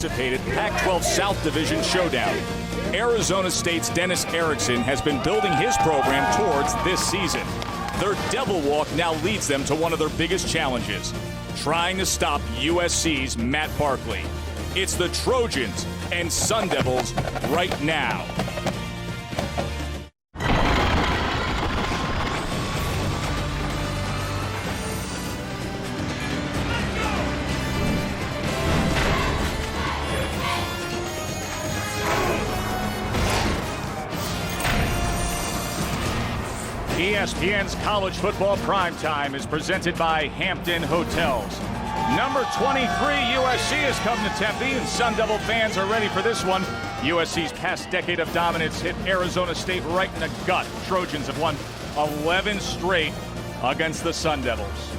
Anticipated Pac-12 South Division showdown. Arizona State's Dennis Erickson has been building his program towards this season. Their Devil Walk now leads them to one of their biggest challenges, trying to stop USC's Matt Barkley. It's the Trojans and Sun Devils right now. ESPN's College Football Primetime is presented by Hampton Hotels. Number 23, USC has come to Tempe, and Sun Devil fans are ready for this one. USC's past decade of dominance hit Arizona State right in the gut. Trojans have won 11 straight against the Sun Devils.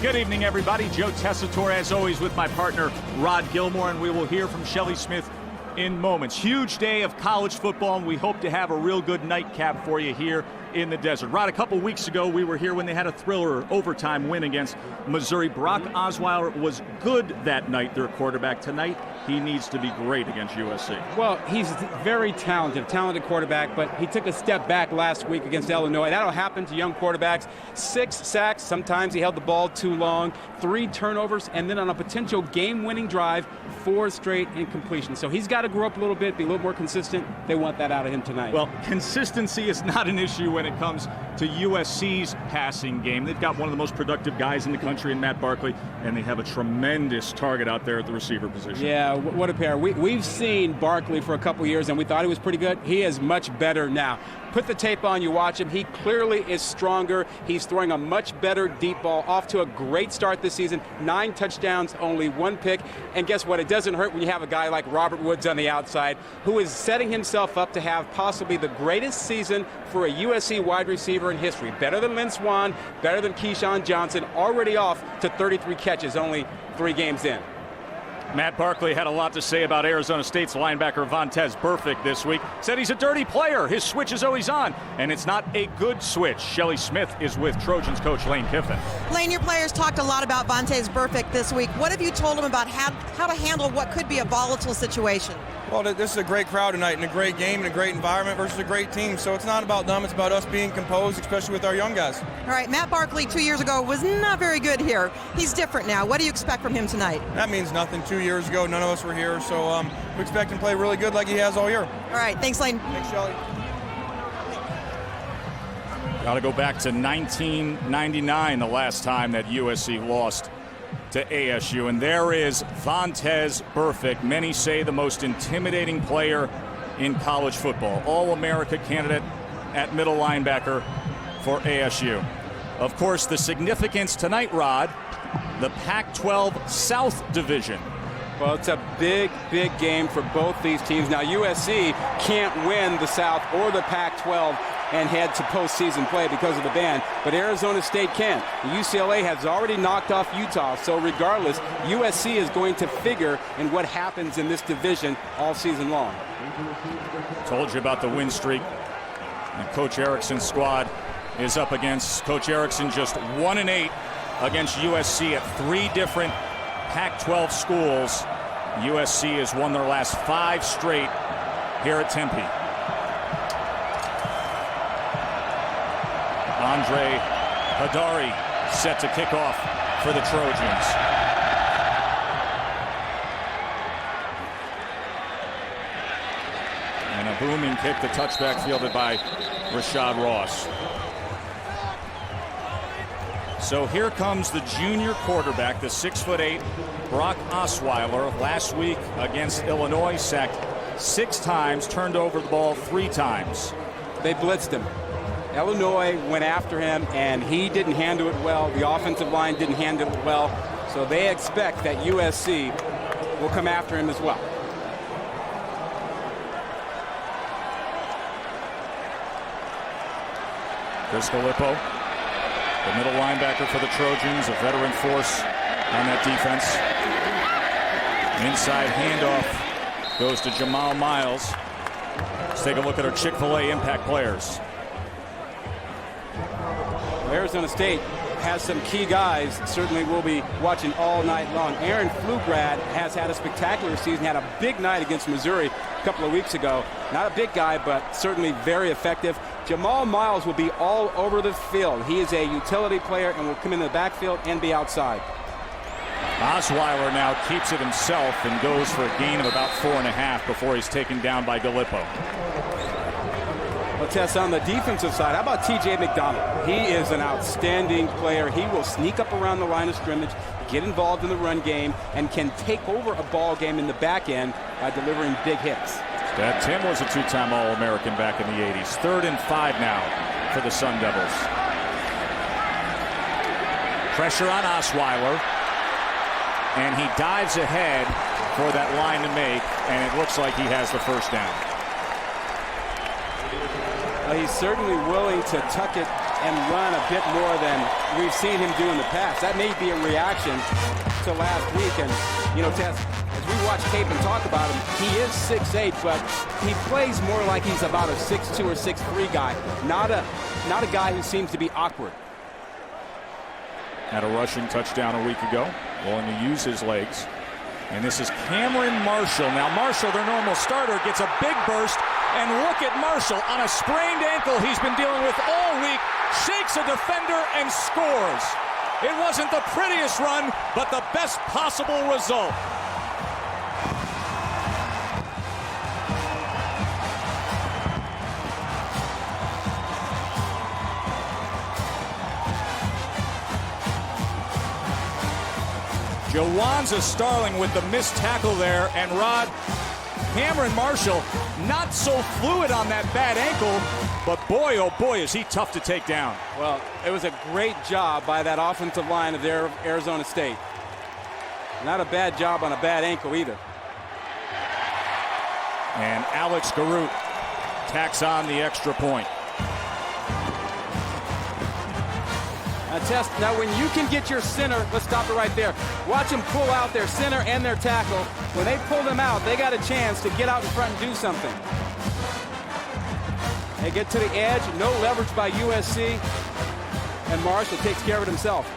Good evening, everybody. Joe Tessitore, as always, with my partner, Rod Gilmore, and we will hear from Shelley Smith in moments. Huge day of college football, and we hope to have a real good nightcap for you here in the desert. Rod, a couple weeks ago, we were here when they had a thriller overtime win against Missouri. Brock Osweiler was good that night, their quarterback. Tonight, he needs to be great against USC. Well, he's very talented quarterback, but he took a step back last week against Illinois. That'll happen to young quarterbacks. 6 sacks, sometimes he held the ball too long, 3 turnovers, and then on a potential game-winning drive, 4 straight incompletions. So he's got to grow up a little bit, be a little more consistent. They want that out of him tonight. Well, consistency is not an issue when it comes to USC's passing game. They've got one of the most productive guys in the country in Matt Barkley, and they have a tremendous target out there at the receiver position. Yeah, what a pair. We've seen Barkley for a couple years, and we thought he was pretty good. He is much better now. Put the tape on, you watch him. He clearly is stronger. He's throwing a much better deep ball. Off to a great start this season. 9 touchdowns, only 1 pick. And guess what? It doesn't hurt when you have a guy like Robert Woods on the outside who is setting himself up to have possibly the greatest season for a USC wide receiver in history. Better than Lynn Swann, better than Keyshawn Johnson, already off to 33 catches, only 3 games in. Matt Barkley had a lot to say about Arizona State's linebacker Vontaze Burfict this week. Said he's a dirty player. His switch is always on, and it's not a good switch. Shelley Smith is with Trojans coach Lane Kiffin. Lane, your players talked a lot about Vontaze Burfict this week. What have you told them about how to handle what could be a volatile situation? Well, this is a great crowd tonight and a great game and a great environment versus a great team. So it's not about them, it's about us being composed, especially with our young guys. All right, Matt Barkley 2 years ago was not very good here. He's different now. What do you expect from him tonight? That means nothing. 2 years ago, none of us were here. So we expect him to play really good like he has all year. All right, thanks, Lane. Thanks, Shelley. Got to go back to 1999, the last time that USC lost to ASU, and there is Vontaze Burfict. Many say the most intimidating player in college football. All-America candidate at middle linebacker for ASU. Of course, the significance tonight, Rod, the Pac-12 South Division. Well, it's a big, big game for both these teams. Now, USC can't win the South or the Pac-12 and head to postseason play because of the ban, but Arizona State can. UCLA has already knocked off Utah, so regardless, USC is going to figure in what happens in this division all season long. Told you about the win streak, and Coach Erickson's squad is up against. Coach Erickson just 1-8 against USC at 3 different Pac-12 schools. USC has won their last 5 straight here at Tempe. Andre Hadari set to kick off for the Trojans. And a booming kick, the touchback fielded by Rashad Ross. So here comes the junior quarterback, the 6'8", Brock Osweiler. Last week against Illinois, sacked 6 times, turned over the ball 3 times. They blitzed him. Illinois went after him, and he didn't handle it well. The offensive line didn't handle it well. So they expect that USC will come after him as well. Chris Filippo, the middle linebacker for the Trojans, a veteran force on that defense. Inside handoff goes to Jamal Miles. Let's take a look at our Chick-fil-A impact players. Arizona State has some key guys. Certainly we'll be watching all night long. Aaron Pflugrad has had a spectacular season. Had a big night against Missouri a couple of weeks ago. Not a big guy, but certainly very effective. Jamal Miles will be all over the field. He is a utility player and will come into the backfield and be outside. Osweiler now keeps it himself and goes for a gain of about 4.5 before he's taken down by Gallipo. Well, Tess, on the defensive side, how about T.J. McDonald? He is an outstanding player. He will sneak up around the line of scrimmage, get involved in the run game, and can take over a ball game in the back end by delivering big hits. Tim was a two-time All-American back in the 80s. 3rd and 5 now for the Sun Devils. Pressure on Osweiler. And he dives ahead for that line to make, and it looks like he has the first down. He's certainly willing to tuck it and run a bit more than we've seen him do in the past. That may be a reaction to last week. And, you know, Tess, as we watch tape and talk about him, he is 6'8", but he plays more like he's about a 6'2" or 6'3" guy, not a guy who seems to be awkward. Had a rushing touchdown a week ago, willing to use his legs. And this is Cameron Marshall. Now Marshall, their normal starter, gets a big burst. And look at Marshall on a sprained ankle he's been dealing with all week. Shakes a defender and scores. It wasn't the prettiest run, but the best possible result. Jawanza Starling with the missed tackle there, and Rod, Cameron Marshall not so fluid on that bad ankle, but boy, oh boy, is he tough to take down. Well, it was a great job by that offensive line of Arizona State. Not a bad job on a bad ankle either. And Alex Garut tacks on the extra point. Tess, now when you can get your center, let's stop it right there. Watch them pull out their center and their tackle. When they pull them out, they got a chance to get out in front and do something. They get to the edge, no leverage by USC, and Marshall takes care of it himself.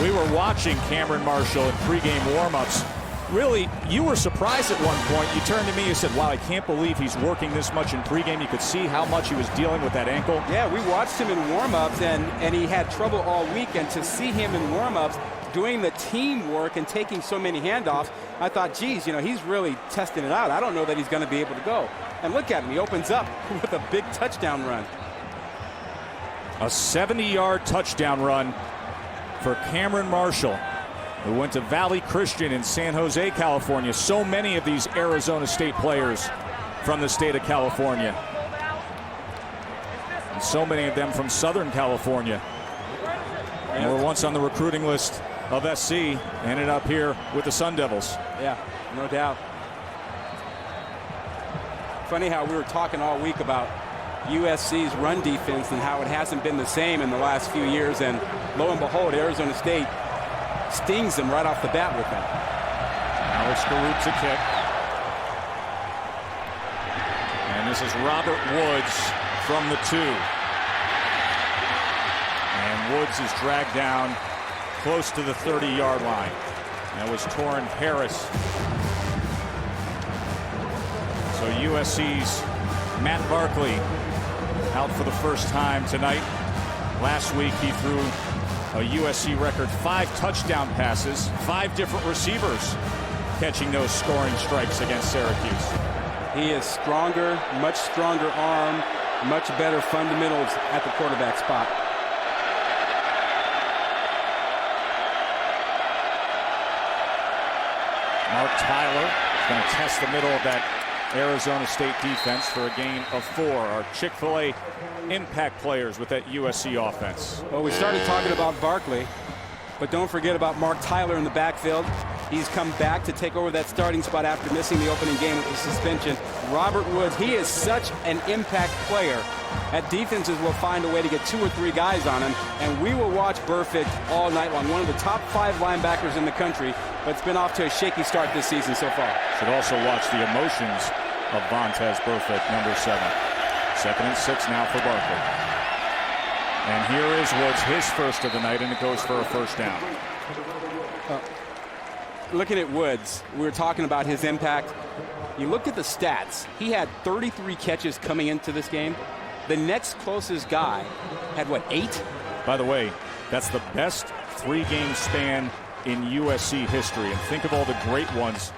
We were watching Cameron Marshall in pregame warmups. Really, you were surprised at one point. You turned to me and said, wow, I can't believe he's working this much in pregame. You could see how much he was dealing with that ankle. Yeah, we watched him in warmups, and he had trouble all week. And to see him in warmups doing the teamwork and taking so many handoffs, I thought, geez, you know, he's really testing it out. I don't know that he's going to be able to go. And look at him. He opens up with a big touchdown run. A 70-yard touchdown run for Cameron Marshall, who went to Valley Christian in San Jose, California. So many of these Arizona State players from the state of California. And so many of them from Southern California. And were once on the recruiting list of SC, ended up here with the Sun Devils. Yeah, no doubt. Funny how we were talking all week about USC's run defense and how it hasn't been the same in the last few years. And lo and behold, Arizona State stings them right off the bat with that. Alex Garut to kick. And this is Robert Woods from the 2. And Woods is dragged down close to the 30-yard line. That was Torrin Harris. So USC's Matt Barkley out for the first time tonight. Last week he threw a USC record 5 touchdown passes, 5 different receivers catching those scoring strikes against Syracuse. He is stronger, much stronger arm, much better fundamentals at the quarterback spot. Mark Tyler is going to test the middle of that Arizona State defense for a gain of 4. Our Chick-fil-A impact players with that USC offense. Well, we started talking about Barkley, but don't forget about Mark Tyler in the backfield. He's come back to take over that starting spot after missing the opening game with the suspension. Robert Woods, he is such an impact player. At defenses will find a way to get 2 or 3 guys on him, and we will watch Burfict all night long. One of the top 5 linebackers in the country, but it's been off to a shaky start this season so far. Should also watch the emotions of Vontaze Burfict, number 7. 2nd and 6 now for Barkley. And here is Woods, his first of the night, and it goes for a first down. Looking at Woods, we were talking about his impact. You look at the stats. He had 33 catches coming into this game. The next closest guy had, what, 8? By the way, that's the best 3-game span in USC history. And think of all the great ones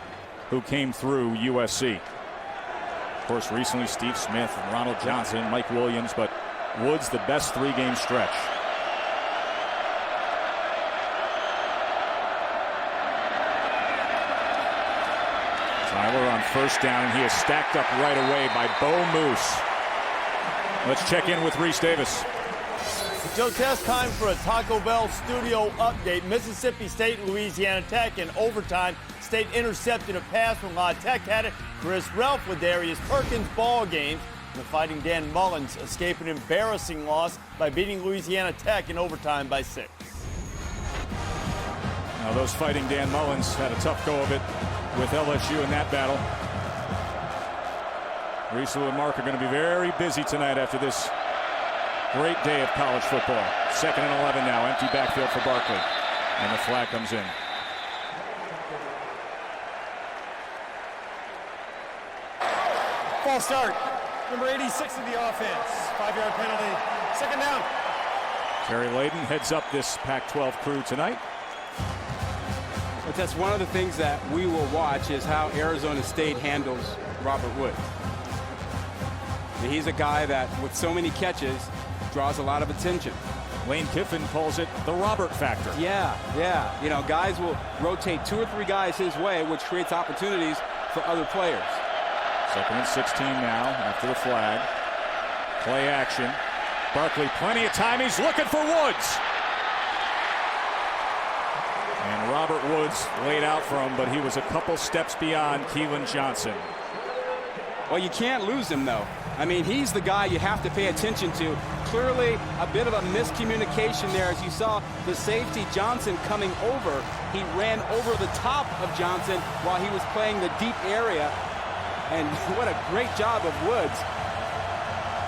who came through USC. Of course, recently Steve Smith and Ronald Johnson, Mike Williams, but Woods the best 3-game stretch. Tyler on first down, and he is stacked up right away by Bo Moose. Let's check in with Reese Davis. Joe, test time for a Taco Bell studio update. Mississippi State and Louisiana Tech in overtime. State intercepted a pass from La Tech had it. Chris Relf with Darius Perkins ball games. The Fighting Dan Mullins escape an embarrassing loss by beating Louisiana Tech in overtime by 6. Now those Fighting Dan Mullins had a tough go of it with LSU in that battle. Reese and Mark are going to be very busy tonight after this great day of college football. 2nd and 11 now, empty backfield for Barkley. And the flag comes in. False start. Number 86 of the offense. 5-yard penalty. 2nd down. Terry Layden heads up this Pac-12 crew tonight. But that's one of the things that we will watch is how Arizona State handles Robert Woods. He's a guy that, with so many catches, draws a lot of attention. Lane Kiffin calls it the Robert factor. Yeah. You know, guys will rotate 2 or 3 guys his way, which creates opportunities for other players. 2nd and 16 now after the flag. Play action. Barkley, plenty of time. He's looking for Woods. And Robert Woods laid out for him, but he was a couple steps beyond Keelan Johnson. Well, you can't lose him, though. I mean, he's the guy you have to pay attention to. Clearly, a bit of a miscommunication there as you saw the safety Johnson coming over. He ran over the top of Johnson while he was playing the deep area. And what a great job of Woods.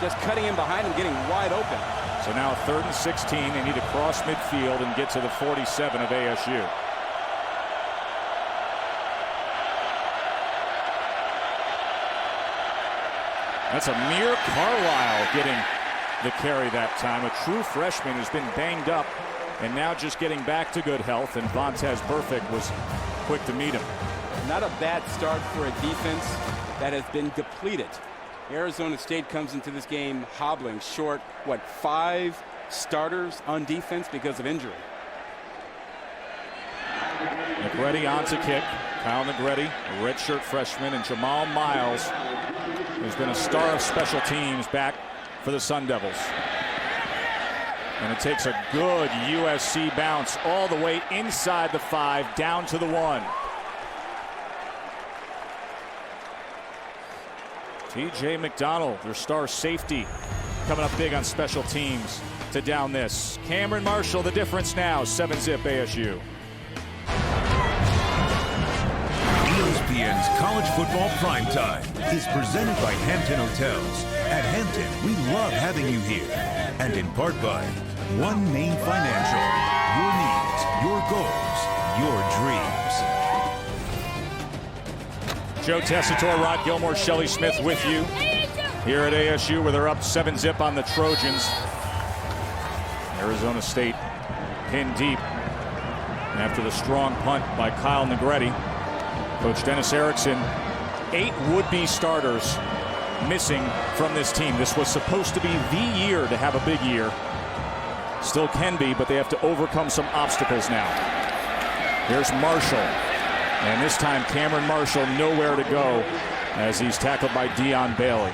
Just cutting in behind him, getting wide open. So now 3rd and 16. They need to cross midfield and get to the 47 of ASU. That's Amir Carlisle getting the carry that time. A true freshman who's been banged up and now just getting back to good health. And Vontez Burfict was quick to meet him. Not a bad start for a defense that has been depleted. Arizona State comes into this game hobbling short, 5 starters on defense because of injury. Negretti on to kick. Kyle Negretti, a redshirt freshman, and Jamal Miles, who's been a star of special teams, back for the Sun Devils. And it takes a good USC bounce all the way inside the 5, down to the 1. TJ McDonald, their star safety, coming up big on special teams to down this. Cameron Marshall, the difference now, 7-zip ASU. ESPN's College Football Primetime is presented by Hampton Hotels. At Hampton, we love having you here. And in part by One Main Financial. Your needs, your goals, your dreams. Joe Tessitore, Rod Gilmore, Shelley Smith with you here at ASU, where they're up 7-zip on the Trojans. Arizona State pinned deep after the strong punt by Kyle Negretti. Coach Dennis Erickson, 8 would-be starters missing from this team. This was supposed to be the year to have a big year. Still can be, but they have to overcome some obstacles now. Here's Marshall. And this time Cameron Marshall nowhere to go as he's tackled by Dion Bailey.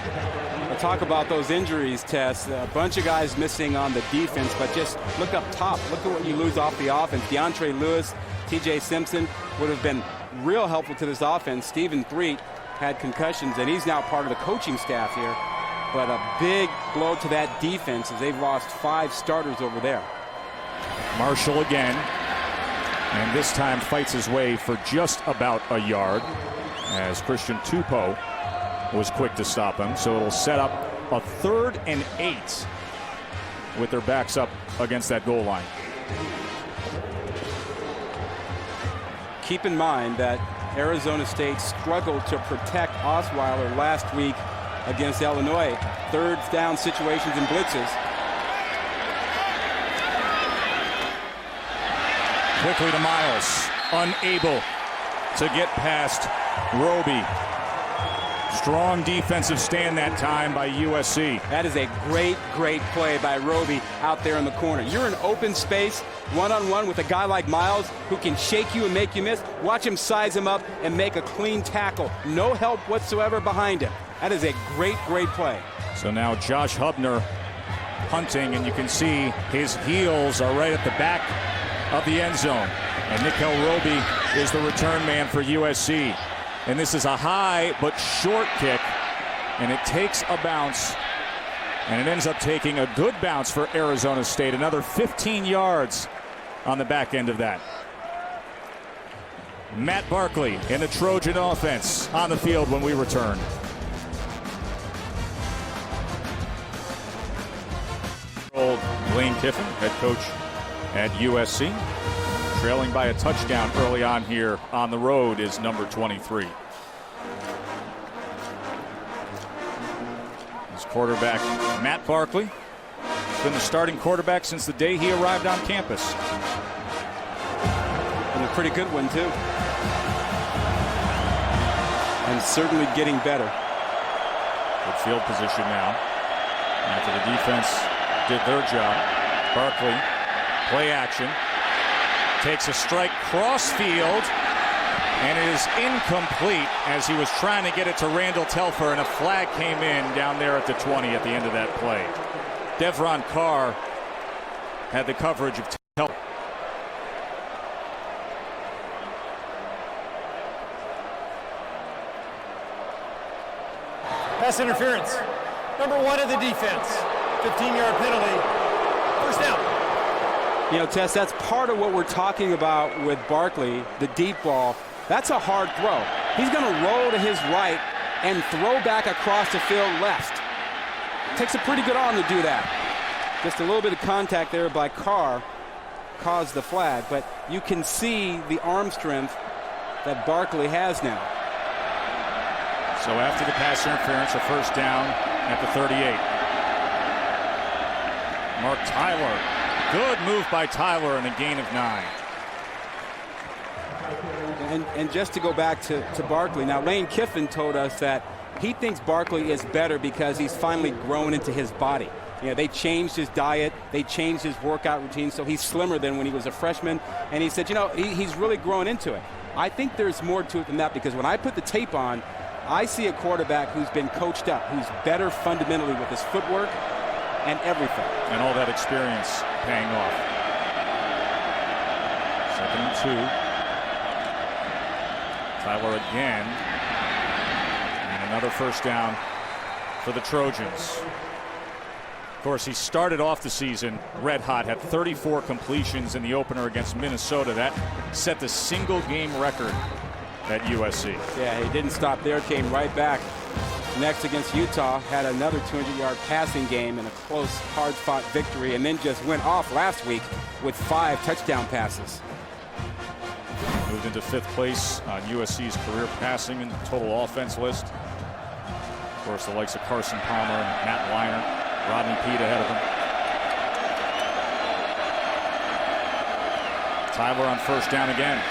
We'll talk about those injuries, Tess. A bunch of guys missing on the defense, but just look up top. Look at what you lose off the offense. DeAndre Lewis, TJ Simpson would have been real helpful to this offense. Stephen Threet had concussions, and he's now part of the coaching staff here. But a big blow to that defense as they've lost 5 starters over there. Marshall again. And this time fights his way for just about a yard as Christian Tupou was quick to stop him. So it'll set up a 3rd and 8 with their backs up against that goal line. Keep in mind that Arizona State struggled to protect Osweiler last week against Illinois. 3rd down situations and blitzes. Quickly to Miles, unable to get past Roby. Strong defensive stand that time by USC. That is a great play by Roby out there in the corner. You're in open space, one-on-one with a guy like Miles who can shake you and make you miss. Watch him size him up and make a clean tackle. No help whatsoever behind him. That is a great play. So now Josh Hubner punting, and you can see his heels are right at the back of the end zone. And Nickel Roby is the return man for USC. And this is a high but short kick, and it takes a bounce, and it ends up taking a good bounce for Arizona State. Another 15 yards on the back end of that. Matt Barkley in the Trojan offense on the field when we return. Lane Kiffin, head coach at USC. Trailing by a touchdown early on here on the road is number 23. His quarterback, Matt Barkley, has been the starting quarterback since the day he arrived on campus. And a pretty good one, too. And certainly getting better. Good field position now. After the defense did their job, Barkley, play action. Takes a strike cross field, and it is incomplete as he was trying to get it to Randall Telfer, and a flag came in down there at the 20 at the end of that play. Devron Carr had the coverage of Telfer. Pass interference. Number 1 of the defense. 15-yard penalty. First down. You know, Tess, that's part of what we're talking about with Barkley, the deep ball. That's a hard throw. He's going to roll to his right and throw back across the field left. Takes a pretty good arm to do that. Just a little bit of contact there by Carr caused the flag, but you can see the arm strength that Barkley has now. So after the pass interference, a first down at the 38. Mark Tyler. Good move by Tyler and a gain of 9. And just to go back to Barkley, now Lane Kiffin told us that he thinks Barkley is better because he's finally grown into his body. You know, they changed his diet, they changed his workout routine, so he's slimmer than when he was a freshman. And he said, you know, he's really grown into it. I think there's more to it than that, because when I put the tape on, I see a quarterback who's been coached up, who's better fundamentally with his footwork and everything. And all that experience paying off. 2nd and 2. Tyler again. And another first down for the Trojans. Of course, he started off the season red hot, had 34 completions in the opener against Minnesota. That set the single game record at USC. Yeah, he didn't stop there, came right back. Next against Utah, had another 200-yard passing game and a close, hard-fought victory, and then just went off last week with 5 touchdown passes. Moved into 5th place on USC's career passing and total offense list. Of course, the likes of Carson Palmer and Matt Leinart, Rodney Peete ahead of him. Tyler on first down again.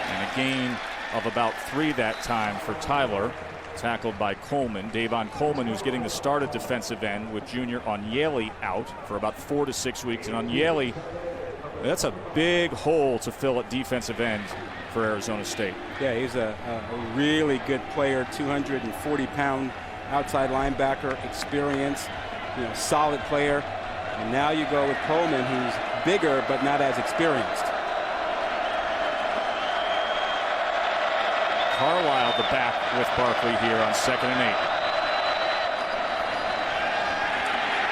And a gain of about 3 that time for Tyler. Tackled by Coleman. Davon Coleman, who's getting the start at defensive end with Junior Onyeli out for about 4 to 6 weeks. And Onyeli, that's a big hole to fill at defensive end for Arizona State. Yeah, he's a really good player, 240-pound outside linebacker, experience, you know, solid player. And now you go with Coleman, who's bigger but not as experienced. Carlisle the back with Barkley here on 2nd and 8.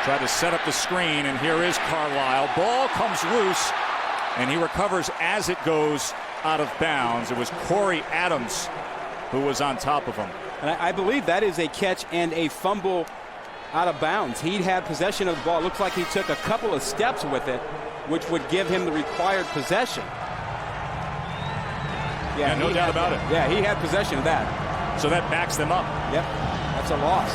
Tried to set up the screen, and here is Carlisle. Ball comes loose, and he recovers as it goes out of bounds. It was Corey Adams who was on top of him. And I believe that is a catch and a fumble out of bounds. He had possession of the ball. It looks like he took a couple of steps with it, which would give him the required possession. Yeah, no doubt about it. Yeah, he had possession of that. So that backs them up. Yep, that's a loss.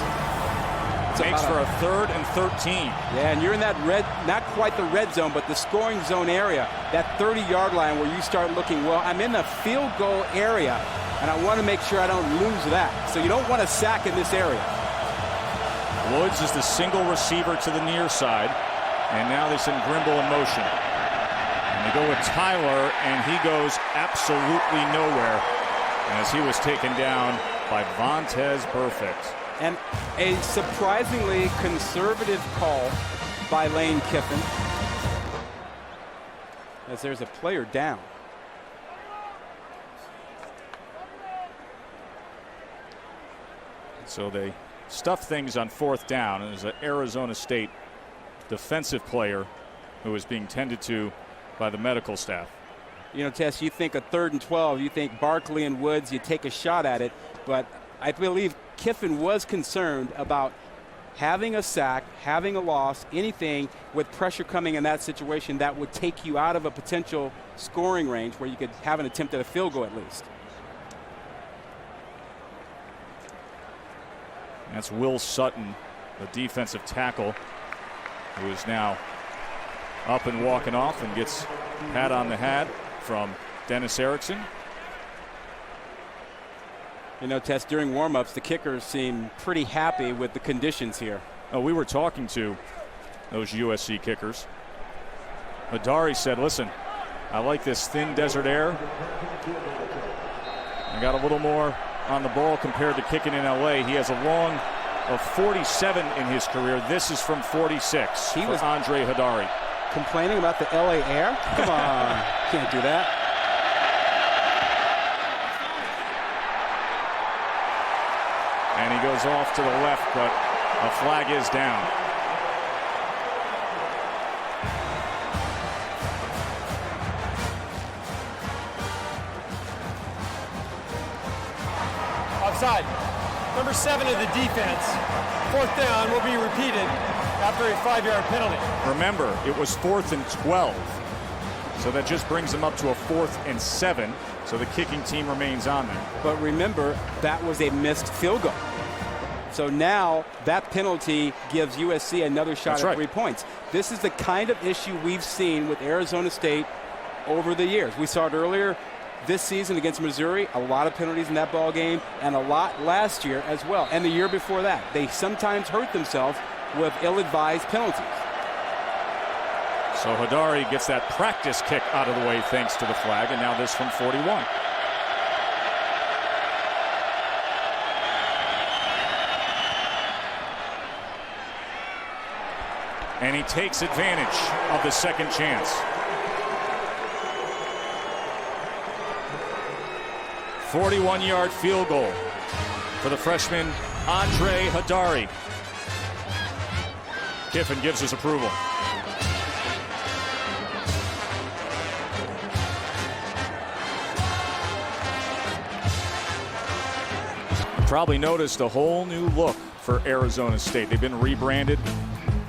Makes for a 3rd and 13. Yeah, and you're in that red, not quite the red zone, but the scoring zone area, that 30-yard line where you start looking, well, I'm in the field goal area, and I want to make sure I don't lose that. So you don't want to sack in this area. Woods is the single receiver to the near side, and now they send Grimble in motion. And they go with Tyler, and he goes absolutely nowhere as he was taken down by Vontez Burfict. And a surprisingly conservative call by Lane Kiffin, as there's a player down. So they stuff things on 4th down, and there's an Arizona State defensive player who is being tended to by the medical staff. You know, Tess, you think a 3rd and 12, you think Barkley and Woods, you take a shot at it, but I believe Kiffin was concerned about having a sack, having a loss, anything with pressure coming in that situation that would take you out of a potential scoring range where you could have an attempt at a field goal at least. That's Will Sutton, the defensive tackle, who is now up and walking off and gets pat on the hat from Dennis Erickson. You know, Tess, during warmups, the kickers seem pretty happy with the conditions here. Oh, we were talking to those USC kickers. Hadari said, listen, I like this thin desert air. I got a little more on the ball compared to kicking in LA. He has a long of 47 in his career. This is from 46. He was Andre Hadari. Complaining about the LA air? Come on, can't do that. And he goes off to the left, but a flag is down. Offside. Number 7 of the defense. 4th down will be repeated after a 5-yard penalty. Remember, it was 4th and 12. So that just brings them up to a 4th and 7. So the kicking team remains on there. But remember, that was a missed field goal. So now that penalty gives USC another shot at 3 points. This is the kind of issue we've seen with Arizona State over the years. We saw it earlier this season against Missouri, a lot of penalties in that ball game, and a lot last year as well, and the year before that. They sometimes hurt themselves with ill-advised penalties. So Hadari gets that practice kick out of the way thanks to the flag, and now this from 41. And he takes advantage of the second chance. 41-yard field goal for the freshman Andre Hadari. Kiffin gives his approval. Probably noticed a whole new look for Arizona State. They've been rebranded,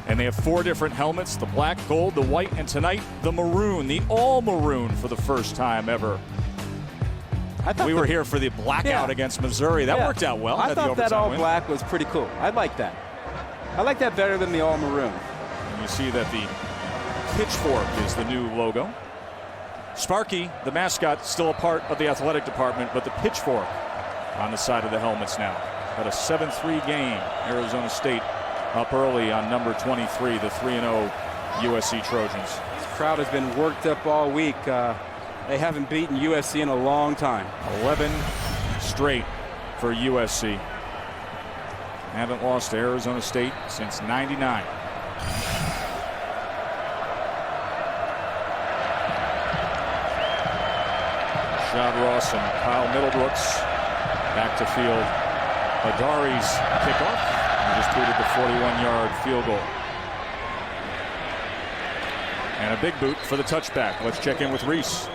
and they have 4 different helmets: the black, gold, the white, and tonight the maroon, the all maroon for the first time ever. We were here for the blackout against Missouri. That worked out well. I thought that all black was pretty cool. I like that. I like that better than the all maroon. And you see that the pitchfork is the new logo. Sparky, the mascot, still a part of the athletic department, but the pitchfork on the side of the helmets now. At a 7-3 game, Arizona State up early on number 23, the 3-0 USC Trojans. This crowd has been worked up all week. They haven't beaten USC in a long time. 11 straight for USC. Haven't lost to Arizona State since '99. Shad Ross and Kyle Middlebrooks back to field. Hadari's kickoff. He just booted the 41-yard field goal. And a big boot for the touchback. Let's check in with Reese.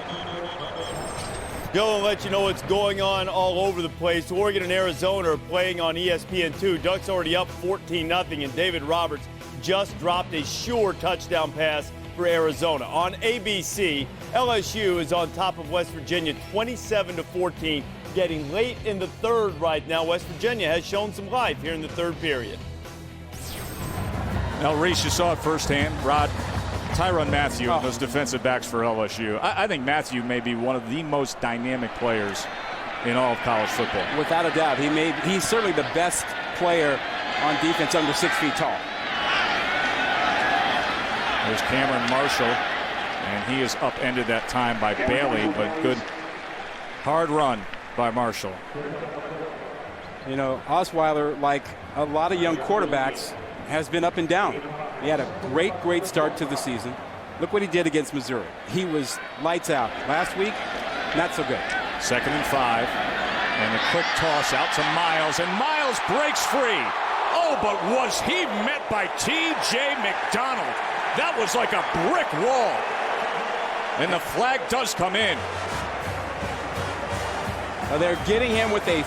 Joe will let you know what's going on all over the place. Oregon and Arizona are playing on ESPN2. Ducks already up 14-0, and David Roberts just dropped a sure touchdown pass for Arizona. On ABC, LSU is on top of West Virginia 27-14, getting late in the third right now. West Virginia has shown some life here in the third period. Now, Reese, you saw it firsthand. Rod, Tyrann Mathieu, those defensive backs for LSU. I think Mathieu may be one of the most dynamic players in all of college football. Without a doubt. He's certainly the best player on defense under 6 feet tall. There's Cameron Marshall, and he is upended that time by Bailey, but good hard run by Marshall. You know, Osweiler, like a lot of young quarterbacks, has been up and down. He had a great start to the season. Look what he did against Missouri. He was lights out. Last week, not so good. 2nd and 5, and a quick toss out to Miles, and Miles breaks free. Oh, but was he met by T.J. McDonald? That was like a brick wall. And the flag does come in. They're getting him with a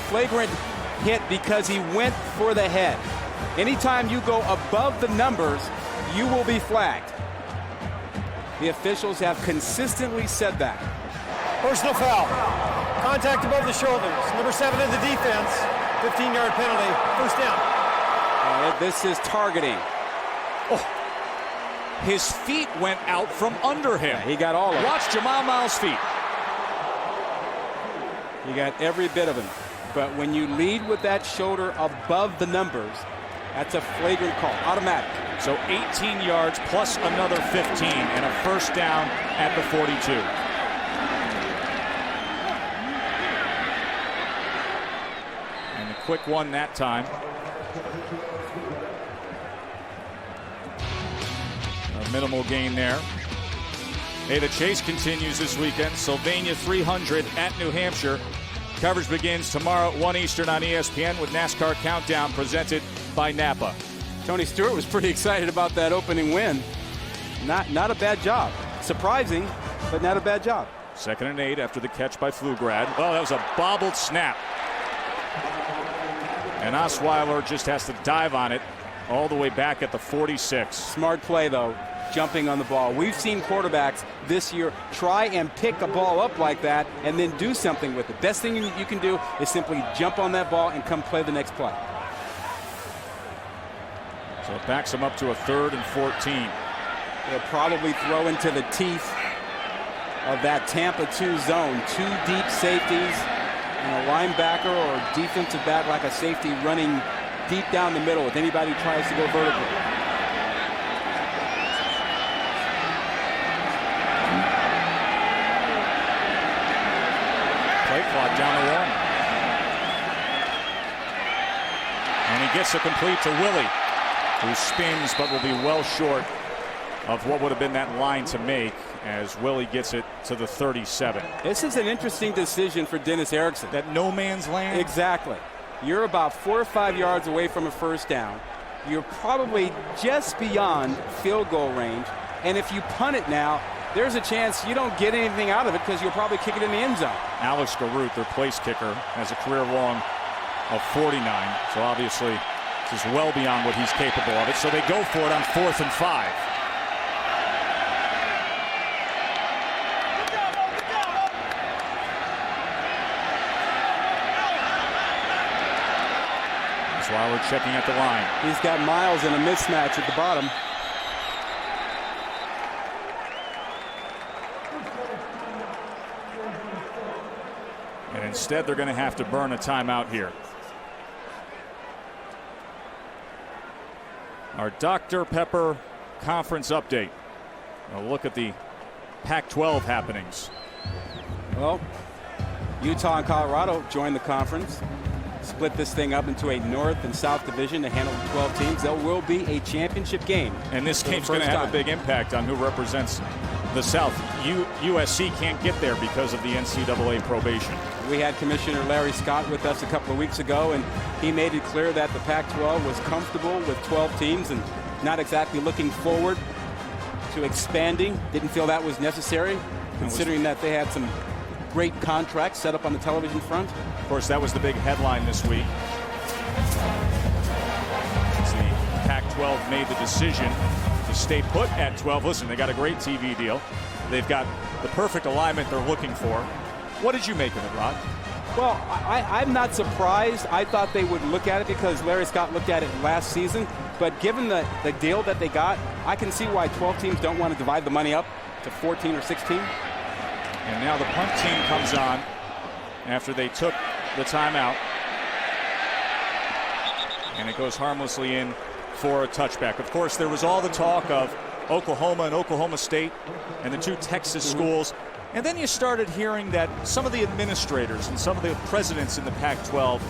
flagrant hit because he went for the head. Anytime you go above the numbers, you will be flagged. The officials have consistently said that. Personal foul. Contact above the shoulders. Number 7 in the defense. 15-yard penalty. First down. This is targeting. Oh, his feet went out from under him. Yeah, he got all of it. Watch Jamal Miles' feet. You got every bit of him. But when you lead with that shoulder above the numbers, that's a flagrant call, automatic. So 18 yards plus another 15 and a first down at the 42. And a quick one that time. A minimal gain there. Hey, the chase continues this weekend. Sylvania 300 at New Hampshire. Coverage begins tomorrow at 1 Eastern on ESPN with NASCAR Countdown presented by Napa. Tony Stewart was pretty excited about that opening win. Not a bad job. Surprising, but not a bad job. 2nd and 8 after the catch by Pflugrad. Oh, that was a bobbled snap. And Osweiler just has to dive on it all the way back at the 46. Smart play, though, jumping on the ball. We've seen quarterbacks this year try and pick a ball up like that and then do something with it. Best thing you can do is simply jump on that ball and come play the next play. So it backs him up to a 3rd and 14. They'll probably throw into the teeth of that Tampa 2 zone. 2 deep safeties and a linebacker or a defensive back like a safety running deep down the middle with anybody who tries to go vertical. Play clock down to 1. And he gets it complete to Willie, who spins but will be well short of what would have been that line to make as Willie gets it to the 37. This is an interesting decision for Dennis Erickson. That no man's land? Exactly. You're about 4 or 5 yards away from a first down. You're probably just beyond field goal range. And if you punt it now, there's a chance you don't get anything out of it because you'll probably kick it in the end zone. Alex Garout, their place kicker, has a career long of 49. So obviously this is well beyond what he's capable of it. So they go for it on 4th and 5. Osweiler checking at the line. He's got Miles in a mismatch at the bottom. And instead they're going to have to burn a timeout here. Our Dr. Pepper conference update. A look at the Pac-12 happenings. Well, Utah and Colorado joined the conference. Split this thing up into a North and South division to handle 12 teams. There will be a championship game. And this game's going to have a big impact on who represents the South. USC can't get there because of the NCAA probation. We had Commissioner Larry Scott with us a couple of weeks ago, and he made it clear that the Pac-12 was comfortable with 12 teams and not exactly looking forward to expanding. Didn't feel that was necessary, considering that they had some great contract set up on the television front. Of course, that was the big headline this week. As the Pac-12 made the decision to stay put at 12. Listen, they got a great TV deal. They've got the perfect alignment they're looking for. What did you make of it, Rod? Well, I'm not surprised. I thought they would look at it because Larry Scott looked at it last season. But given the deal that they got, I can see why 12 teams don't want to divide the money up to 14 or 16. And now the punt team comes on after they took the timeout. And it goes harmlessly in for a touchback. Of course, there was all the talk of Oklahoma and Oklahoma State and the two Texas schools. And then you started hearing that some of the administrators and some of the presidents in the Pac-12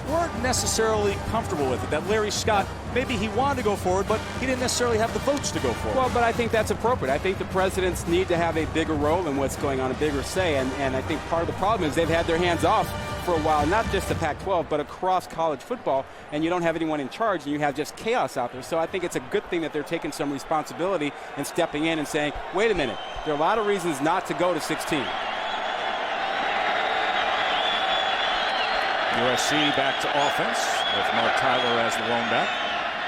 weren't necessarily comfortable with it, that Larry Scott, maybe he wanted to go forward, but he didn't necessarily have the votes to go forward. Well, but I think that's appropriate. I think the presidents need to have a bigger role in what's going on, a bigger say, and I think part of the problem is they've had their hands off for a while, not just the Pac-12, but across college football, and you don't have anyone in charge, and you have just chaos out there. So I think it's a good thing that they're taking some responsibility and stepping in and saying, wait a minute, there are a lot of reasons not to go to 16. USC back to offense with Mark Tyler as the lone back.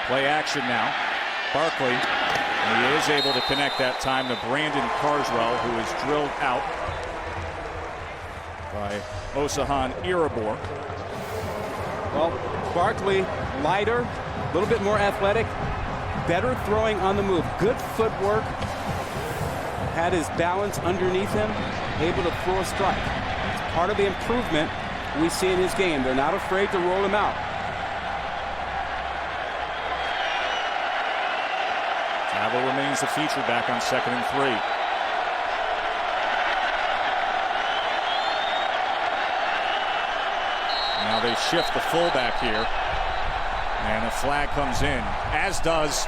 Play action now. Barkley, and he is able to connect that time to Brandon Carswell, who is drilled out by Osahan Irabor. Well, Barkley, lighter, a little bit more athletic, better throwing on the move. Good footwork. Had his balance underneath him, able to throw a strike. It's part of the improvement we see in his game. They're not afraid to roll him out. Tyler remains the feature back on 2nd and 3. Now they shift the fullback here. And a flag comes in, as does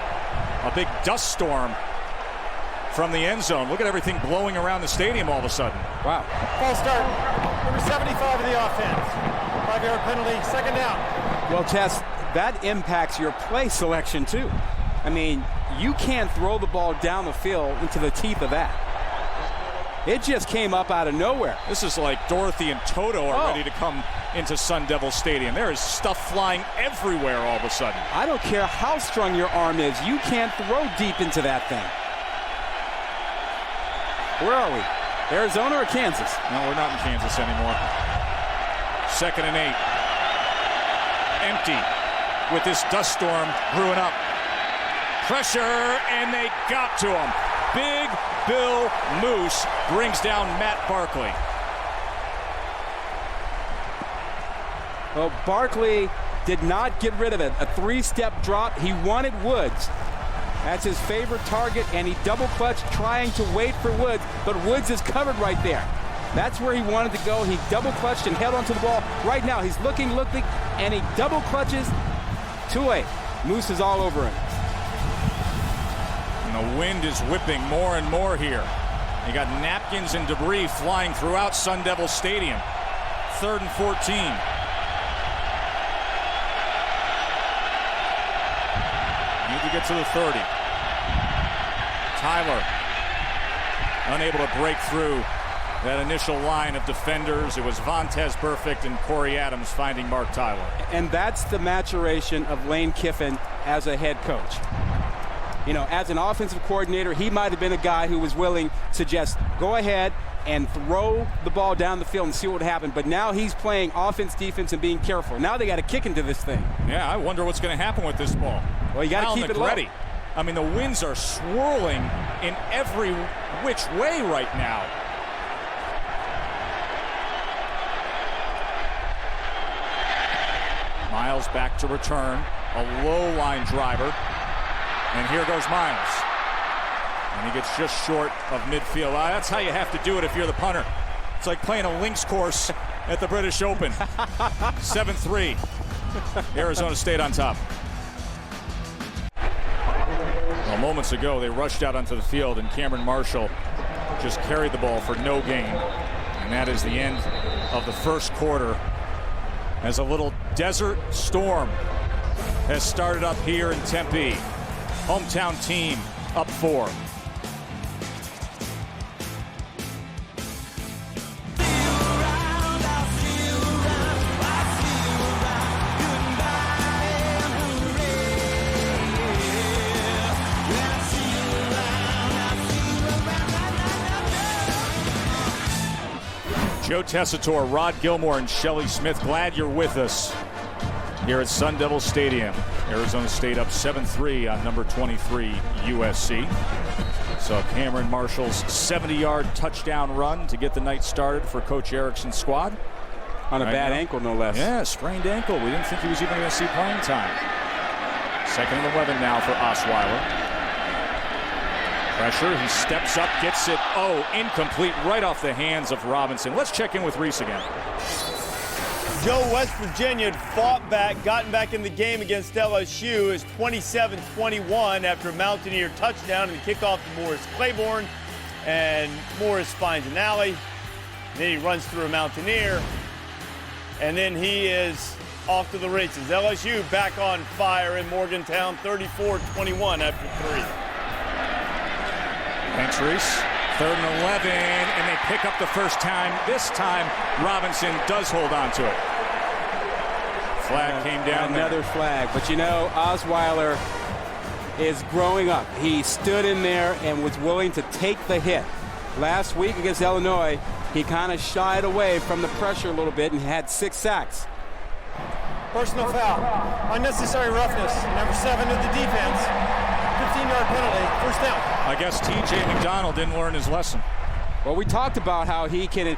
a big dust storm from the end zone. Look at everything blowing around the stadium all of a sudden. Wow. False start. Number 75 of the offense. 5-yard penalty, 2nd down. Well, Tess, that impacts your play selection, too. I mean, you can't throw the ball down the field into the teeth of that. It just came up out of nowhere. This is like Dorothy and Toto are ready to come into Sun Devil Stadium. There is stuff flying everywhere all of a sudden. I don't care how strong your arm is. You can't throw deep into that thing. Where are we? Arizona or Kansas? No, we're not in Kansas anymore. 2nd and 8. Empty with this dust storm brewing up. Pressure, and they got to him. Big Bill Moose brings down Matt Barkley. Well, Barkley did not get rid of it. A 3-step drop. He wanted Woods. That's his favorite target, and he double-clutched trying to wait for Woods, but Woods is covered right there. That's where he wanted to go. He double-clutched and held onto the ball. Right now, he's looking, and he double-clutches. Too late. Moose is all over him. And the wind is whipping more and more here. You got napkins and debris flying throughout Sun Devil Stadium. 3rd and 14. Need to get to the 30. Tyler unable to break through that initial line of defenders. It was Vontez Burfict and Corey Adams finding Mark Tyler. And that's the maturation of Lane Kiffin as a head coach. You know, as an offensive coordinator, he might have been a guy who was willing to just go ahead and throw the ball down the field and see what would happen. But now he's playing offense, defense, and being careful. Now they got to kick into this thing. Yeah, I wonder what's going to happen with this ball. Well, you got to keep it low. I mean, the winds are swirling in every which way right now. Miles back to return. A low line driver. And here goes Miles. And he gets just short of midfield. That's how you have to do it if you're the punter. It's like playing a links course at the British Open. 7-3. Arizona State on top. Well, moments ago, they rushed out onto the field, and Cameron Marshall just carried the ball for no gain. And that is the end of the first quarter, as a little desert storm has started up here in Tempe. Hometown team up 4. Joe Tessitore, Rod Gilmore, and Shelley Smith, glad you're with us here at Sun Devil Stadium. Arizona State up 7-3 on number 23 USC. So Cameron Marshall's 70-yard touchdown run to get the night started for Coach Erickson's squad. On a bad ankle, no less. Yeah, sprained ankle. We didn't think he was even going to see playing time. 2nd and 11 now for Osweiler. Pressure, he steps up, gets it. Oh, incomplete, right off the hands of Robinson. Let's check in with Reese again. Joe, West Virginia had fought back, gotten back in the game against LSU is 27-21 after a Mountaineer touchdown and the kickoff to Morris Claiborne. And Morris finds an alley. And then he runs through a Mountaineer. And then he is off to the races. LSU back on fire in Morgantown, 34-21 after 3. Thanks, Reese. 3rd and 11, and they pick up the first time. This time, Robinson does hold on to it. Flag came down. Another flag. But you know, Osweiler is growing up. He stood in there and was willing to take the hit. Last week against Illinois, he kind of shied away from the pressure a little bit and had 6 sacks. Personal foul. Unnecessary roughness. Number 7 of the defense. 15-yard penalty. First down. I guess T.J. McDonald didn't learn his lesson. Well, we talked about how he can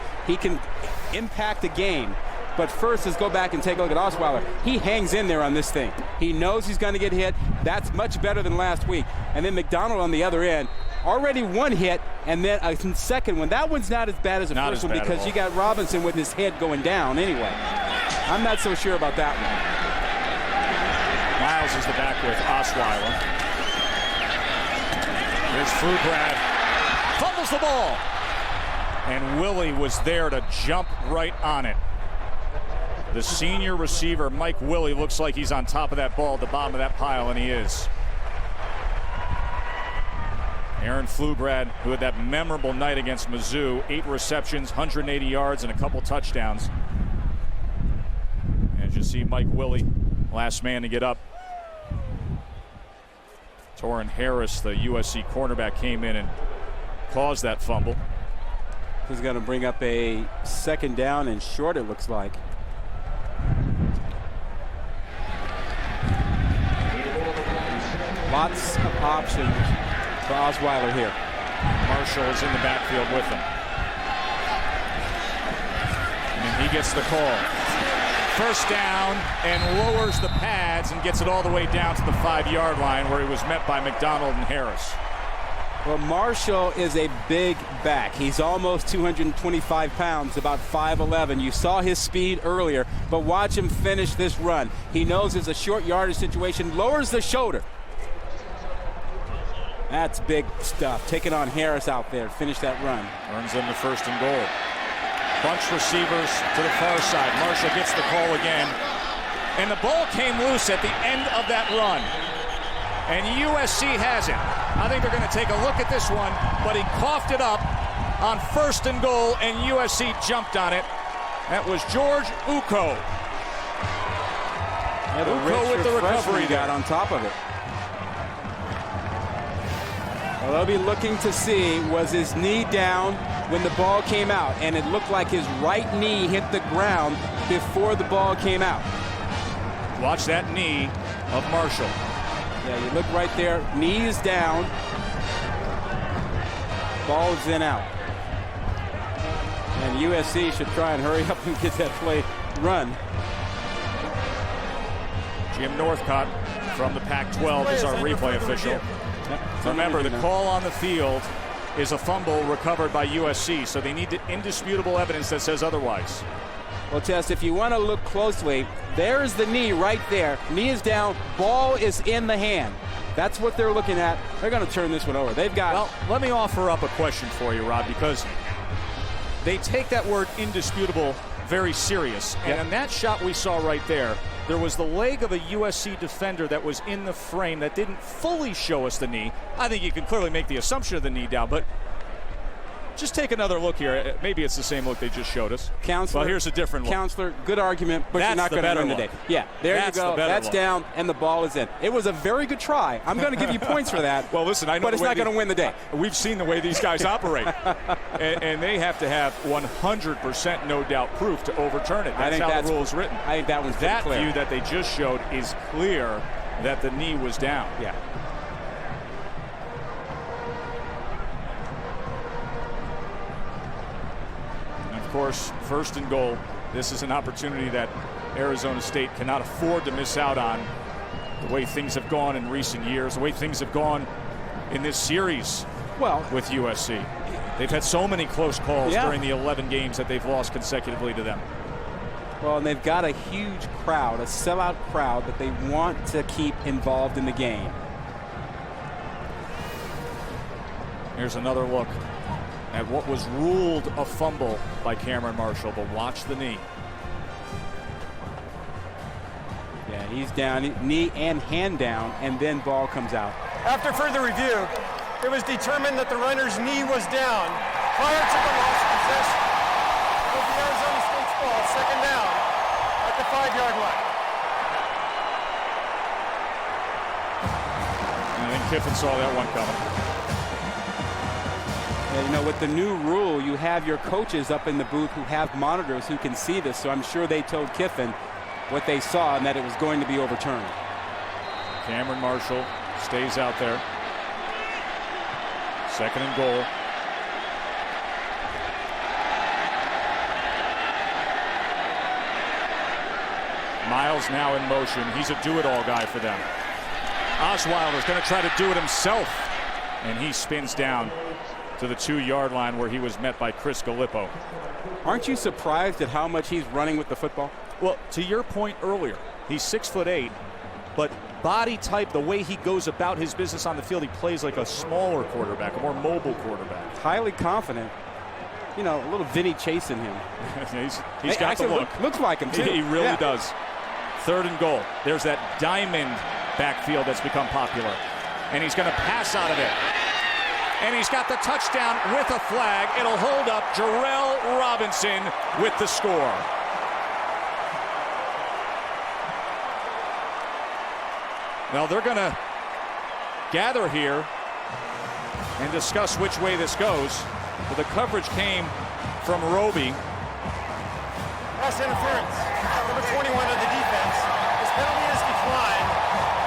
impact the game. But first, let's go back and take a look at Osweiler. He hangs in there on this thing. He knows he's going to get hit. That's much better than last week. And then McDonald on the other end. Already 1 hit, and then a second one. That one's not as bad as the first one because you got Robinson with his head going down anyway. I'm not so sure about that one. Miles is the back with Osweiler. Here's Flugrad. Fumbles the ball. And Willie was there to jump right on it. The senior receiver, Mike Willie, looks like he's on top of that ball at the bottom of that pile, and he is. Aaron Flugrad, who had that memorable night against Mizzou, 8 receptions, 180 yards, and a couple touchdowns. And you see Mike Willie, last man to get up. Torrin Harris, the USC cornerback, came in and caused that fumble. He's going to bring up a 2nd down and short, it looks like. Lots of options for Osweiler here. Marshall is in the backfield with him. And he gets the call. First down, and lowers the pads and gets it all the way down to the 5-yard line where he was met by McDonald and Harris. Well, Marshall is a big back. He's almost 225 pounds, about 5'11". You saw his speed earlier, but watch him finish this run. He knows it's a short yardage situation, lowers the shoulder. That's big stuff. Taking on Harris out there, finish that run. Earns them the 1st and goal. Bunch receivers to the far side. Marshall gets the call again. And the ball came loose at the end of that run. And USC has it. I think they're going to take a look at this one, but he coughed it up on 1st and goal, and USC jumped on it. That was George Uko. Uko with the recovery got on top of it. Well, they'll be looking to see, was his knee down when the ball came out, and it looked like his right knee hit the ground before the ball came out. Watch that knee of Marshall. Yeah, you look right there, knee is down, ball is in out. And USC should try and hurry up and get that play run. Jim Northcott from the Pac-12 is our replay official. Remember, the call on the field is a fumble recovered by USC, so they need indisputable evidence that says otherwise. Well, Tess, if you want to look closely, there's the knee right there. Knee is down, ball is in the hand. That's what they're looking at. They're going to turn this one over. They've got... Well, let me offer up a question for you, Rob, because they take that word indisputable very serious. And in that shot we saw right there, there was the leg of a USC defender that was in the frame that didn't fully show us the knee. I think you can clearly make the assumption of the knee down, but Just take another look here. Maybe it's the same look they just showed us. Counselor, well, here's a different look. Counselor, good argument, but you're not going to win today. Yeah, there you go. That's down, and the ball is in. It was a very good try. I'm going to give you points for that. Well, listen, I know, but it's not going to win the day. We've seen the way these guys operate, and they have to have 100% no doubt proof to overturn it. That's how the rule is written. I think that one's that clear. View that they just showed is clear that the knee was down. Yeah. Of course, first and goal. This is an opportunity that Arizona State cannot afford to miss out on. The way things have gone in recent years, the way things have gone in this series with USC. They've had so many close calls during the 11 games that they've lost consecutively to them. Well, and they've got a huge crowd, a sellout crowd that they want to keep involved in the game. Here's another look at what was ruled a fumble by Cameron Marshall, but watch the knee. Yeah, he's down, knee and hand down, and then ball comes out. After further review, it was determined that the runner's knee was down prior to the loss of possession of the Arizona State's ball, second down at the 5-yard line. And I think Kiffin saw that one coming. And, you know, with the new rule, you have your coaches up in the booth who have monitors who can see this, so I'm sure they told Kiffin what they saw and that it was going to be overturned. Cameron Marshall stays out there. Second and goal. Miles now in motion. He's a do-it-all guy for them. Osweiler's going to try to do it himself, and he spins down to the 2-yard line where he was met by Chris Gallipo. Aren't you surprised at how much he's running with the football? Well, to your point earlier, he's 6'8", but body type, the way he goes about his business on the field, he plays like a smaller quarterback, a more mobile quarterback. Highly confident. You know, a little Vinny Chase in him. he's got the look. Looks like him, too. He really does. Third and goal. There's that diamond backfield that's become popular. And he's going to pass out of it. And he's got the touchdown with a flag. It'll hold up Jarrell Robinson with the score. Now they're going to gather here and discuss which way this goes. But the coverage came from Roby. Pass interference. Number 21 of the defense. His penalty is declined,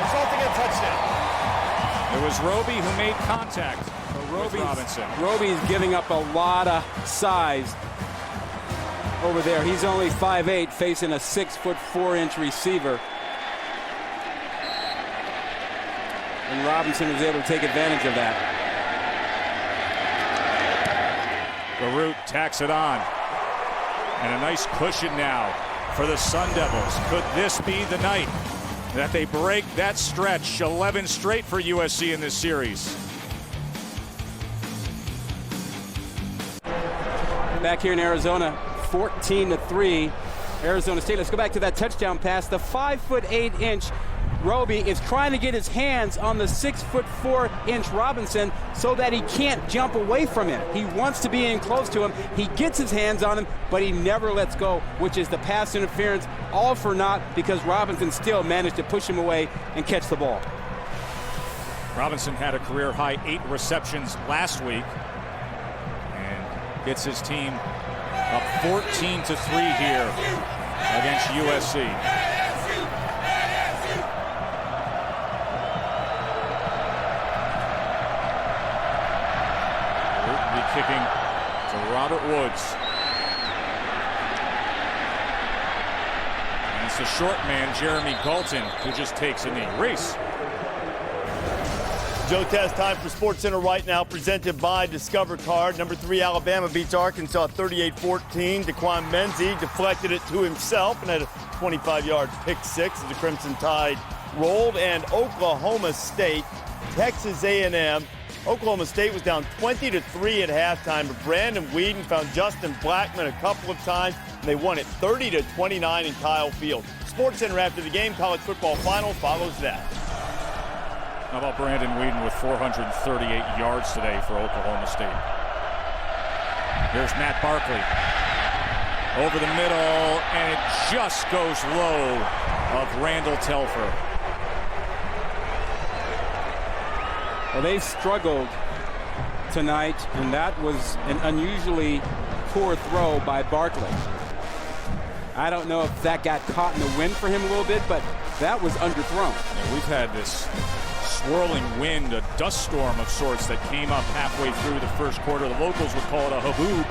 resulting in a touchdown. It was Roby who made contact. Robinson. Roby's giving up a lot of size over there. He's only 5'8", facing a 6'4" receiver. And Robinson was able to take advantage of that. Garrett tacks it on. And a nice cushion now for the Sun Devils. Could this be the night that they break that stretch? 11 straight for USC in this series. Back here in Arizona, 14-3, Arizona State. Let's go back to that touchdown pass. The 5'8" Roby is trying to get his hands on the 6'4" Robinson so that he can't jump away from him. He wants to be in close to him. He gets his hands on him, but he never lets go, which is the pass interference, all for naught, because Robinson still managed to push him away and catch the ball. Robinson had a career-high 8 receptions last week. Gets his team up 14-3 here against USC. Root will be kicking to Robert Woods. And it's the short man, Jeremy Galton, who just takes a knee. Reese. Joe Test, time for SportsCenter right now, presented by Discover Card. Number 3, Alabama beats Arkansas 38-14. Daquan Menzie deflected it to himself and had a 25-yard pick six as the Crimson Tide rolled. And Oklahoma State, Texas A&M. Oklahoma State was down 20-3 at halftime, but Brandon Whedon found Justin Blackman a couple of times, and they won it 30-29 in Kyle Field. SportsCenter after the game, college football final follows that. How about Brandon Whedon with 438 yards today for Oklahoma State? Here's Matt Barkley. Over the middle, and it just goes low of Randall Telfer. Well, they've struggled tonight, and that was an unusually poor throw by Barkley. I don't know if that got caught in the wind for him a little bit, but that was underthrown. Yeah, we've had this swirling wind, a dust storm of sorts that came up halfway through the first quarter. The locals would call it a haboob.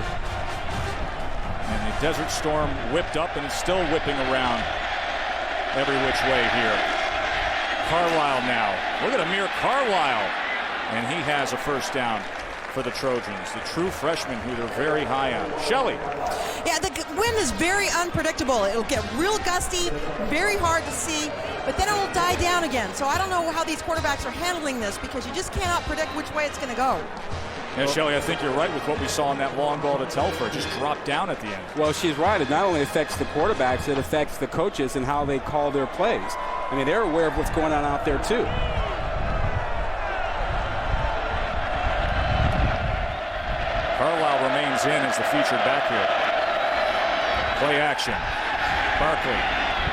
And the Desert Storm whipped up, and it's still whipping around every which way here. Carlisle now. Look at Amir Carlisle. And he has a first down for the Trojans, the true freshman who they're very high on. Shelley. Yeah, the wind is very unpredictable. It'll get real gusty, very hard to see, but then it'll die down again. So I don't know how these quarterbacks are handling this, because you just cannot predict which way it's going to go. Yeah, Shelley, I think you're right with what we saw on that long ball to Telfer. It just dropped down at the end. Well, she's right. It not only affects the quarterbacks, it affects the coaches and how they call their plays. I mean, they're aware of what's going on out there, too. Carlisle remains in as the featured back here. Play action. Barkley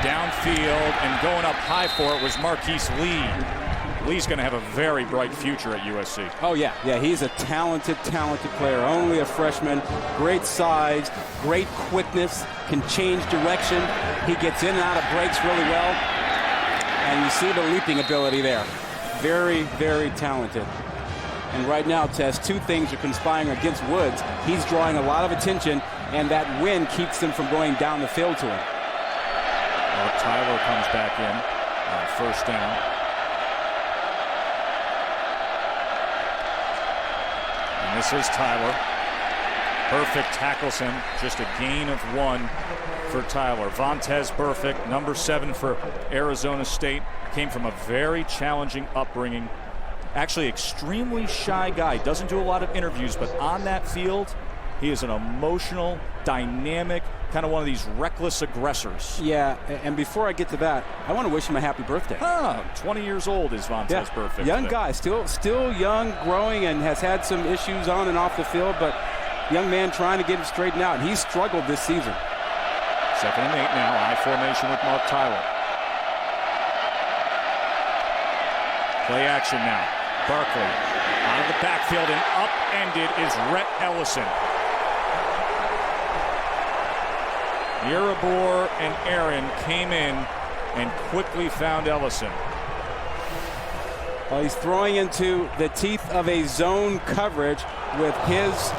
downfield, and going up high for it was Marquise Lee. Lee's going to have a very bright future at USC. Oh, yeah. Yeah, he's a talented player. Only a freshman. Great size, great quickness, can change direction. He gets in and out of breaks really well. And you see the leaping ability there. Very, very talented. And right now, Tess, two things are conspiring against Woods. He's drawing a lot of attention, and that wind keeps them from going down the field to him. Well, Tyler comes back in on first down. And this is Tyler. Perfect tackles him. Just a gain of 1 for Tyler. Vontez Burfict, number 7 for Arizona State. Came from a very challenging upbringing. Actually, extremely shy guy. Doesn't do a lot of interviews, but on that field, he is an emotional, dynamic, kind of one of these reckless aggressors. Yeah, and before I get to that, I want to wish him a happy birthday. 20 years old is Vontez Burfict. Young guy, still young, growing, and has had some issues on and off the field, but young man trying to get it straightened out. And he's struggled this season. 2nd and 8 now, I formation with Mark Tyler. Play action now. Barkley out of the backfield, and upended is Rhett Ellison. Irabor and Aaron came in and quickly found Ellison. Well, he's throwing into the teeth of a zone coverage with his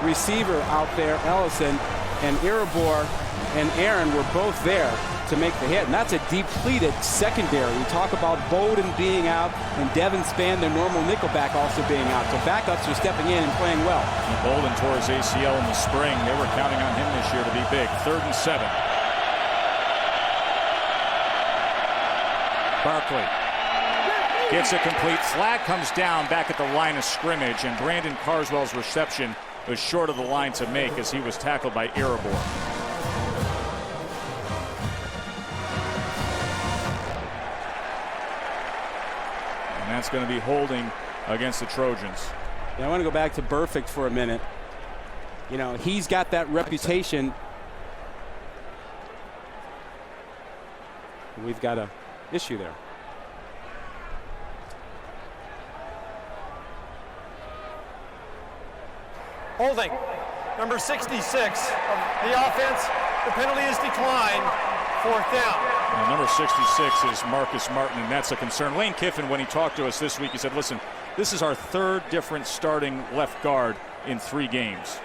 receiver out there, Ellison, and Irabor and Aaron were both there to make the hit, and that's a depleted secondary. We talk about Bowden being out and Devin Spann, their normal nickelback, also being out. So backups are stepping in and playing well. And Bowden tore his ACL in the spring. They were counting on him this year to be big. 3rd and 7. Barkley gets it complete. Flag comes down back at the line of scrimmage, and Brandon Carswell's reception was short of the line to make as he was tackled by Irabor. And that's going to be holding against the Trojans. Yeah, I want to go back to Burfict for a minute. You know, he's got that reputation. We've got an issue there. Holding. Number 66 of the offense. The penalty is declined. 4th down. Now, number 66 is Marcus Martin, and that's a concern. Lane Kiffin, when he talked to us this week, he said, listen, this is our 3rd different starting left guard in 3 games.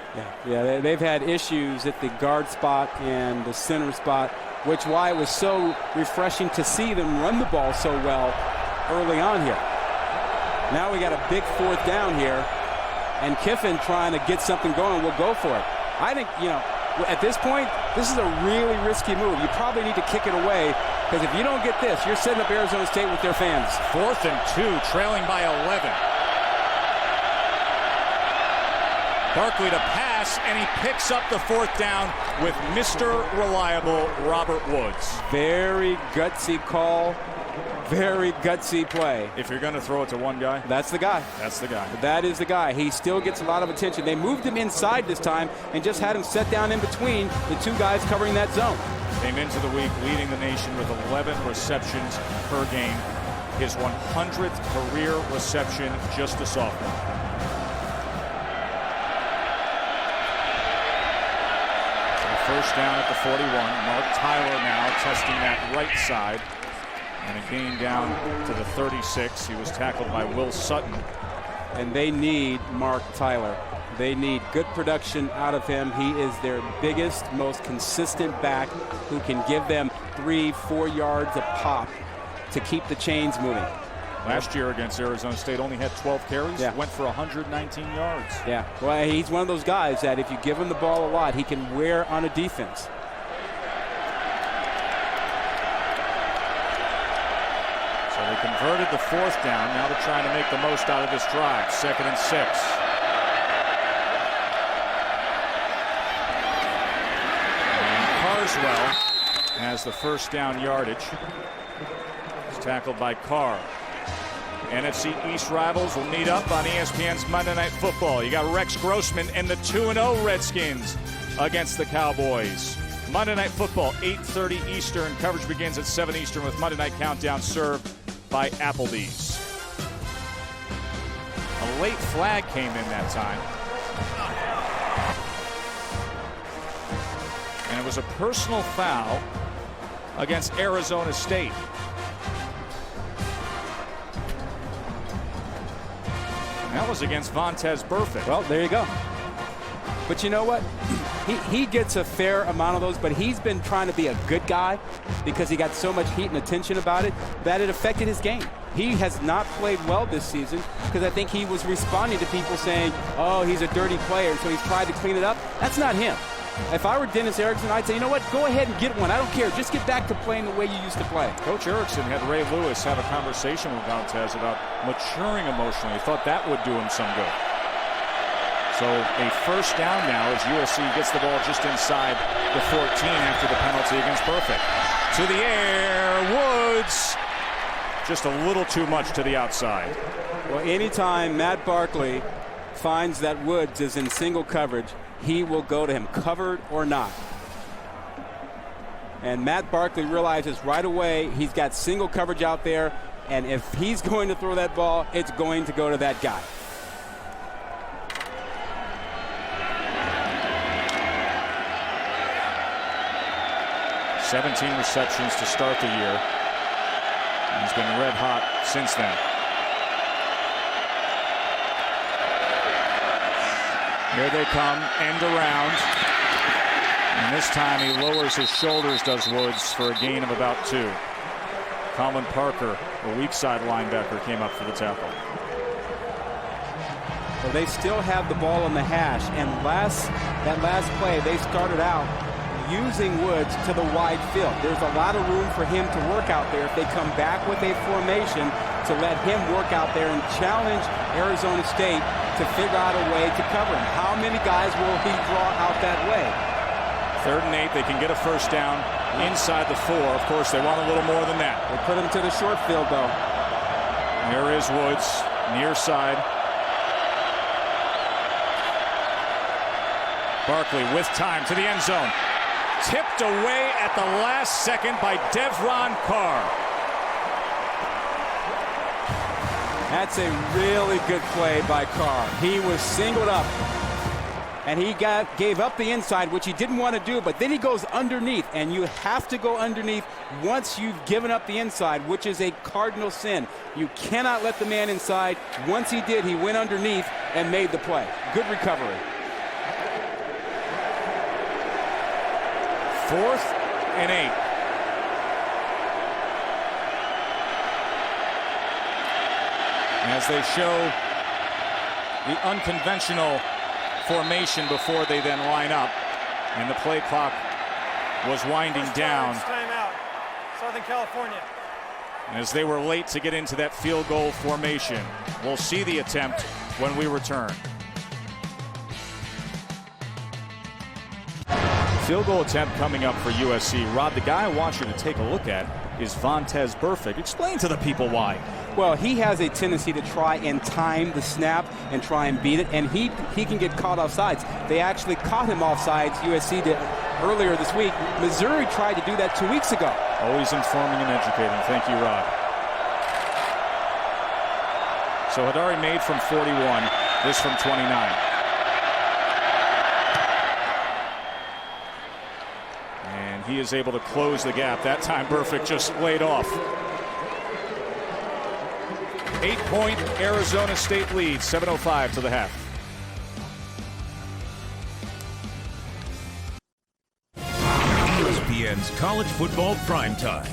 Yeah, they've had issues at the guard spot and the center spot, which why it was so refreshing to see them run the ball so well early on here. Now we got a big 4th down here, and Kiffin trying to get something going will go for it. I think, you know, at this point, this is a really risky move. You probably need to kick it away, because if you don't get this, you're setting up Arizona State with their fans. 4th and 2, trailing by 11. Barkley to pass, and he picks up the 4th down with Mr. Reliable Robert Woods. Very gutsy call. Very gutsy play. If you're going to throw it to one guy, That's the guy. that's the guy. That is the guy. He still gets a lot of attention. They moved him inside this time and just had him set down in between the two guys covering that zone. Came into the week leading the nation with 11 receptions per game. His 100th career reception, just a sophomore. So first down at the 41. Mark Tyler now testing that right side. And a gain down to the 36. He was tackled by Will Sutton. And they need Mark Tyler. They need good production out of him. He is their biggest, most consistent back who can give them 3-4 yards a pop to keep the chains moving. Last year against Arizona State only had 12 carries. Yeah. Went for 119 yards. Yeah, well, he's one of those guys that if you give him the ball a lot, he can wear on a defense. So they converted the fourth down. Now they're trying to make the most out of this drive. 2nd and 6. Carswell has the first down yardage. He's tackled by Carr. NFC East rivals will meet up on ESPN's Monday Night Football. You got Rex Grossman and the 2-0 Redskins against the Cowboys. Monday Night Football, 8:30 Eastern. Coverage begins at 7 Eastern with Monday Night Countdown served by Applebee's. A late flag came in that time. And it was a personal foul against Arizona State. And that was against Vontez Burfict. Well, there you go. But you know what? He gets a fair amount of those, but he's been trying to be a good guy because he got so much heat and attention about it that it affected his game. He has not played well this season because I think he was responding to people saying, oh, he's a dirty player, so he's tried to clean it up. That's not him. If I were Dennis Erickson, I'd say, you know what, go ahead and get one. I don't care. Just get back to playing the way you used to play. Coach Erickson had Ray Lewis have a conversation with Vontez about maturing emotionally. He thought that would do him some good. So a first down now as USC gets the ball just inside the 14 after the penalty against Burfict. To the air, Woods. Just a little too much to the outside. Well, anytime Matt Barkley finds that Woods is in single coverage, he will go to him, covered or not. And Matt Barkley realizes right away he's got single coverage out there, and if he's going to throw that ball, it's going to go to that guy. "17 receptions to start the year. He's been red hot since then. Here they come, end around. And this time he lowers his shoulders, does Woods, for a gain of about 2. Colin Parker, a weak side linebacker, came up for the tackle. Well, they still have the ball in the hash, and that last play, they started out using Woods to the wide field. There's a lot of room for him to work out there if they come back with a formation to let him work out there and challenge Arizona State to figure out a way to cover him. How many guys will he draw out that way? 3rd and 8, they can get a first down inside the 4. Of course, they want a little more than that. They put him to the short field, though. There is Woods, near side. Barkley with time to the end zone. Tipped away at the last second by Devron Carr. That's a really good play by Carr. He was singled up, and he gave up the inside, which he didn't want to do, but then he goes underneath, and you have to go underneath once you've given up the inside, which is a cardinal sin. You cannot let the man inside. Once he did, he went underneath and made the play. Good recovery. 4th and 8. As they show the unconventional formation before they then line up, and the play clock was winding down. Timeout, Southern California. As they were late to get into that field goal formation. We'll see the attempt when we return. Field goal attempt coming up for USC. Rod, the guy I want you to take a look at is Vontez Burfict. Explain to the people why. Well, he has a tendency to try and time the snap and try and beat it, and he can get caught off sides. They actually caught him off sides, USC did earlier this week. Missouri tried to do that 2 weeks ago. Always informing and educating. Thank you, Rob. So Hadari made from 41, this from 29. And he is able to close the gap. That time Burfict just laid off. 8-point Arizona State lead, 7:05 to the half. ESPN's College Football Primetime.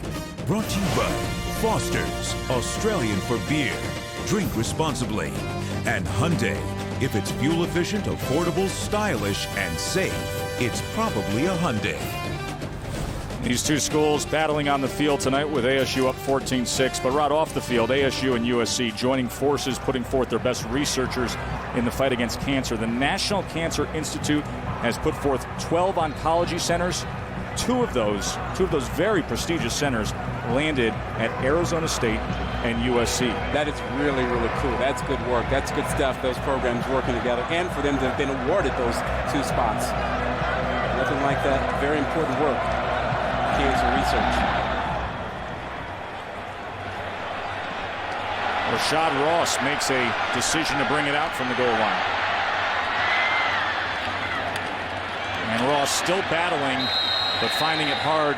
Brought to you by Foster's, Australian for beer. Drink responsibly. And Hyundai. If it's fuel efficient, affordable, stylish, and safe, it's probably a Hyundai. These two schools battling on the field tonight with ASU up 14-6, but right off the field, ASU and USC joining forces, putting forth their best researchers in the fight against cancer. The National Cancer Institute has put forth 12 oncology centers. Two of those very prestigious centers landed at Arizona State and USC. That is really, really cool. That's good work. That's good stuff, those programs working together, and for them to have been awarded those two spots. Nothing like that. Very important work. Cancer research. Rashad Ross makes a decision to bring it out from the goal line. And Ross still battling, but finding it hard,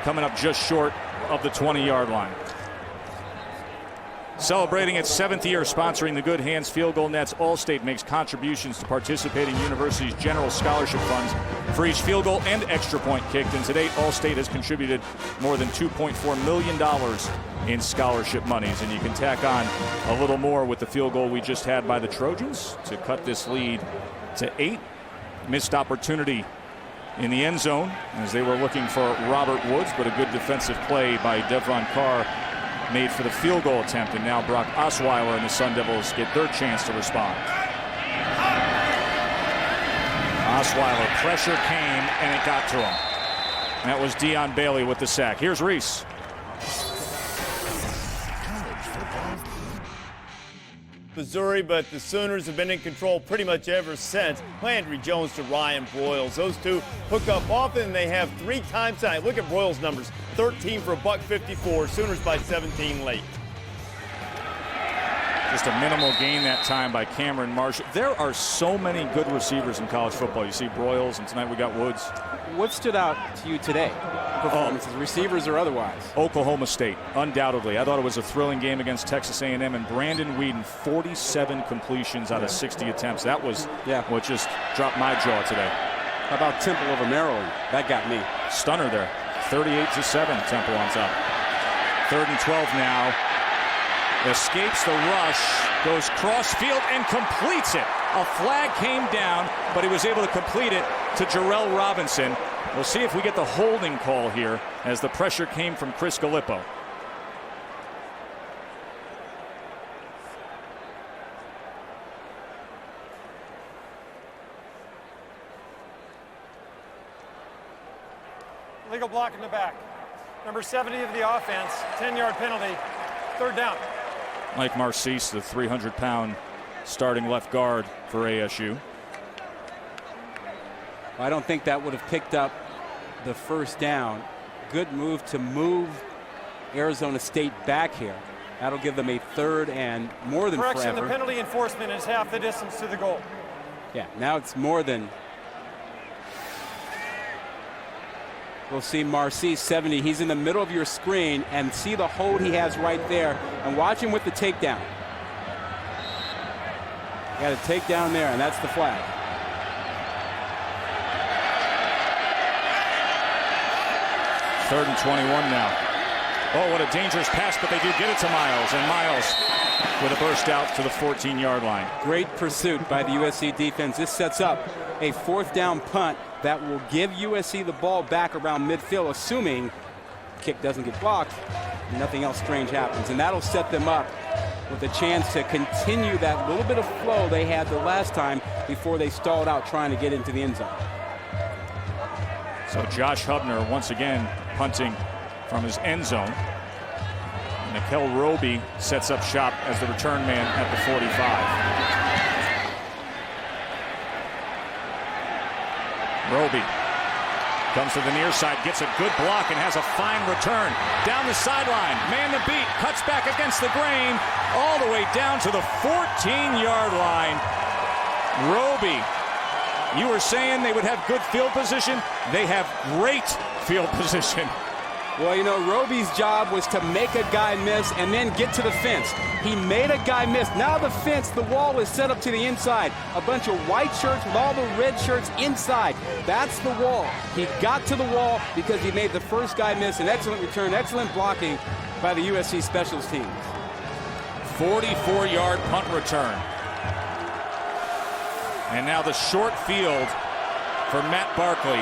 coming up just short of the 20-yard line. Celebrating its 7th year sponsoring the Good Hands Field Goal Nets, Allstate makes contributions to participating universities' general scholarship funds for each field goal and extra point kicked. And to date, Allstate has contributed more than $2.4 million in scholarship monies. And you can tack on a little more with the field goal we just had by the Trojans to cut this lead to 8. Missed opportunity in the end zone as they were looking for Robert Woods, but a good defensive play by Devron Carr made for the field goal attempt, and now Brock Osweiler and the Sun Devils get their chance to respond. Osweiler, pressure came, and it got to him. That was Deion Bailey with the sack. Here's Reese. Missouri, but the Sooners have been in control pretty much ever since. Landry Jones to Ryan Broyles. Those two hook up often. They have 3 times tonight. Look at Broyles' numbers. 13 for $154. Sooners by 17 late. Just a minimal gain that time by Cameron Marshall. There are so many good receivers in college football. You see Broyles, and tonight we got Woods. What stood out to you today? Performances, receivers or otherwise? Oklahoma State, undoubtedly. I thought it was a thrilling game against Texas A&M, and Brandon Whedon, 47 completions out of 60 attempts. That was what just dropped my jaw today. How about Temple over Maryland? That got me. Stunner there. 38-7, Temple on top. 3rd and 12 now. Escapes the rush, goes cross field and completes it. A flag came down, but he was able to complete it to Jarrell Robinson. We'll see if we get the holding call here as the pressure came from Chris Gallipo. Illegal block in the back. Number 70 of the offense, 10-yard penalty, 3rd down. Mike Marcise, the 300-pound starting left guard for ASU. I don't think that would have picked up the 1st down. Good move to move Arizona State back here. That'll give them a 3rd and more than Correction, forever. the penalty enforcement is half the distance to the goal. Yeah, now it's more than. We'll see Marcise, 70. He's in the middle of your screen, and see the hold he has right there. And watch him with the takedown. Got a takedown there, and that's the flag. Third and 21 now. Oh, what a dangerous pass, but they do get it to Miles, and Miles with a burst out to the 14-yard line. Great pursuit by the USC defense. This sets up a 4th down punt that will give USC the ball back around midfield, assuming the kick doesn't get blocked and nothing else strange happens. And that'll set them up with a chance to continue that little bit of flow they had the last time before they stalled out trying to get into the end zone. So Josh Hubner once again punting from his end zone. Nikel Roby sets up shop as the return man at the 45. Roby comes to the near side, gets a good block, and has a fine return. Down the sideline, man the beat, cuts back against the grain, all the way down to the 14-yard line. Roby, you were saying they would have good field position. They have great field position. Well, you know, Roby's job was to make a guy miss and then get to the fence. He made a guy miss. Now the fence, the wall is set up to the inside. A bunch of white shirts with all the red shirts inside. That's the wall. He got to the wall because he made the first guy miss. An excellent return, excellent blocking by the USC specials teams. 44-yard punt return. And now the short field for Matt Barkley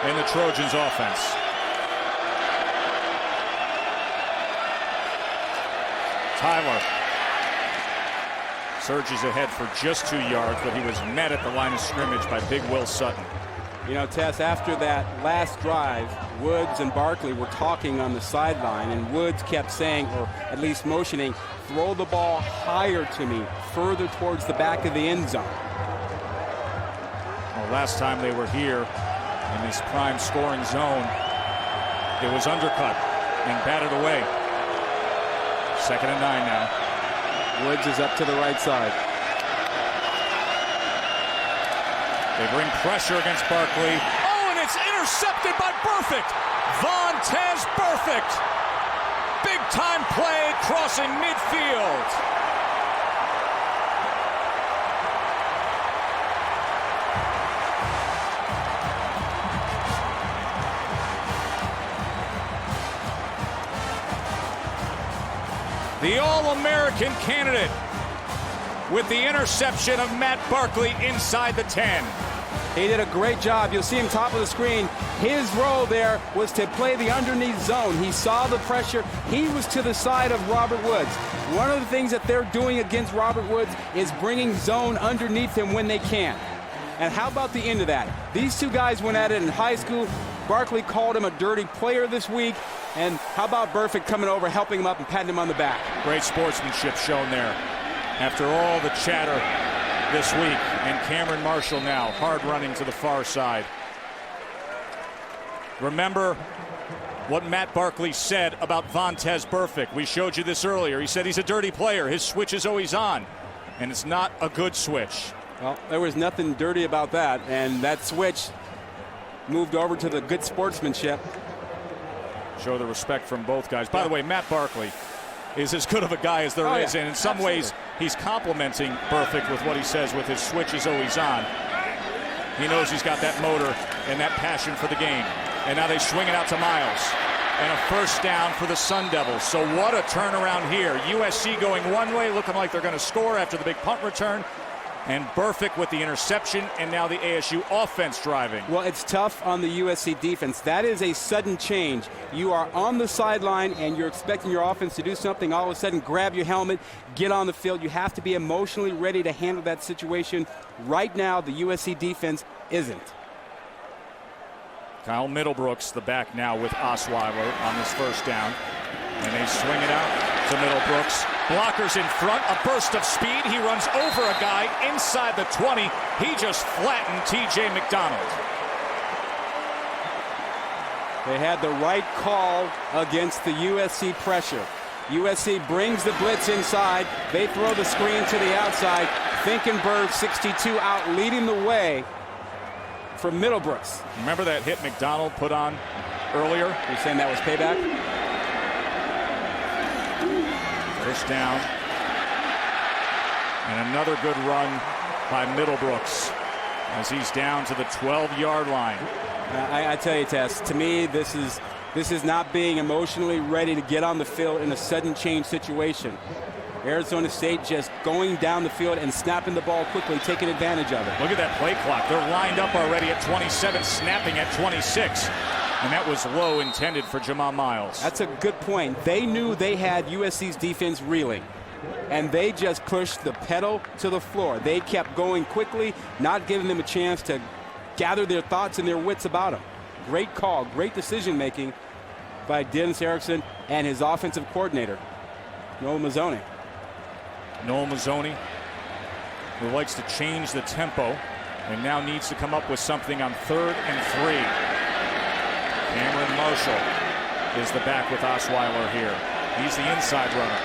in the Trojans offense. Tyler surges ahead for just 2 yards, but he was met at the line of scrimmage by Big Will Sutton. You know, Tess, after that last drive, Woods and Barkley were talking on the sideline, and Woods kept saying, or at least motioning, throw the ball higher to me, further towards the back of the end zone. Well, last time they were here in this prime scoring zone, it was undercut and batted away. 2nd and 9 now. Woods is up to the right side. They bring pressure against Barkley. Oh, and it's intercepted by Burfict. Vontez Burfict. Big time play crossing midfield. The All-American candidate with the interception of Matt Barkley inside the 10. He did a great job. You'll see him top of the screen. His role there was to play the underneath zone. He saw the pressure. He was to the side of Robert Woods. One of the things that they're doing against Robert Woods is bringing zone underneath him when they can. And how about the end of that? These two guys went at it in high school. Barkley called him a dirty player this week. And how about Burfict coming over, helping him up and patting him on the back? Great sportsmanship shown there. After all the chatter this week, and Cameron Marshall now hard running to the far side. Remember what Matt Barkley said about Vontez Burfict. We showed you this earlier. He said he's a dirty player. His switch is always on, and it's not a good switch. Well, there was nothing dirty about that, and that switch moved over to the good sportsmanship. Show the respect from both guys. By the way, Matt Barkley is as good of a guy as there is, and in some ways he's complimenting Burfict with what he says with his switch is always on. He knows he's got that motor and that passion for the game. And now they swing it out to Miles. And a first down for the Sun Devils. So what a turnaround here. USC going one way, looking like they're going to score after the big punt return. And Burfict with the interception, and now the ASU offense driving. Well, it's tough on the USC defense. That is a sudden change. You are on the sideline, and you're expecting your offense to do something. All of a sudden, grab your helmet, get on the field. You have to be emotionally ready to handle that situation. Right now, the USC defense isn't. Kyle Middlebrooks, the back now with Osweiler on this first down. And they swing it out to Middlebrooks. Blockers in front, a burst of speed. He runs over a guy inside the 20. He just flattened TJ McDonald. They had the right call against the USC pressure. USC brings the blitz inside. They throw the screen to the outside. Finkenberg, 62 out, leading the way for Middlebrooks. Remember that hit McDonald put on earlier? You're saying that was payback? First down. And another good run by Middlebrooks as he's down to the 12-yard line. I tell you, Tess, to me, this is not being emotionally ready to get on the field in a sudden change situation. Arizona State just going down the field and snapping the ball quickly, taking advantage of it. Look at that play clock. They're lined up already at 27, snapping at 26. And that was low, intended for Jamal Miles. That's a good point. They knew they had USC's defense reeling, and they just pushed the pedal to the floor. They kept going quickly, not giving them a chance to gather their thoughts and their wits about them. Great call, great decision making by Dennis Erickson and his offensive coordinator, Noel Mazzone. Noel Mazzone, who likes to change the tempo and now needs to come up with something on 3rd and 3. Cameron Marshall is the back with Osweiler here. He's the inside runner.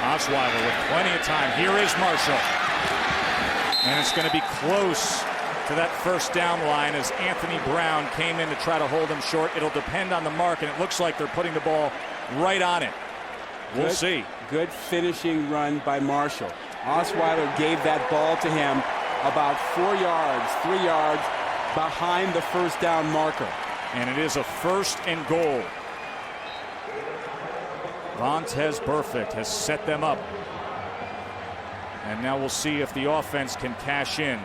Osweiler with plenty of time. Here is Marshall. And it's going to be close to that first down line as Anthony Brown came in to try to hold him short. It'll depend on the mark, and it looks like they're putting the ball right on it. We'll see. Good finishing run by Marshall. Osweiler gave that ball to him about 4 yards, 3 yards behind the first down marker. And it is a 1st and goal. Vontez Burfict has set them up. And now we'll see if the offense can cash in.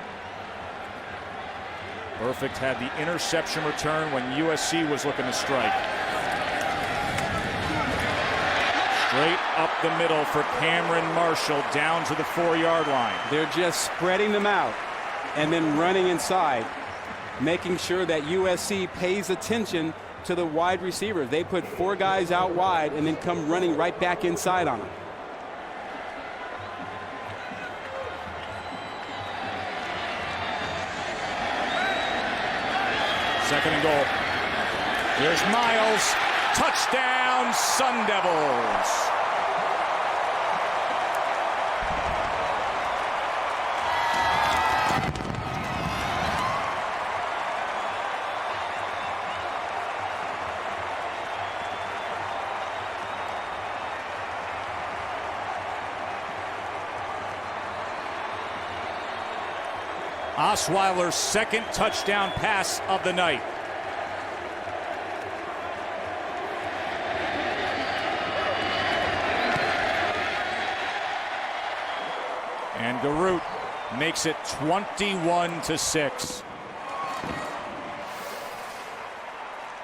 Burfict had the interception return when USC was looking to strike. Straight up the middle for Cameron Marshall down to the 4-yard line. They're just spreading them out and then running inside, making sure that USC pays attention to the wide receiver. They put 4 guys out wide and then come running right back inside on them. Second and goal. Here's Miles. Touchdown, Sun Devils. Osweiler's second touchdown pass of the night. And Garut makes it 21-6.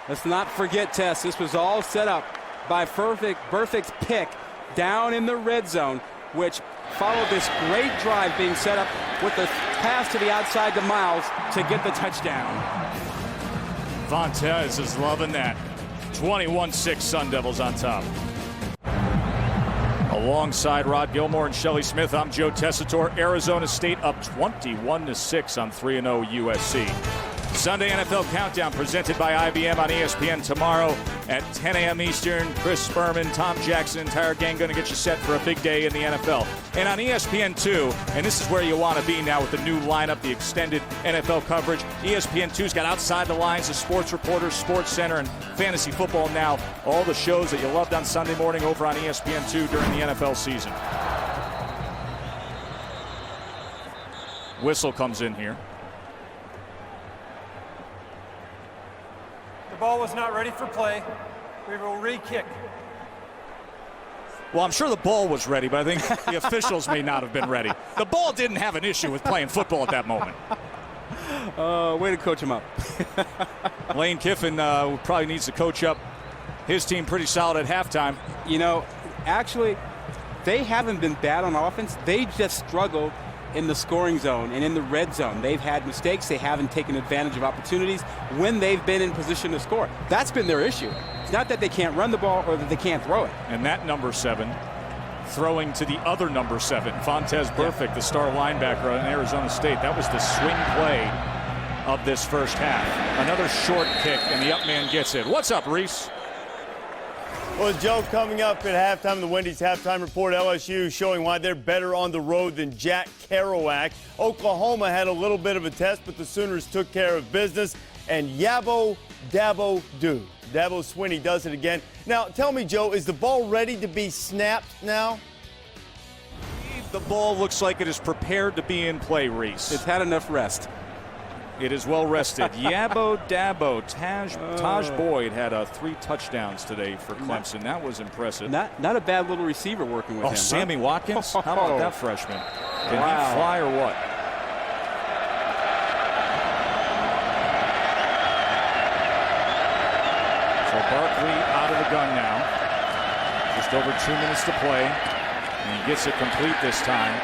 Let's not forget, Tess, this was all set up by Burfict's pick down in the red zone, which followed this great drive being set up with the pass to the outside to Miles to get the touchdown. Vontez is loving that. 21-6 Sun Devils on top. Alongside Rod Gilmore and Shelley Smith, I'm Joe Tessitore. Arizona State up 21-6 on 3-0 USC. Sunday NFL Countdown presented by IBM on ESPN tomorrow at 10 a.m. Eastern. Chris Sperman, Tom Jackson, entire gang going to get you set for a big day in the NFL. And on ESPN2, and this is where you want to be now with the new lineup, the extended NFL coverage. ESPN2's got Outside the Lines, the Sports Reporters, Sports Center, and Fantasy Football Now. All the shows that you loved on Sunday morning over on ESPN2 during the NFL season. Whistle comes in here. The ball was not ready for play. We will re-kick. Well, I'm sure the ball was ready, but I think the officials may not have been ready. The ball didn't have an issue with playing football at that moment. Way to coach him up. Lane Kiffin probably needs to coach up his team pretty solid at halftime. You know, actually, they haven't been bad on offense. They just struggle in the scoring zone and in the red zone. They've had mistakes. They haven't taken advantage of opportunities when they've been in position to score. That's been their issue. It's not that they can't run the ball or that they can't throw it. And that number 7 throwing to the other number 7, Vontez Burfict, the star linebacker in Arizona State. That was the swing play of this first half. Another short kick, and the up man gets it. What's up, Reese? Well, Joe, coming up at halftime, the Wendy's halftime report, LSU showing why they're better on the road than Jack Kerouac. Oklahoma had a little bit of a test, but the Sooners took care of business. And Yabo Dabo Do. Dabo Swinney does it again. Now, tell me, Joe, is the ball ready to be snapped now? The ball looks like it is prepared to be in play, Reese. It's had enough rest. It is well rested. Yabo Dabo. Taj Boyd had 3 touchdowns today for Clemson. That was impressive. Not a bad little receiver working with him. Sammy Watkins? How about that freshman? Can he fly or what? So Barkley out of the gun now. Just over 2 minutes to play. And he gets it complete this time.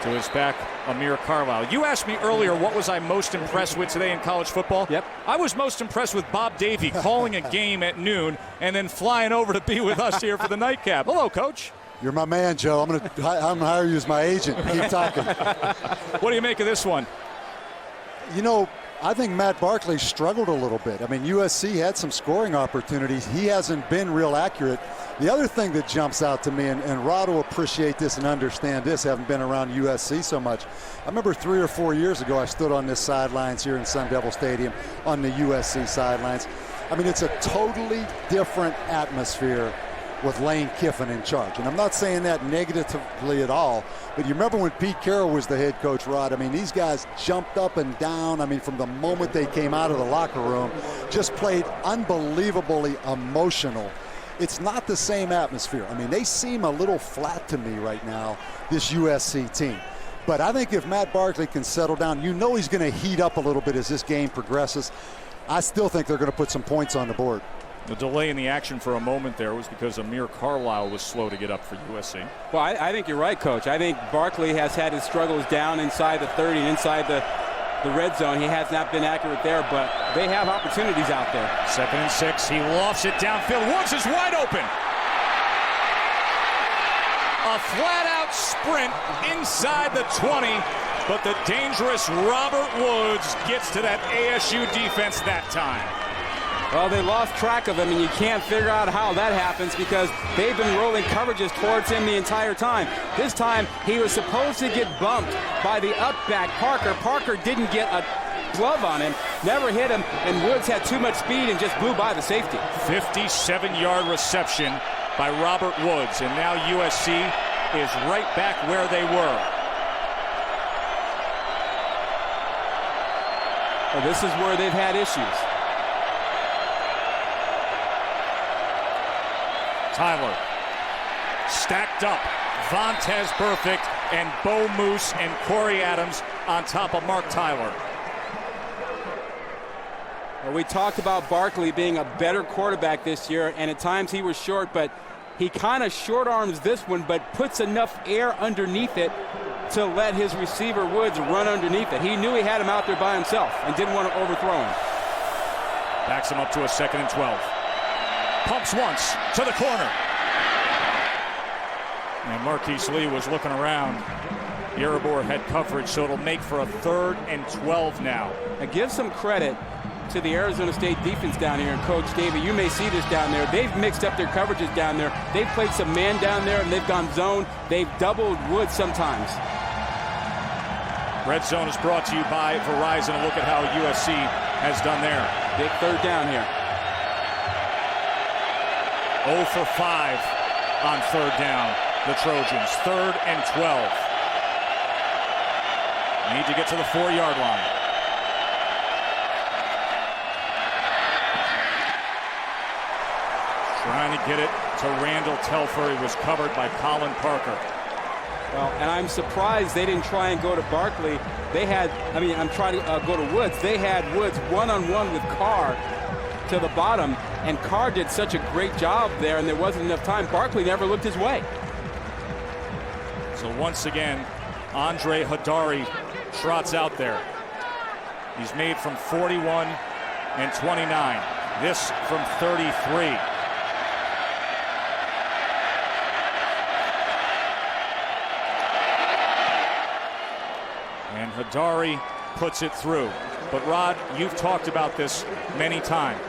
To his back, Amir Carlisle. You asked me earlier what was I most impressed with today in college football. Yep. I was most impressed with Bob Davie calling a game at noon and then flying over to be with us here for the nightcap. Hello, Coach. You're my man, Joe. I'm gonna hire you as my agent. Keep talking. What do you make of this one? You know, I think Matt Barkley struggled a little bit. I mean, USC had some scoring opportunities. He hasn't been real accurate. The other thing that jumps out to me, and Rod will appreciate this and understand this, having been around USC so much. I remember 3 or 4 years ago, I stood on this sidelines here in Sun Devil Stadium on the USC sidelines. I mean, it's a totally different atmosphere with Lane Kiffin in charge. And I'm not saying that negatively at all, but you remember when Pete Carroll was the head coach, Rod? I mean, these guys jumped up and down. I mean, from the moment they came out of the locker room, just played unbelievably emotional. It's not the same atmosphere. I mean, they seem a little flat to me right now, this USC team. But I think if Matt Barkley can settle down, you know he's going to heat up a little bit as this game progresses. I still think they're going to put some points on the board. The delay in the action for a moment there was because Amir Carlisle was slow to get up for USC. Well, I think you're right, Coach. I think Barkley has had his struggles down inside the 30 and inside the red zone. He has not been accurate there, but they have opportunities out there. 2nd and 6. He lofts it downfield. Woods is wide open. A flat-out sprint inside the 20, but the dangerous Robert Woods gets to that ASU defense that time. Well, they lost track of him, and you can't figure out how that happens because they've been rolling coverages towards him the entire time. This time, he was supposed to get bumped by the up back, Parker. Parker didn't get a glove on him, never hit him, and Woods had too much speed and just blew by the safety. 57-yard reception by Robert Woods, and now USC is right back where they were. Well, this is where they've had issues. Tyler stacked up. Vontez Burfict and Bo Moose and Corey Adams on top of Mark Tyler. Well, we talked about Barkley being a better quarterback this year, and at times he was short, but he kind of short arms this one, but puts enough air underneath it to let his receiver Woods run underneath it. He knew he had him out there by himself and didn't want to overthrow him. Backs him up to a 2nd and 12. Pumps once to the corner. And Marquise Lee was looking around. Yerebor had coverage, so it'll make for a 3rd and 12 now. I give some credit to the Arizona State defense down here, and Coach Davey, you may see this down there. They've mixed up their coverages down there. They've played some man down there, and they've gone zone. They've doubled Woods sometimes. Red Zone is brought to you by Verizon. And look at how USC has done there. Big 3rd down here. 0 for 5 on 3rd down. The Trojans, 3rd and 12. Need to get to the 4-yard line. Trying to get it to Randall Telfer. He was covered by Colin Parker. Well, and I'm surprised they didn't try and go to Barkley. They had, I'm trying to go to Woods. They had Woods one-on-one with Carr to the bottom, and Carr did such a great job there, and there wasn't enough time. Barkley never looked his way. So once again, Andre Hadari trots out there. He's made from 41 and 29. This from 33. And Hadari puts it through. But Rod, you've talked about this many times.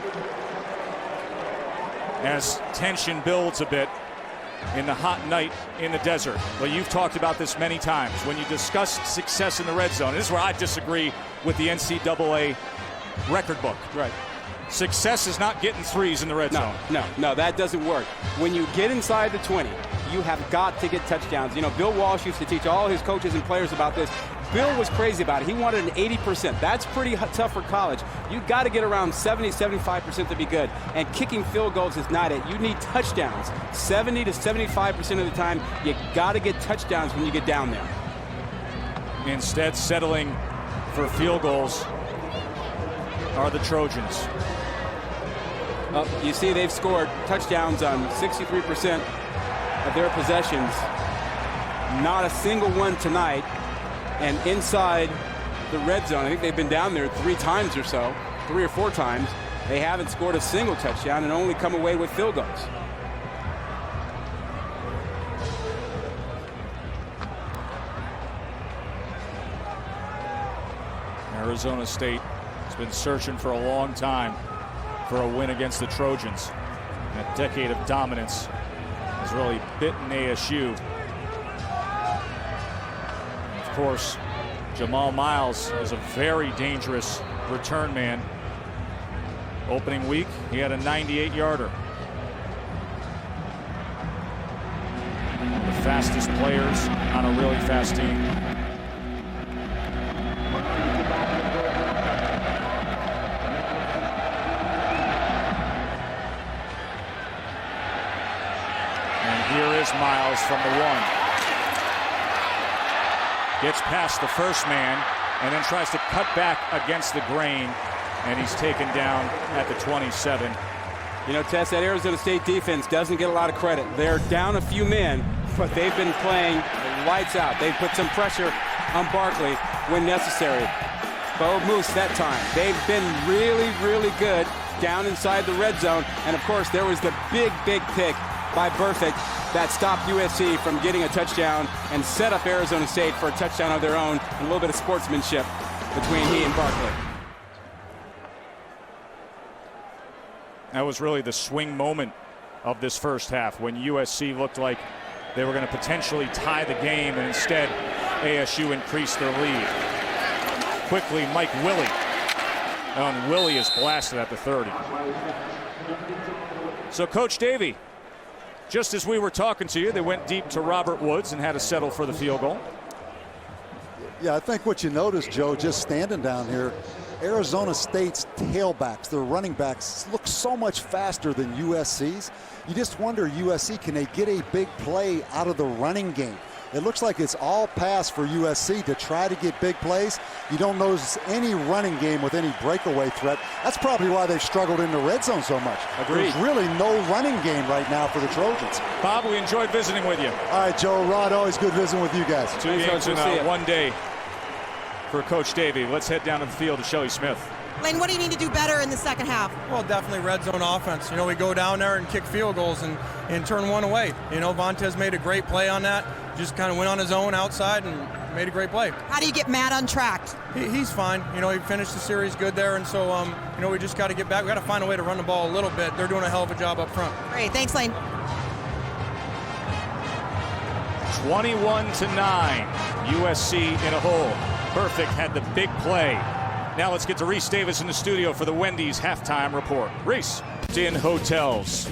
As tension builds a bit in the hot night in the desert. Well, you've talked about this many times. When you discuss success in the red zone, this is where I disagree with the NCAA record book. Right. Success is not getting threes in the red zone. No, that doesn't work. When you get inside the 20, you have got to get touchdowns. You know, Bill Walsh used to teach all his coaches and players about this. Bill was crazy about it. He wanted an 80%. That's pretty tough for college. You got to get around 70, 75% to be good. And kicking field goals is not it. You need touchdowns. 70 to 75% of the time, you got to get touchdowns when you get down there. Instead, settling for field goals are the Trojans. You see they've scored touchdowns on 63% of their possessions. Not a single one tonight And inside the red zone, I think they've been down there 3 times or so, 3 or 4 times. They haven't scored a single touchdown and only come away with field goals. Arizona State has been searching for a long time for a win against the Trojans. That decade of dominance has really bitten ASU. Of course, Jamal Miles is a very dangerous return man. Opening week, he had a 98-yarder. The fastest players on a really fast team. Here is Miles from the 1. Gets past the first man and then tries to cut back against the grain, and he's taken down at the 27. You know, Tess, that Arizona State defense doesn't get a lot of credit. They're down a few men, but they've been playing lights out. They've put some pressure on Barkley when necessary. Bo Moose that time. They've been really, really good down inside the red zone. And, of course, there was the big pick by Burfict that stopped USC from getting a touchdown and set up Arizona State for a touchdown of their own, and a little bit of sportsmanship between he and Barkley. That was really the swing moment of this first half, when USC looked like they were going to potentially tie the game, and instead ASU increased their lead. Quickly, Mike Willie. And Willie is blasted at the 30. So, Coach Davey, just as we were talking to you, they went deep to Robert Woods and had to settle for the field goal. Yeah, I think what you notice, Joe, just standing down here, Arizona State's tailbacks, their running backs, look so much faster than USC's. You just wonder, USC, can they get a big play out of the running game? It looks like it's all pass for USC to try to get big plays. You don't notice any running game with any breakaway threat. That's probably why they've struggled in the red zone so much. Agreed. There's really no running game right now for the Trojans. Bob, we enjoyed visiting with you. All right, Joe, Rod, always good visiting with you guys. 2 games in one day for Coach Davey. Let's head down to the field to Shelly Smith. Lane, what do you need to do better in the second half? Well, definitely red zone offense. You know, we go down there and kick field goals and turn one away. You know, Vontez made a great play on that. Just kind of went on his own outside and made a great play. How do you get Matt untracked? He's fine. You know, he finished the series good there, and so, you know, we just got to get back. We got to find a way to run the ball a little bit. They're doing a hell of a job up front. Great. Thanks, Lane. 21-9. USC in a hole. Burfict had the big play. Now let's get to Reese Davis in the studio for the Wendy's halftime report. Reese. In hotels.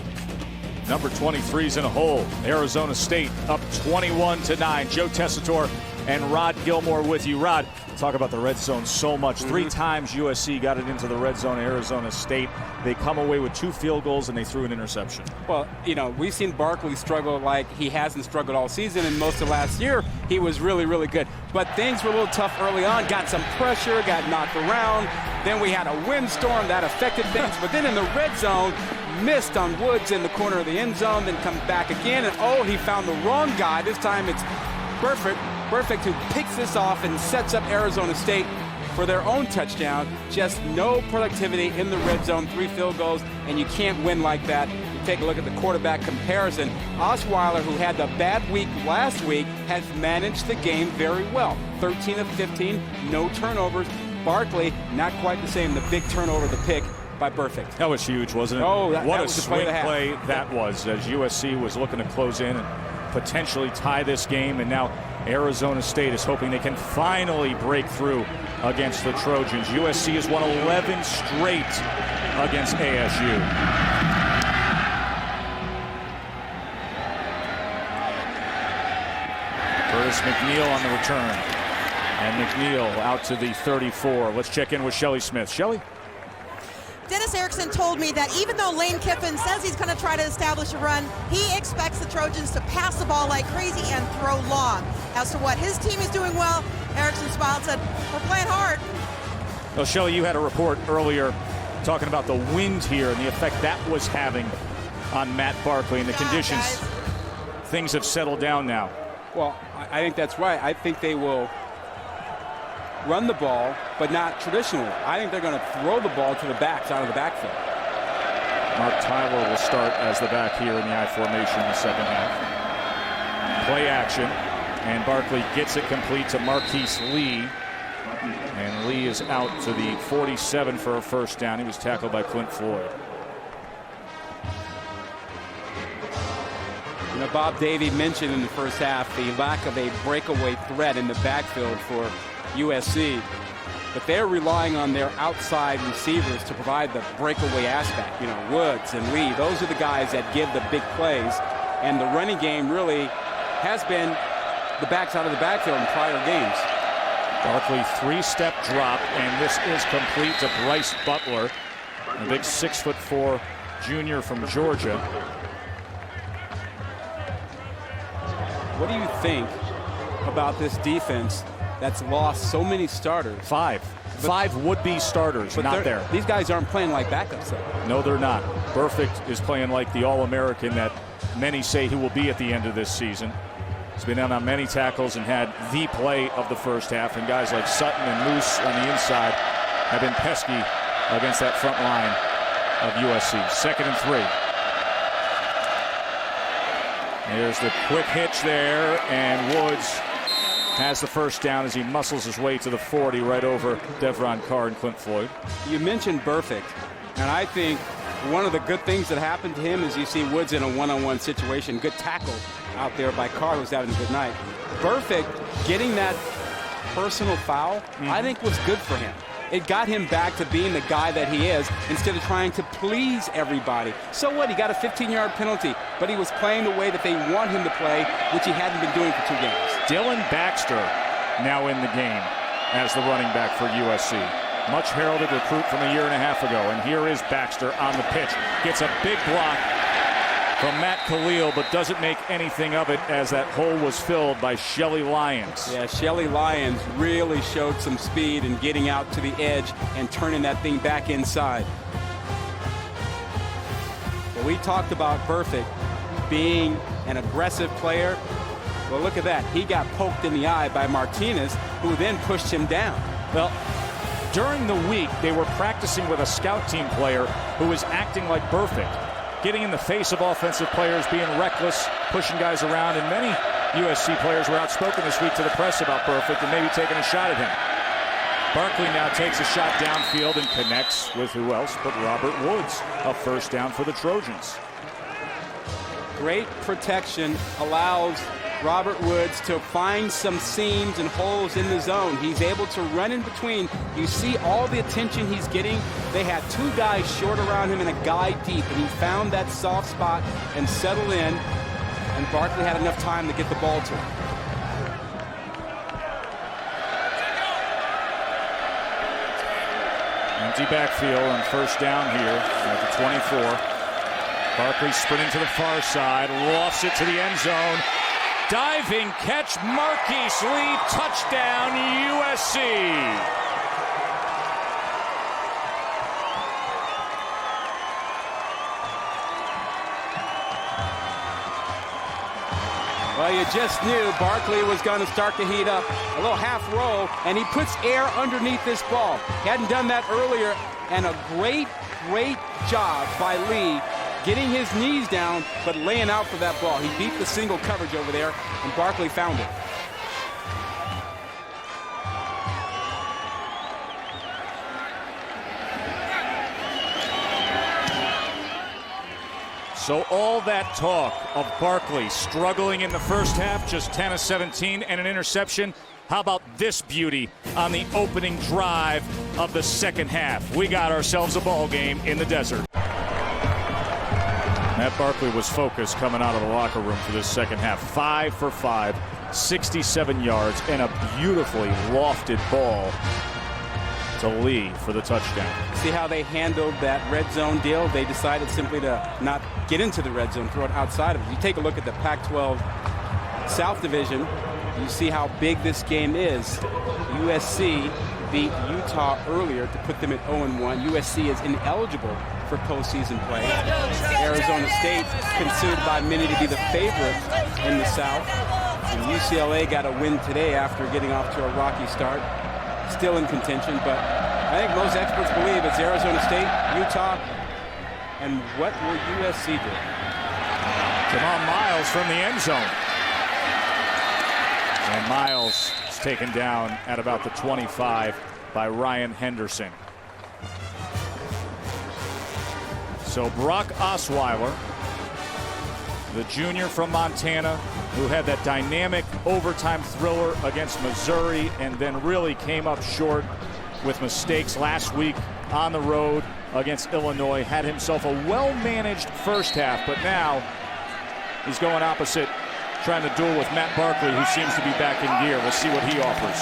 Number 23's in a hole. Arizona State up 21-9. Joe Tessitore and Rod Gilmore with you. Rod, talk about the red zone so much. 3 times USC got it into the red zone. Arizona State, they come away with 2 field goals and they threw an interception. Well, you know, we've seen Barkley struggle like he hasn't struggled all season, and most of last year he was really, really good. But things were a little tough early on. Got some pressure, got knocked around. Then we had a windstorm that affected things. But then in the red zone, missed on Woods in the corner of the end zone, then comes back again, and he found the wrong guy. This time it's Burfict who picks this off and sets up Arizona State for their own touchdown. Just no productivity in the red zone, 3 field goals, and you can't win like that. You take a look at the quarterback comparison. Osweiler, who had the bad week last week, has managed the game very well. 13 of 15, no turnovers. Barkley, not quite the same. The big turnover, the pick by Burfict. That was huge, wasn't it? Oh, what that a was the swing play that was, as USC was looking to close in and potentially tie this game, and now Arizona State is hoping they can finally break through against the Trojans. USC has won 11 straight against ASU. Curtis McNeil on the return, and McNeil out to the 34. Let's check in with Shelly Smith. Shelly? Dennis Erickson told me that even though Lane Kiffin says he's going to try to establish a run, he expects the Trojans to pass the ball like crazy and throw long. As to what his team is doing well, Erickson smiled and said, we're playing hard. Well, Shelly, you had a report earlier talking about the wind here and the effect that was having on Matt Barkley and the conditions. Guys. Things have settled down now. Well, I think that's right. I think they will run the ball, but not traditionally. I think they're going to throw the ball to the backs out of the backfield. Mark Tyler will start as the back here in the I formation in the second half. Play action, and Barkley gets it complete to Marquise Lee. And Lee is out to the 47 for a first down. He was tackled by Clint Floyd. You know, Bob Davie mentioned in the first half the lack of a breakaway threat in the backfield for USC. But they're relying on their outside receivers to provide the breakaway aspect. You know, Woods and Lee, those are the guys that give the big plays. And the running game really has been the backs out of the backfield in prior games. Barkley three-step drop, and this is complete to Bryce Butler, a big 6'4" junior from Georgia. What do you think about this defense that's lost so many starters? Five would-be starters, but not there. These guys aren't playing like backups, though. No, they're not. Perfect is playing like the All-American that many say he will be at the end of this season. He's been down on many tackles and had the play of the first half, and guys like Sutton and Moose on the inside have been pesky against that front line of USC. 2nd and 3. There's the quick hitch there, and Woods has the first down as he muscles his way to the 40 right over Devron Carr and Clint Floyd. You mentioned Burfict, and I think one of the good things that happened to him is you see Woods in a one-on-one situation. Good tackle out there by Carr, who's having a good night. Burfict getting that personal foul, I think was good for him. It got him back to being the guy that he is instead of trying to please everybody. So what? He got a 15-yard penalty, but he was playing the way that they want him to play, which he hadn't been doing for 2 games. Dylan Baxter now in the game as the running back for USC. Much heralded recruit from a year and a half ago. And here is Baxter on the pitch. Gets a big block from Matt Khalil, but doesn't make anything of it as that hole was filled by Shelly Lyons. Yeah, Shelly Lyons really showed some speed in getting out to the edge and turning that thing back inside. Well, we talked about Burfict being an aggressive player. Well, look at that. He got poked in the eye by Martinez, who then pushed him down. Well, during the week, they were practicing with a scout team player who was acting like Burfict, getting in the face of offensive players, being reckless, pushing guys around, and many USC players were outspoken this week to the press about Burfict and maybe taking a shot at him. Barkley now takes a shot downfield and connects with who else but Robert Woods. A first down for the Trojans. Great protection allows Robert Woods to find some seams and holes in the zone. He's able to run in between. You see all the attention he's getting. They had 2 guys short around him and a guy deep, and he found that soft spot and settled in, and Barkley had enough time to get the ball to him. Empty backfield on first down here at the 24. Barkley sprinting to the far side, lofts it to the end zone. Diving catch, Marquise Lee, touchdown USC. Well, you just knew Barkley was going to start to heat up. A little half roll, and he puts air underneath this ball. He hadn't done that earlier, and a great job by Lee getting his knees down, but laying out for that ball. He beat the single coverage over there, and Barkley found it. So all that talk of Barkley struggling in the first half, just 10 of 17 and an interception. How about this beauty on the opening drive of the second half? We got ourselves a ball game in the desert. Matt Barkley was focused coming out of the locker room for this second half. 5 for 5, 67 yards, and a beautifully lofted ball to Lee for the touchdown. See how they handled that red zone deal? They decided simply to not get into the red zone, throw it outside of it. You take a look at the Pac-12 South Division, you see how big this game is. USC beat Utah earlier to put them at 0-1. USC is ineligible for postseason play. Arizona State considered by many to be the favorite in the South. And UCLA got a win today after getting off to a rocky start. still in contention, but I think most experts believe it's Arizona State, Utah, and what will USC do? Jamal Miles from the end zone. And Miles is taken down at about the 25 by Ryan Henderson. So Brock Osweiler, the junior from Montana, who had that dynamic overtime thriller against Missouri and then really came up short with mistakes last week on the road against Illinois, had himself a well-managed first half, but now he's going opposite, trying to duel with Matt Barkley, who seems to be back in gear. We'll see what he offers.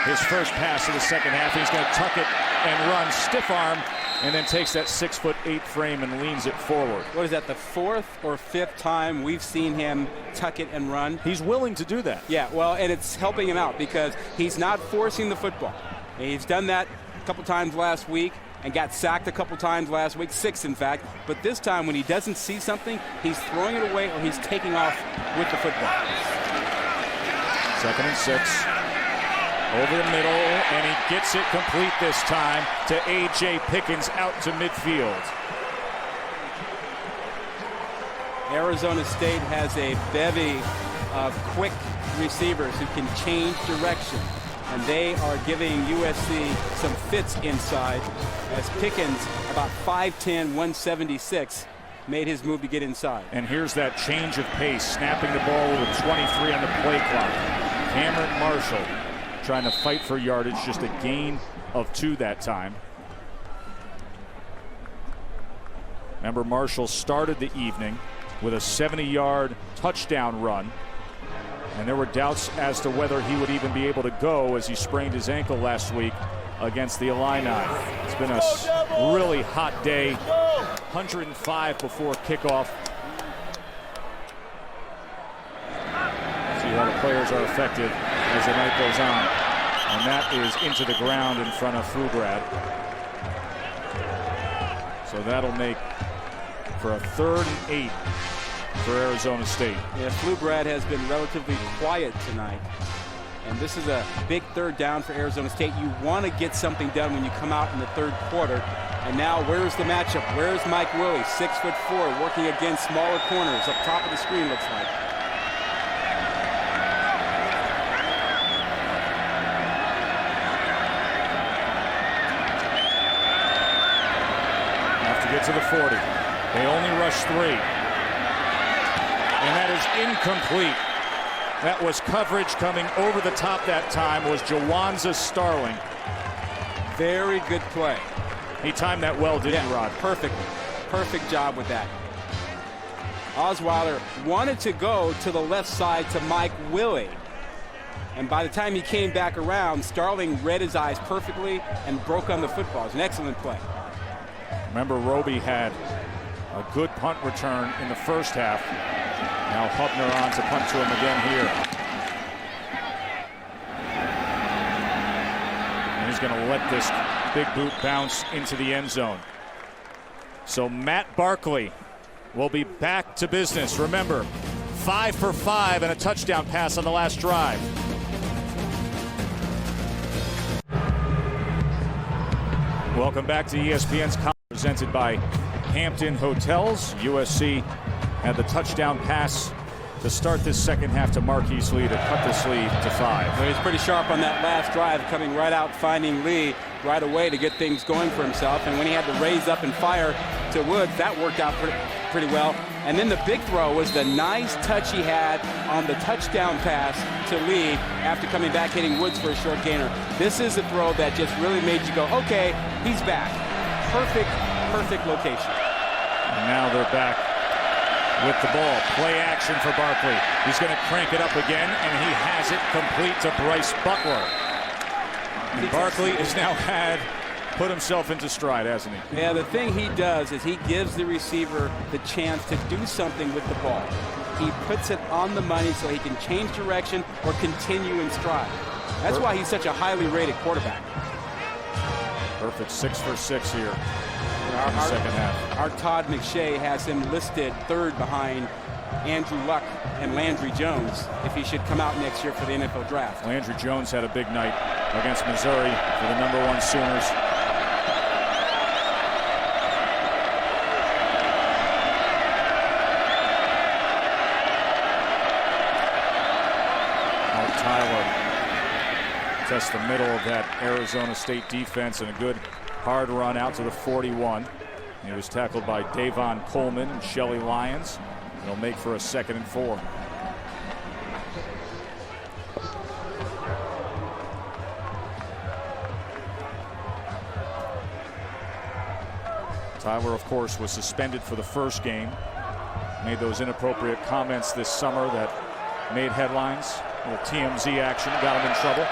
His first pass of the second half, he's going to tuck it and run stiff arm, and then takes that 6'8" frame and leans it forward. What is that, the 4th or 5th time we've seen him tuck it and run? He's willing to do that. Yeah, well, and it's helping him out because he's not forcing the football. He's done that a couple times last week and got sacked a couple times last week, 6 in fact. But this time when he doesn't see something, he's throwing it away or he's taking off with the football. 2nd and 6. Over the middle, and he gets it complete this time to A.J. Pickens out to midfield. Arizona State has a bevy of quick receivers who can change direction, and they are giving USC some fits inside as Pickens, about 5'10", 176, made his move to get inside. And here's that change of pace, snapping the ball with 23 on the play clock. Cameron Marshall trying to fight for yardage, just a gain of 2 that time. Remember, Marshall started the evening with a 70-yard touchdown run, and there were doubts as to whether he would even be able to go as he sprained his ankle last week against the Illini. It's been a really hot day. 105 before kickoff. See how the players are affected as the night goes on. And that is into the ground in front of Fugrad. So that'll make for a 3rd and 8 for Arizona State. Yeah, Fugrad has been relatively quiet tonight. And this is a big 3rd down for Arizona State. You want to get something done when you come out in the 3rd quarter. And now where's the matchup? Where's Mike Willie, 6'4", working against smaller corners up top of the screen, looks like. To the 40. They only rush 3. And that is incomplete. That was coverage coming over the top that time was Jawanza Starling. Very good play. He timed that well, didn't he, Rod? Perfect. Perfect job with that. Osweiler wanted to go to the left side to Mike Willie. And by the time he came back around, Starling read his eyes perfectly and broke on the football. It's an excellent play. Remember, Roby had a good punt return in the first half. Now Hubner on to punt to him again here. And he's going to let this big boot bounce into the end zone. So Matt Barkley will be back to business. Remember, 5 for 5 and a touchdown pass on the last drive. Welcome back to ESPN's College, presented by Hampton Hotels. USC had the touchdown pass to start this second half to Marquise Lee to cut this lead to 5. Well, he's pretty sharp on that last drive, coming right out, finding Lee right away to get things going for himself. And when he had to raise up and fire to Woods, that worked out pretty well. And then the big throw was the nice touch he had on the touchdown pass to Lee after coming back, hitting Woods for a short gainer. This is a throw that just really made you go, okay, he's back. Perfect location. And now they're back with the ball. Play action for Barkley. He's going to crank it up again, and he has it complete to Bryce Butler. And Barkley has now put himself into stride, hasn't he? Yeah, the thing he does is he gives the receiver the chance to do something with the ball. He puts it on the money so he can change direction or continue in stride. That's why he's such a highly rated quarterback. Perfect 6 for 6 here in the second half. Our Todd McShay has him listed 3rd behind Andrew Luck and Landry Jones if he should come out next year for the NFL draft. Landry Jones had a big night against Missouri for the #1 Sooners. Tyler tests the middle of that Arizona State defense, and a good hard run out to the 41. He was tackled by Davon Coleman and Shelly Lyons. It'll make for a 2nd and 4. Tyler, of course, was suspended for the first game. Made those inappropriate comments this summer that made headlines. A little TMZ action got him in trouble.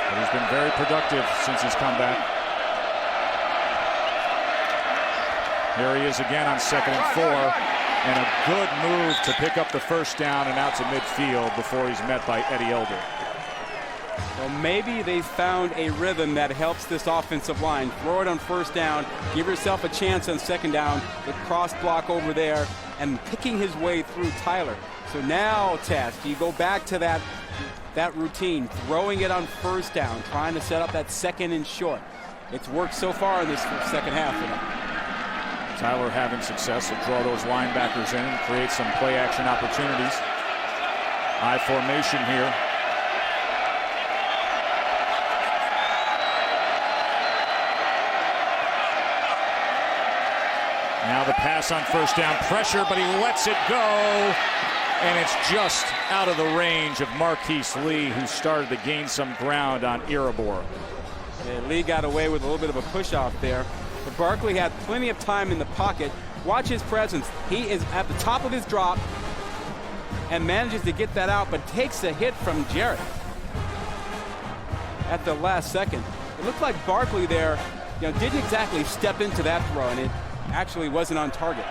But he's been very productive since he's come back. Here he is again on 2nd and 4. And a good move to pick up the first down and out to midfield before he's met by Eddie Elder. Well, maybe they found a rhythm that helps this offensive line. Throw it on first down, give yourself a chance on 2nd down, the cross block over there, and picking his way through Tyler. So now, Tess, you go back to that routine, throwing it on first down, trying to set up that 2nd and short. It's worked so far in this second half for them. Tyler having success will draw those linebackers in and create some play action opportunities. I formation here. Now the pass on first down, pressure, but he lets it go. And it's just out of the range of Marquise Lee, who started to gain some ground on Irabor. Yeah, Lee got away with a little bit of a push off there. But Barkley had plenty of time in the pocket. Watch his presence. He is at the top of his drop and manages to get that out, but takes a hit from Jarrett at the last second. It looked like Barkley there, didn't exactly step into that throw, and it actually wasn't on target.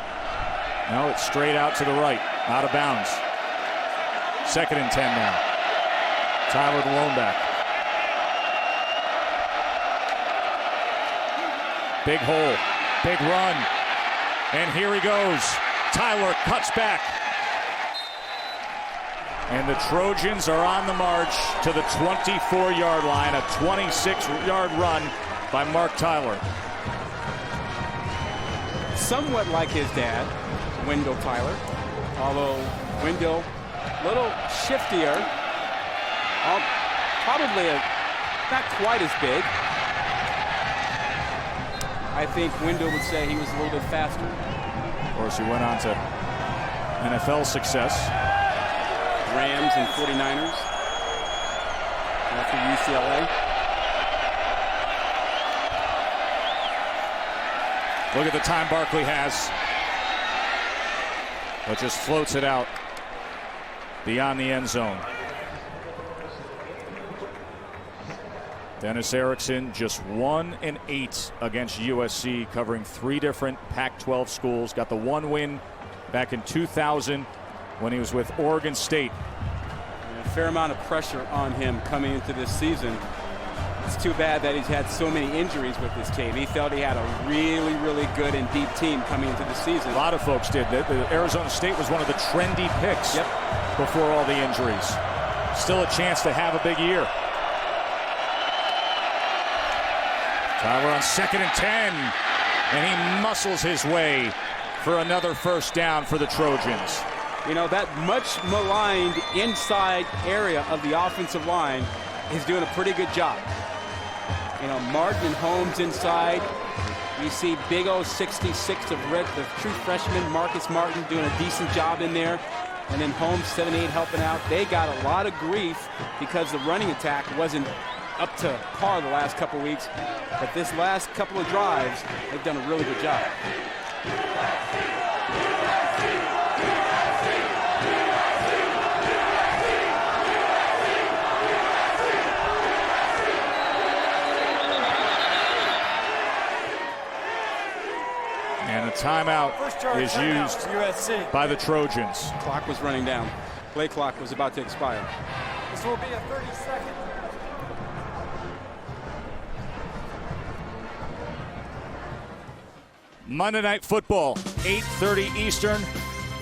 No, it's straight out to the right, out of bounds. 2nd and 10 now. Tyler, the lone back. Big hole, big run, and here he goes. Tyler cuts back. And the Trojans are on the march to the 24-yard line, a 26-yard run by Mark Tyler. Somewhat like his dad, Wendell Tyler, although Wendell a little shiftier, probably not quite as big. I think Wendell would say he was a little bit faster. Of course, he went on to NFL success. Rams and 49ers after UCLA. Look at the time Barkley has. But just floats it out beyond the end zone. Dennis Erickson just 1-8 against USC, covering 3 different Pac-12 schools. Got the 1 win back in 2000 when he was with Oregon State. A fair amount of pressure on him coming into this season. It's too bad that he's had so many injuries with this team. He felt he had a really, really good and deep team coming into the season. A lot of folks did. Arizona State was one of the trendy picks before all the injuries. Still a chance to have a big year. Tyler on 2nd and 10, and he muscles his way for another first down for the Trojans. That much maligned inside area of the offensive line is doing a pretty good job. Martin and Holmes inside. You see big O 66 of the true freshman Marcus Martin doing a decent job in there. And then Holmes 7-8 helping out. They got a lot of grief because the running attack wasn't up to par the last couple weeks. But this last couple of drives, they've done a really good job. And a timeout is used by the Trojans. Clock was running down. Play clock was about to expire. This will be a 30-second. Monday Night Football, 8:30 Eastern,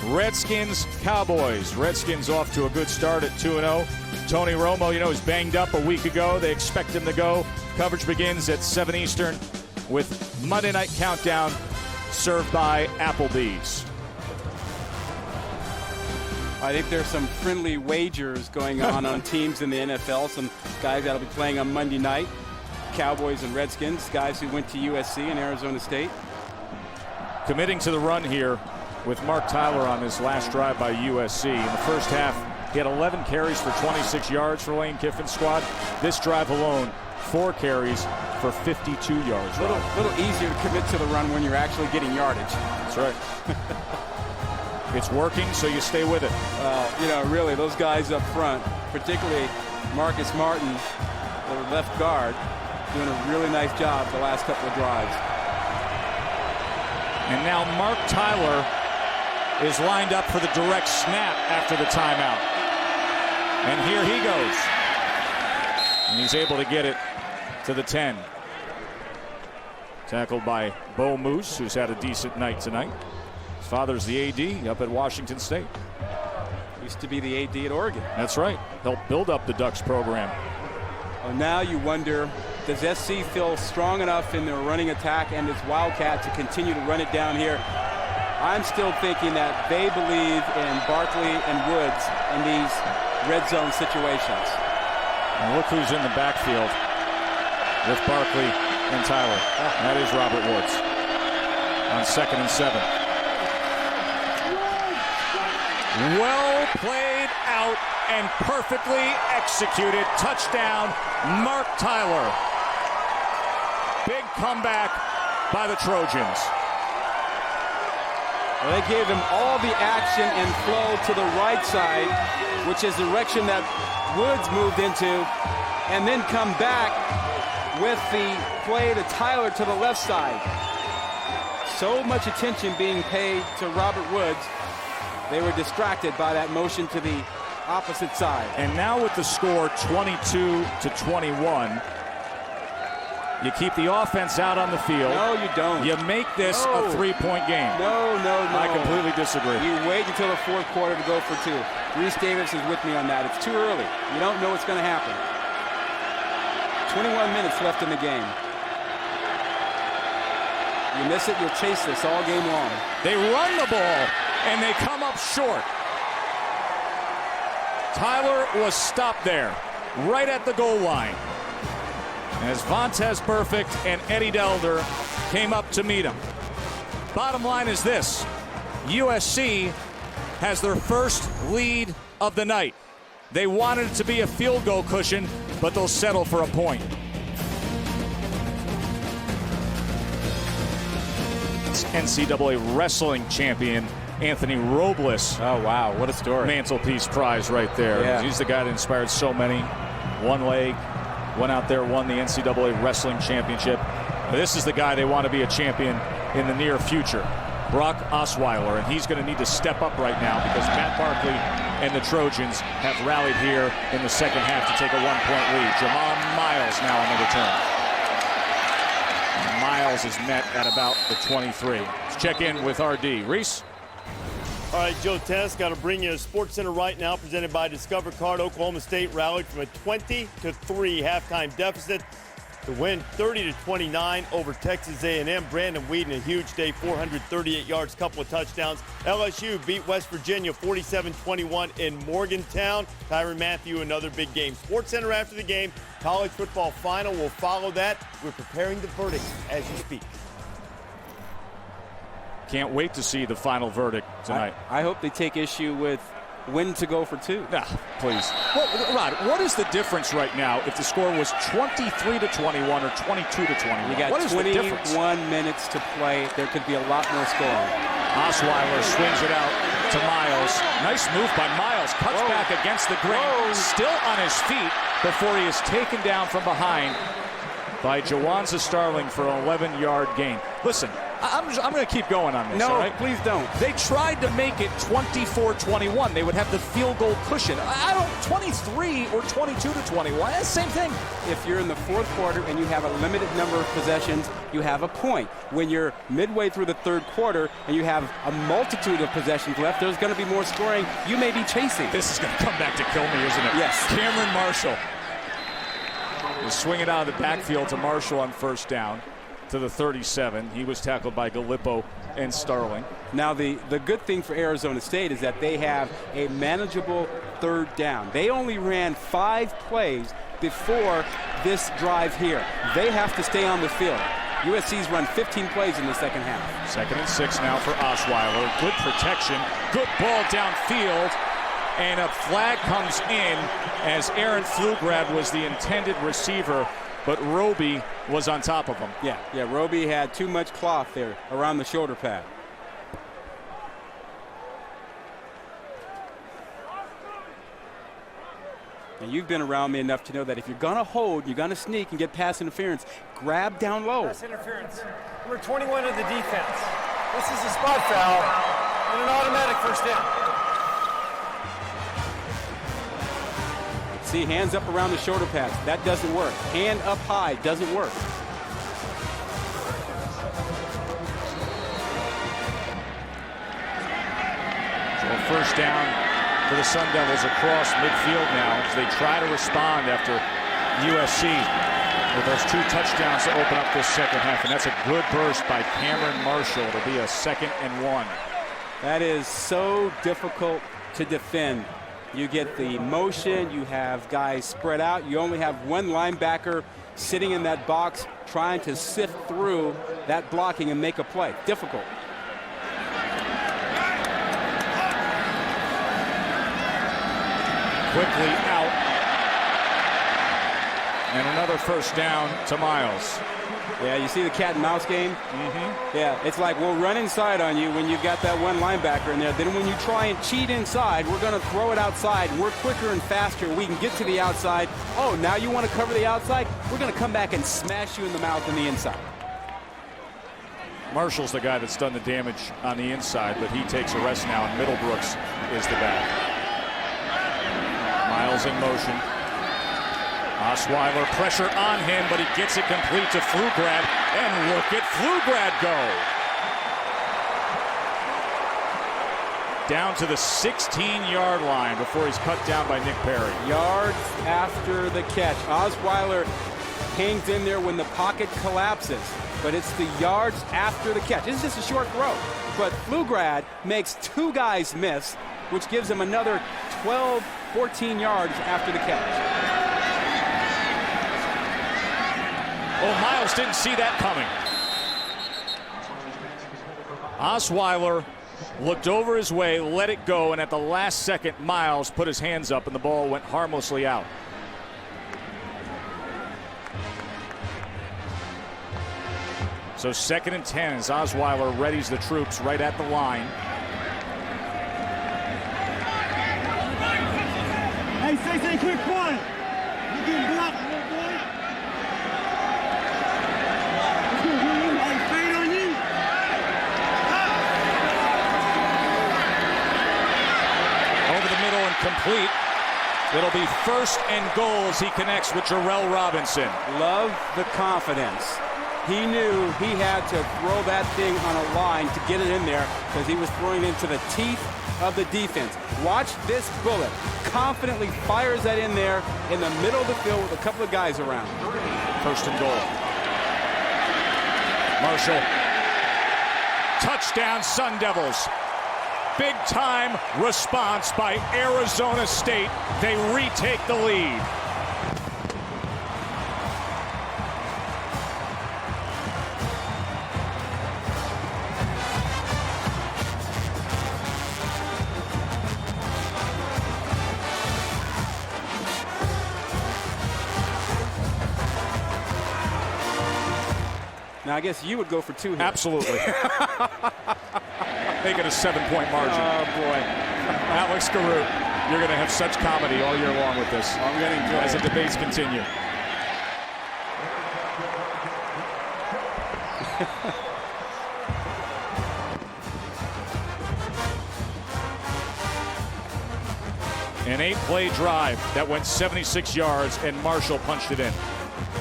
Redskins, Cowboys. Redskins off to a good start at 2-0. Tony Romo, was banged up a week ago. They expect him to go. Coverage begins at 7 Eastern with Monday Night Countdown served by Applebee's. I think there's some friendly wagers going on teams in the NFL. Some guys that'll be playing on Monday night. Cowboys and Redskins, guys who went to USC and Arizona State. Committing to the run here with Mark Tyler on this last drive by USC. In the first half, he had 11 carries for 26 yards for Lane Kiffin's squad. This drive alone, 4 carries for 52 yards. A little easier to commit to the run when you're actually getting yardage. That's right. It's working, so you stay with it. Really, those guys up front, particularly Marcus Martin, the left guard, doing a really nice job the last couple of drives. And now Mark Tyler is lined up for the direct snap after the timeout. And here he goes. And he's able to get it to the 10. Tackled by Bo Moose, who's had a decent night tonight. His father's the AD up at Washington State. Used to be the AD at Oregon. That's right. Helped build up the Ducks program. Well, now you wonder, does SC feel strong enough in their running attack and its Wildcat to continue to run it down here? I'm still thinking that they believe in Barkley and Woods in these red zone situations. And look who's in the backfield with Barkley and Tyler. That is Robert Woods on 2nd and 7. Well played out and perfectly executed. Touchdown, Mark Tyler. Big comeback by the Trojans. Well, they gave him all the action and flow to the right side, which is the direction that Woods moved into, and then come back with the play to Tyler to the left side. So much attention being paid to Robert Woods. They were distracted by that motion to the opposite side. And now with the score 22-21, you keep the offense out on the field. No, you don't. You make this a 3-point game. No. I completely disagree. You wait until the fourth quarter to go for 2. Reese Davis is with me on that. It's too early. You don't know what's going to happen. 21 minutes left in the game. You miss it, you'll chase this all game long. They run the ball, and they come up short. Tyler was stopped there, right at the goal line, as Vontez Burfict and Eddie Delder came up to meet him. Bottom line is this: USC has their first lead of the night. They wanted it to be a field goal cushion, but they'll settle for a point. NCAA wrestling champion Anthony Robles. Oh, wow. What a story. Mantelpiece prize right there. Yeah. He's the guy that inspired so many. One leg, went out there, won the NCAA wrestling championship. But this is the guy they want to be a champion in the near future. Brock Osweiler, and he's going to need to step up right now because Matt Barkley and the Trojans have rallied here in the second half to take a 1-point lead. Jamal Miles now on the return. Miles is met at about the 23. Let's check in with RD. Reese? All right, Joe Tess, got to bring you a Sports Center right now, presented by Discover Card. Oklahoma State rallied from a 20-3 halftime deficit to win 30-29 over Texas A&M. Brandon Whedon, a huge day, 438 yards, couple of touchdowns. LSU beat West Virginia 47-21 in Morgantown. Tyrann Mathieu, another big game. Sports Center after the game. College football final will follow that. We're preparing the verdict as you speak. Can't wait to see the final verdict tonight. I hope they take issue with when to go for 2. Nah, please. Well, Rod, what is the difference right now if the score was 23-21 or 22-21? You got what is 21 minutes to play. There could be a lot more scoring. Osweiler swings it out to Miles. Nice move by Miles. Cuts back against the grain. Still on his feet before he is taken down from behind by Jawanza Starling for an 11-yard gain. Listen, I'm going to keep going on this. No, all right? please don't. They tried to make it 24-21. They would have the field goal cushion. I don't 23 or 22-21. That's the same thing. If you're in the fourth quarter and you have a limited number of possessions, you have a point. When you're midway through the third quarter and you have a multitude of possessions left, there's going to be more scoring. You may be chasing. This is going to come back to kill me, isn't it? Yes. Cameron Marshall will swing it out of the backfield to Marshall on first down to the 37. He was tackled by Gallipo and Starling. Now, the good thing for Arizona State is that they have a manageable third down. They only ran 5 plays before this drive here. They have to stay on the field. USC's run 15 plays in the second half. 2nd and 6 now for Osweiler. Good protection. Good ball downfield. And a flag comes in as Aaron Pflugrad was the intended receiver, but Roby was on top of him. Yeah, Roby had too much cloth there around the shoulder pad. And you've been around me enough to know that if you're going to hold, you're going to sneak and get pass interference, grab down low. Pass interference. Number 21 of the defense. This is a spot foul and an automatic first down. See, hands up around the shoulder pads. That doesn't work. Hand up high doesn't work. So first down for the Sun Devils across midfield now as they try to respond after USC with those 2 touchdowns to open up this second half. And that's a good burst by Cameron Marshall. It'll be a 2nd and 1. That is so difficult to defend. You get the motion, you have guys spread out, you only have one linebacker sitting in that box trying to sift through that blocking and make a play. Difficult. Quickly out. And another first down to Miles. Yeah, you see the cat and mouse game? Yeah, it's like we'll run inside on you when you've got that one linebacker in there. Then when you try and cheat inside, we're going to throw it outside. We're quicker and faster. We can get to the outside. Oh, now you want to cover the outside? We're going to come back and smash you in the mouth on the inside. Marshall's the guy that's done the damage on the inside, but he takes a rest now, and Middlebrooks is the back. Miles in motion. Osweiler pressure on him, but he gets it complete to Pflugrad, and look at Pflugrad go. Down to the 16-yard line before he's cut down by Nick Perry. Yards after the catch. Osweiler hangs in there when the pocket collapses, but it's the yards after the catch. This is just a short throw, but Pflugrad makes 2 guys miss, which gives him another 12, 14 yards after the catch. Oh, Miles didn't see that coming. Osweiler looked over his way, let it go, and at the last second, Miles put his hands up, and the ball went harmlessly out. So 2nd and 10 as Osweiler readies the troops right at the line. Hey, say, quick one. You getting blocked, little boy? Over the middle and complete. It'll be 1st and goal as he connects with Jarrell Robinson. Love the confidence. He knew he had to throw that thing on a line to get it in there because he was throwing into the teeth of the defense. Watch this bullet. Confidently fires that in there in the middle of the field with a couple of guys around. 1st and goal. Marshall. Touchdown Sun Devils. Big time response by Arizona State. They retake the lead. Now, I guess you would go for 2 here. Absolutely. Make it a 7-point margin. Oh, boy. Alex Garrett, you're going to have such comedy all year long with this. I'm going to enjoy as it. the debates continue. An 8-play drive that went 76 yards, and Marshall punched it in.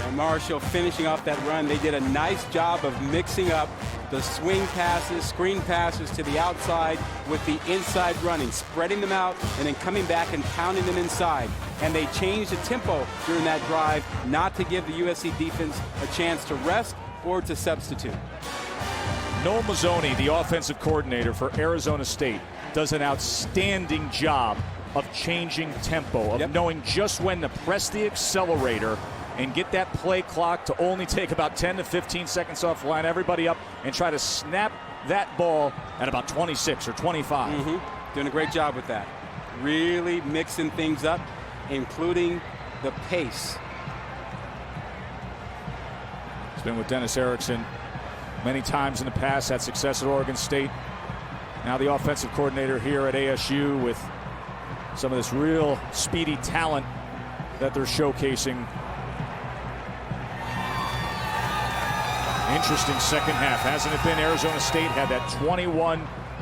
And Marshall finishing off that run. They did a nice job of mixing up the swing passes, screen passes to the outside with the inside running, spreading them out and then coming back and pounding them inside. And they changed the tempo during that drive not to give the USC defense a chance to rest or to substitute. Noel Mazzoni, the offensive coordinator for Arizona State, does an outstanding job of changing tempo, of knowing just when to press the accelerator and get that play clock to only take about 10 to 15 seconds off, line everybody up, and try to snap that ball at about 26 or 25. Doing a great job with that. Really mixing things up, including the pace. He's been with Dennis Erickson many times in the past, had success at Oregon State. Now the offensive coordinator here at ASU with some of this real speedy talent that they're showcasing. Interesting second half, hasn't it been? Arizona State had that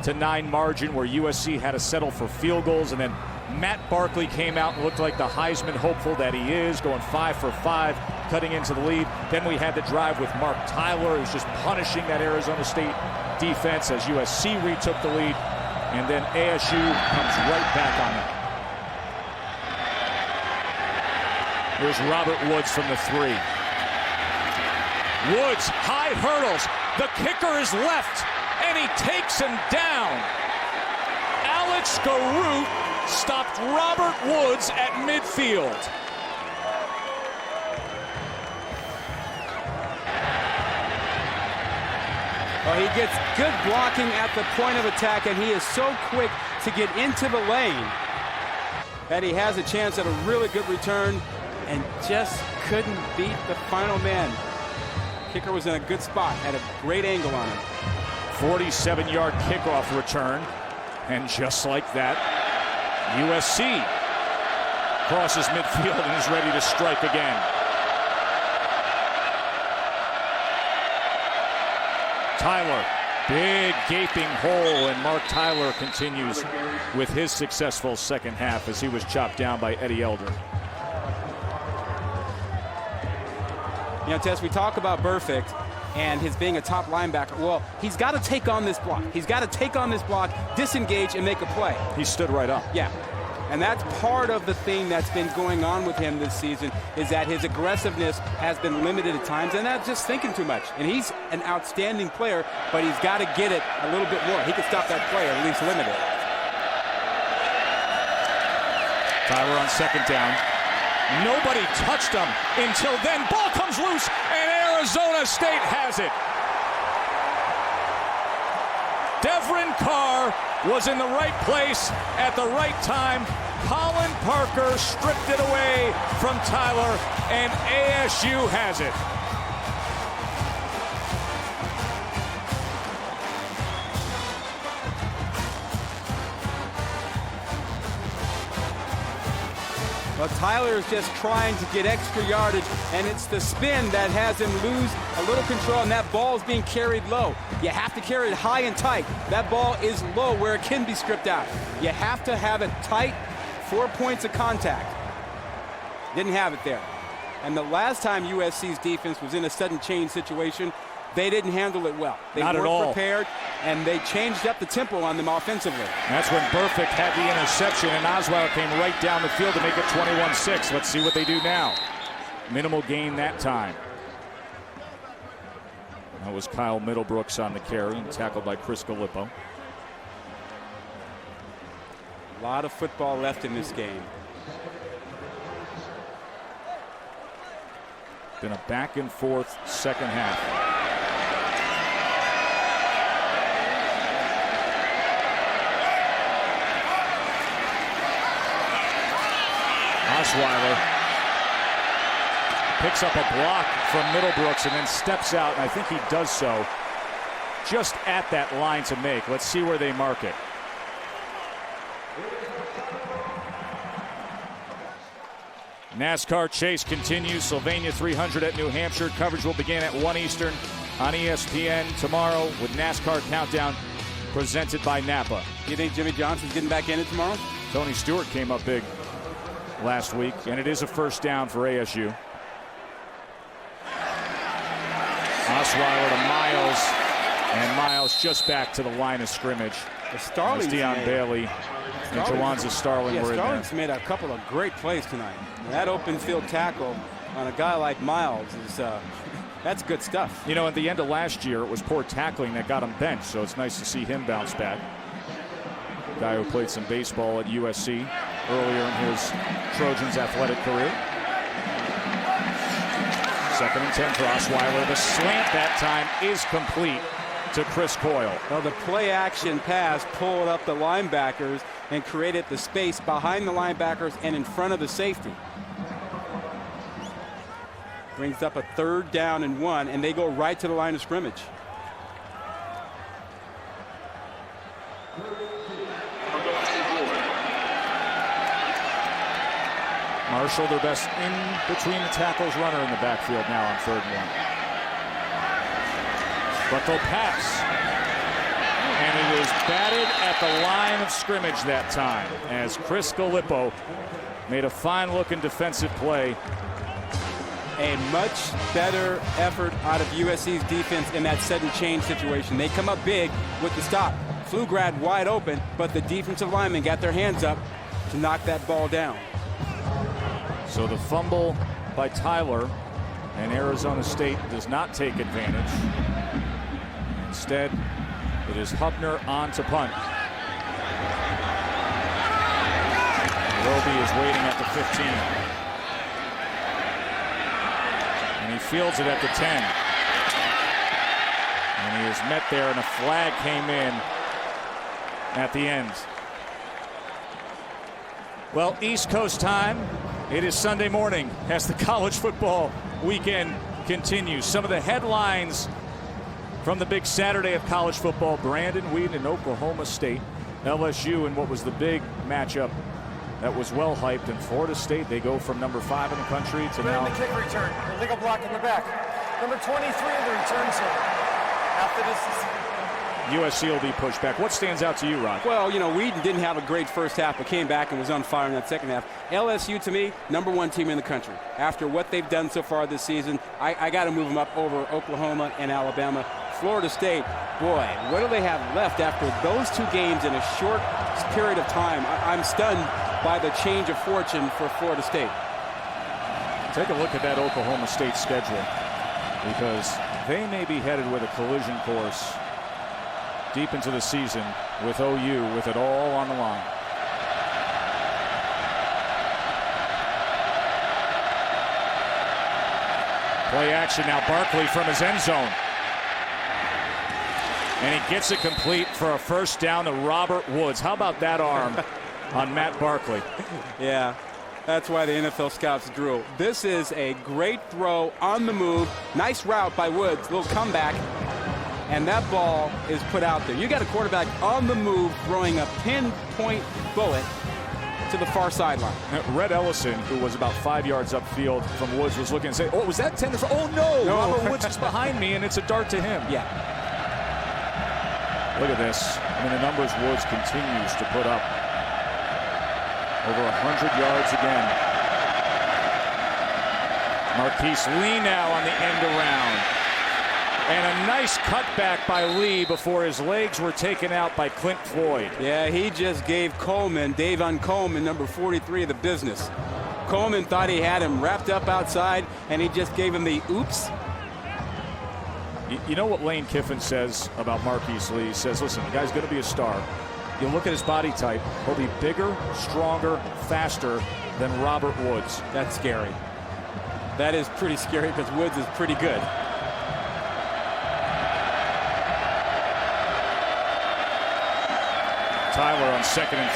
21-9 margin where USC had to settle for field goals, and then Matt Barkley came out and looked like the Heisman hopeful that he is, going 5 for 5, cutting into the lead. Then we had the drive with Mark Tyler, who's just punishing that Arizona State defense as USC retook the lead, and then ASU comes right back on them. Here's Robert Woods from the 3. Woods, high hurdles. The kicker is left, and he takes him down. Alex Garrett stopped Robert Woods at midfield. Well, he gets good blocking at the point of attack, and he is so quick to get into the lane that he has a chance at a really good return and just couldn't beat the final man. Kicker was in a good spot, had a great angle on him. 47-yard kickoff return, and just like that, USC crosses midfield and is ready to strike again. Tyler, big gaping hole, and Mark Tyler continues with his successful second half as he was chopped down by Eddie Elder. You know, Tess, we talk about Burfict and his being a top linebacker. Well, he's got to take on this block. He's got to take on this block, disengage, and make a play. He stood right up. Yeah. And that's part of the thing that's been going on with him this season, is that his aggressiveness has been limited at times, and that's just thinking too much. And he's an outstanding player, but he's got to get it a little bit more. He can stop that play, or at least limit it. Tyler on second down. Nobody touched him until then. Ball comes loose, and Arizona State has it. Devrin Carr was in the right place at the right time. Colin Parker stripped it away from Tyler, and ASU has it. Well, Tyler is just trying to get extra yardage, and it's the spin that has him lose a little control, and that ball is being carried low. You have to carry it high and tight. That ball is low where it can be stripped out. You have to have it tight, 4 points of contact. Didn't have it there. And the last time USC's defense was in a sudden change situation, they didn't handle it well. They weren't prepared, and they changed up the tempo on them offensively. That's when Burfict had the interception, and Osweiler came right down the field to make it 21-6. Let's see what they do now. Minimal gain that time. That was Kyle Middlebrooks on the carry, tackled by Chris Gallipo. A lot of football left in this game. Been a back and forth second half. Osweiler picks up a block from Middlebrooks and then steps out, and I think he does so just at that line to make. Let's see where they mark it. NASCAR chase continues. Sylvania 300 at New Hampshire. Coverage will begin at 1 Eastern on ESPN tomorrow with NASCAR Countdown presented by Napa. You think Jimmy Johnson's getting back in it tomorrow? Tony Stewart came up big. last week, and it is a first down for ASU. Osweiler to Miles, and Miles just back to the line of scrimmage. Starling's Deion Bailey and Jawanza Starling were in there. Starling's made a couple of great plays tonight. That open field tackle on a guy like Miles is that's good stuff. You know, at the end of last year, it was poor tackling that got him benched, so it's nice to see him bounce back. Guy who played some baseball at USC earlier in his Trojans athletic career. 2nd and 10 for Osweiler. The slant that time is complete to Chris Coyle. Well, the play action pass pulled up the linebackers and created the space behind the linebackers and in front of the safety. Brings up a 3rd down and 1, and they go right to the line of scrimmage. Marshall, their best in between the tackles runner in the backfield now on 3rd and 1. But they'll pass. And it is batted at the line of scrimmage that time as Chris Gallipo made a fine-looking defensive play. A much better effort out of USC's defense in that sudden change situation. They come up big with the stop. Pflugrad wide open, but the defensive linemen got their hands up to knock that ball down. So the fumble by Tyler, and Arizona State does not take advantage. Instead, it is Hubner on to punt. Roby is waiting at the 15. And he fields it at the 10. And he is met there, and a flag came in at the end. Well, East Coast time. It is Sunday morning as the college football weekend continues. Some of the headlines from the big Saturday of college football: Brandon Wheaton and Oklahoma State, LSU, and what was the big matchup that was well hyped in Florida State. They go from number 5 in the country to now. The kick return, illegal block in the back. Number 23 of the returns here. After this USC will be pushed back. What stands out to you, Rod? Well, you know, Wheaton didn't have a great first half, but came back and was on fire in that second half. LSU, to me, number 1 team in the country. After what they've done so far this season, I got to move them up over Oklahoma and Alabama. Florida State, boy, what do they have left after those 2 games in a short period of time? I'm stunned by the change of fortune for Florida State. Take a look at that Oklahoma State schedule, because they may be headed with a collision course deep into the season with OU with it all on the line. Play action now. Barkley from his end zone. And he gets it complete for a first down to Robert Woods. How about that arm on Matt Barkley? Yeah, that's why the NFL scouts drew. This is a great throw on the move. Nice route by Woods. Little comeback. And that ball is put out there. You got a quarterback on the move throwing a pinpoint bullet to the far sideline. Red Ellison, who was about 5 yards upfield from Woods, was looking and saying, "Oh, was that 10? Oh no, Robert Woods is behind me," and it's a dart to him. Yeah. Look at this. I mean, the numbers Woods continues to put up. Over 100 yards again. Marquise Lee now on the end around. And a nice cutback by Lee before his legs were taken out by Clint Floyd. Yeah, he just gave Davon Coleman, number 43, the business. Coleman thought he had him wrapped up outside, and he just gave him the oops. You know what Lane Kiffin says about Marquise Lee? He says, listen, the guy's going to be a star. You look at his body type, he'll be bigger, stronger, faster than Robert Woods. That's scary. That is pretty scary because Woods is pretty good. Tyler on 2nd and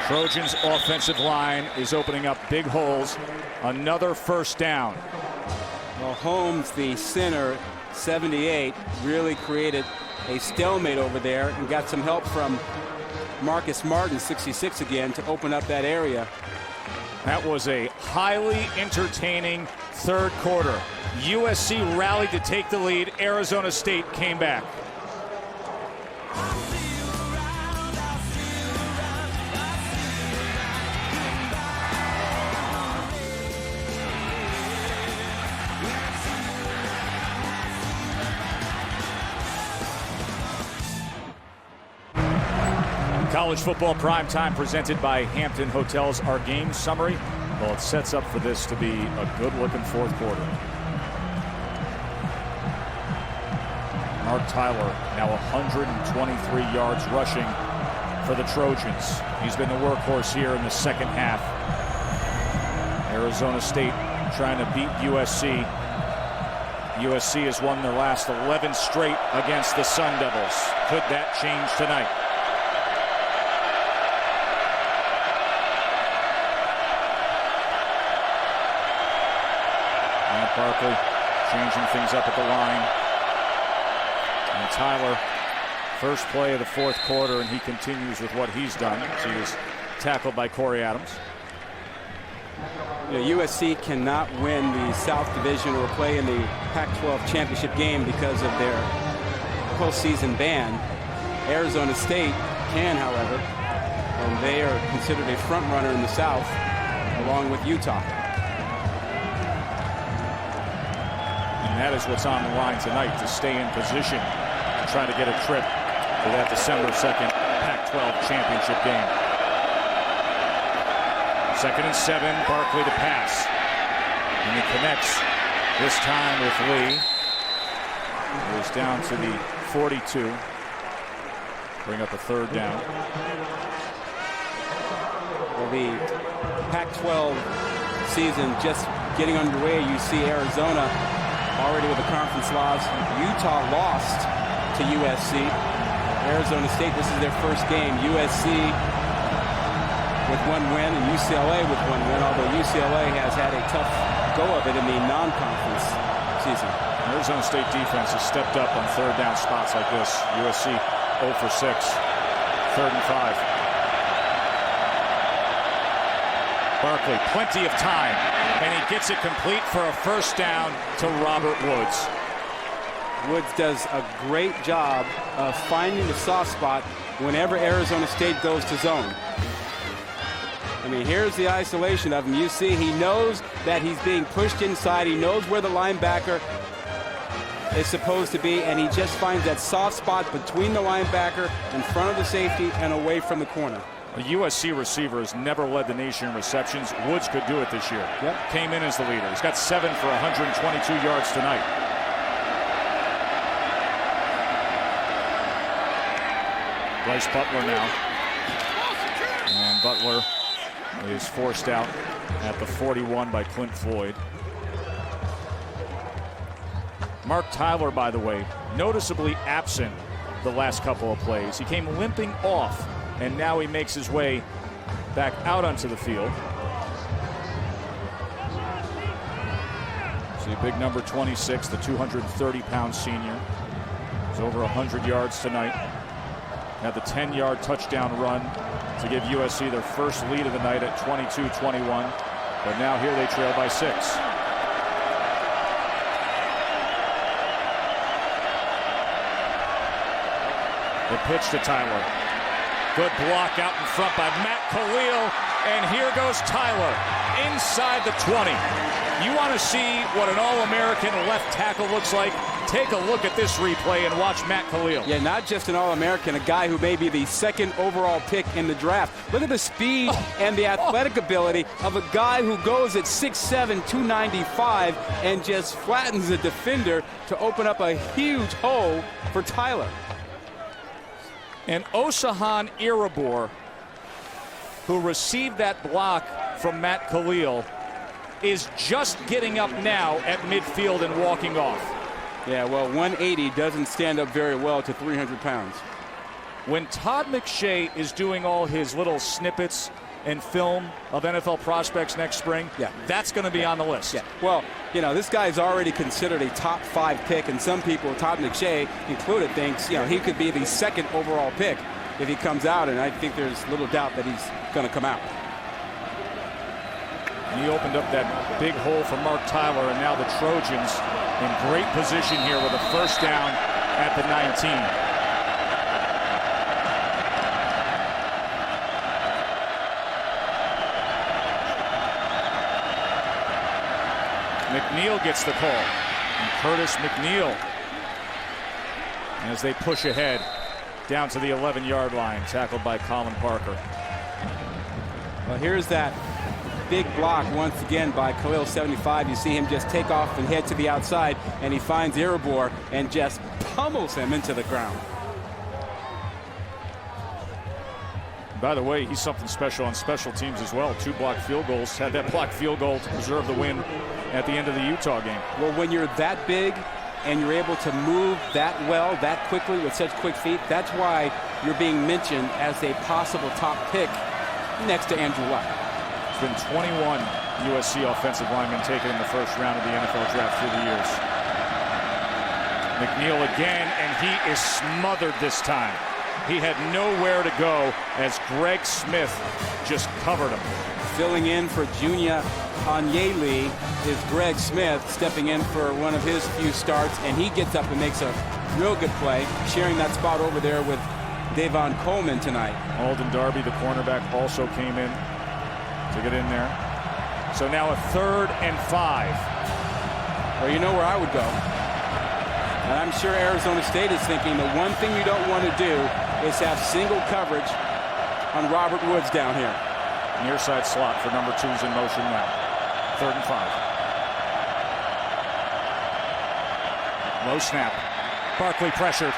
3. Trojans' offensive line is opening up big holes. Another first down. Well, Holmes, the center, 78, really created a stalemate over there and got some help from Marcus Martin, 66 again, to open up that area. That was a highly entertaining third quarter. USC rallied to take the lead. Arizona State came back. College football primetime presented by Hampton Hotels. Our game summary, well, it sets up for this to be a good-looking fourth quarter. Mark Tyler now 123 yards rushing for the Trojans. He's been the workhorse here in the second half. Arizona State trying to beat USC. USC has won their last 11 straight against the Sun Devils. Could that change tonight? Matt Barkley changing things up at the line. And Tyler, first play of the fourth quarter, and he continues with what he's done. He was tackled by Corey Adams. You know, USC cannot win the South Division or play in the Pac-12 championship game because of their postseason ban. Arizona State can, however, and they are considered a front runner in the South, along with Utah. And that is what's on the line tonight, to stay in position and try to get a trip to that December 2nd Pac-12 championship game. 2nd and 7, Barkley to pass. And he connects this time with Lee. Goes down to the 42. Bring up a third down. Well, the Pac-12 season just getting underway. You see Arizona already with a conference loss. Utah lost to USC. Arizona State, this is their first game. USC with one win and UCLA with one win, although UCLA has had a tough go of it in the non-conference season. Arizona State defense has stepped up on third down spots like this. USC 0 for 6. 3rd and 5. Barkley, plenty of time, and he gets it complete for a first down to Robert Woods. Woods does a great job of finding the soft spot whenever Arizona State goes to zone. I mean, here's the isolation of him. You see, he knows that he's being pushed inside. He knows where the linebacker is supposed to be, and he just finds that soft spot between the linebacker, in front of the safety, and away from the corner. A USC receiver has never led the nation in receptions. Woods could do it this year. Yep. Came in as the leader. He's got 7 for 122 yards tonight. Bryce Butler now. And Butler is forced out at the 41 by Clint Floyd. Mark Tyler, by the way, noticeably absent the last couple of plays. He came limping off, and now he makes his way back out onto the field. See, big number 26, the 230-pound senior. He's over 100 yards tonight. Had the 10-yard touchdown run to give USC their first lead of the night at 22-21. But now here they trail by 6. The pitch to Tyler. Good block out in front by Matt Khalil. And here goes Tyler inside the 20. You want to see what an All-American left tackle looks like? Take a look at this replay and watch Matt Khalil. Yeah, not just an All-American, a guy who may be the 2nd overall pick in the draft. Look at the speed and the athletic ability of a guy who goes at 6'7", 295, and just flattens the defender to open up a huge hole for Tyler. And Osahan Irabor, who received that block from Matt Khalil, is just getting up now at midfield and walking off. Yeah, well, 180 doesn't stand up very well to 300 pounds. When Todd McShay is doing all his little snippets and film of NFL prospects next spring, that's going to be on the list. Yeah. Well, you know, this guy's already considered a top 5 pick, and some people, Todd McShay included, thinks, you know, he could be the 2nd overall pick if he comes out, and I think there's little doubt that he's going to come out. And he opened up that big hole for Mark Tyler, and now the Trojans in great position here with a first down at the 19. McNeil gets the call. And Curtis McNeil, as they push ahead down to the 11-yard line, tackled by Colin Parker. Well, here's that big block once again by Khalil 75. You see him just take off and head to the outside, and he finds Iribor and just pummels him into the ground. By the way, he's something special on special teams as well. 2 blocked field goals. Had that blocked field goal to preserve the win at the end of the Utah game. Well, when you're that big and you're able to move that well, that quickly with such quick feet, that's why you're being mentioned as a possible top pick next to Andrew Luck. There's been 21 USC offensive linemen taken in the first round of the NFL draft through the years. McNeil again, and he is smothered this time. He had nowhere to go as Greg Smith just covered him. Filling in for Junior Onyeli is Greg Smith, stepping in for one of his few starts, and he gets up and makes a real good play, sharing that spot over there with Davon Coleman tonight. Alden Darby, the cornerback, also came in to get in there. So now a 3rd and 5. Well, you know where I would go. And I'm sure Arizona State is thinking the one thing you don't want to do is have single coverage on Robert Woods down here. Near side slot for number 2's in motion now. 3rd and 5. Low snap. Barkley pressured.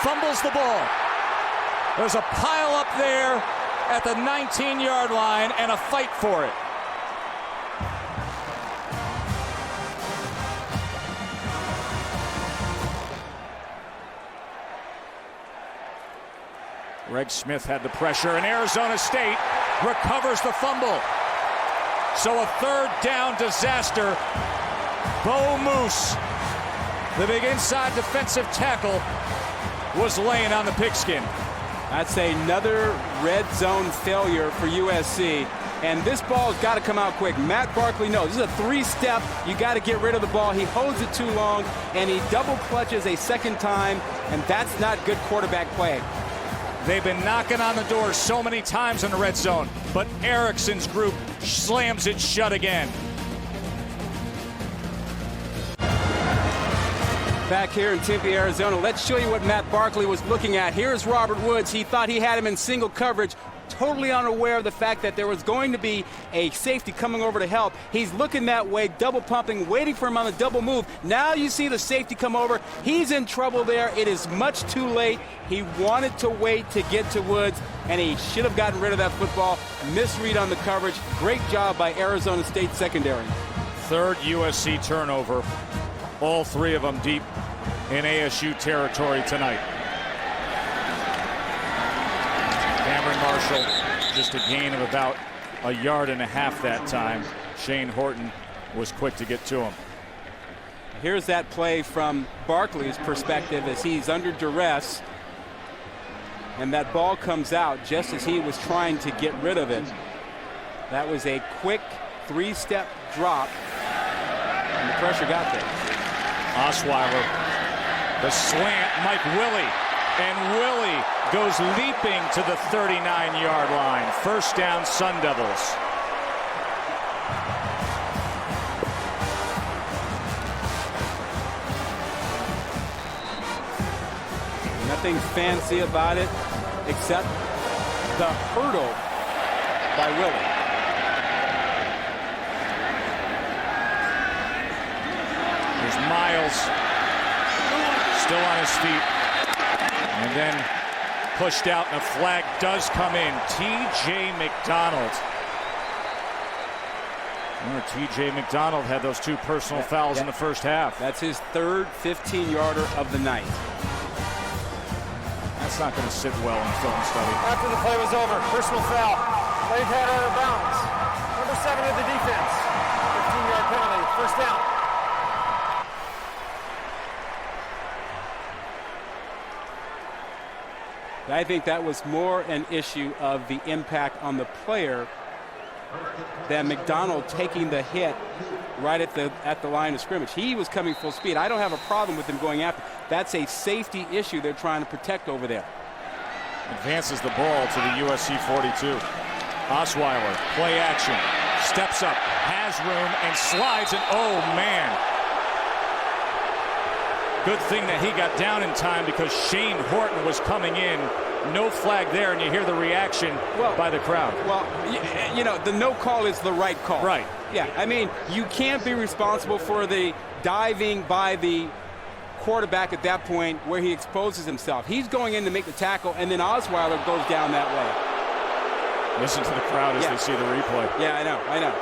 Fumbles the ball. There's a pile up there at the 19-yard line and a fight for it. Greg Smith had the pressure, and Arizona State recovers the fumble. So a 3rd down disaster. Bo Moose, the big inside defensive tackle, was laying on the pigskin. That's another red zone failure for USC. And this ball's got to come out quick. Matt Barkley knows this is a 3-step. You got to get rid of the ball. He holds it too long, and he double clutches a second time, and that's not good quarterback play. They've been knocking on the door so many times in the red zone, but Erickson's group slams it shut again. Back here in Tempe, Arizona, let's show you what Matt Barkley was looking at. Here's Robert Woods. He thought he had him in single coverage, totally unaware of the fact that there was going to be a safety coming over to help. He's looking that way, double pumping, waiting for him on the double move. Now you see the safety come over. He's in trouble there. It is much too late. He wanted to wait to get to Woods, and he should have gotten rid of that football. Misread on the coverage. Great job by Arizona State secondary. 3rd USC turnover. All 3 of them deep in ASU territory tonight. Cameron Marshall, just a gain of about 1.5 yards that time. Shane Horton was quick to get to him. Here's that play from Barkley's perspective as he's under duress, and that ball comes out just as he was trying to get rid of it. That was a quick 3-step drop, and the pressure got there. Osweiler, the slant, Mike Willie, and Willie goes leaping to the 39-yard line. 1st down, Sun Devils. Nothing fancy about it except the hurdle by Willie. There's Miles still on his feet, and then pushed out, and a flag does come in. T.J. McDonald. Remember, T.J. McDonald had those 2 personal fouls in the first half. That's his 3rd 15-yarder of the night. That's not going to sit well in film study. After the play was over, personal foul. Played head out of bounds. Number 7 of the defense. 15-yard penalty. 1st down. I think that was more an issue of the impact on the player than McDonald taking the hit right at the line of scrimmage. He was coming full speed. I don't have a problem with him going after. That's a safety issue they're trying to protect over there. Advances the ball to the USC 42. Osweiler, play action, steps up, has room, and slides, and oh man. Good thing that he got down in time because Shane Horton was coming in. No flag there, and you hear the reaction by the crowd. Well, you know, the no call is the right call. Right. Yeah, I mean, you can't be responsible for the diving by the quarterback at that point where he exposes himself. He's going in to make the tackle, and then Osweiler goes down that way. Listen to the crowd as they see the replay. Yeah, I know.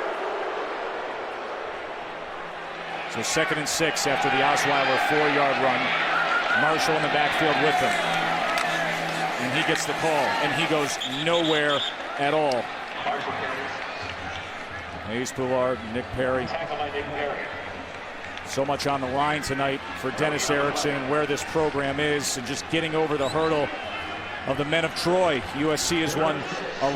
So 2nd and 6 after the Osweiler 4-yard run. Marshall in the backfield with him. And he gets the call, and he goes nowhere at all. Hayes Poulard, Nick Perry. So much on the line tonight for Dennis Erickson and where this program is, and just getting over the hurdle of the men of Troy. USC has won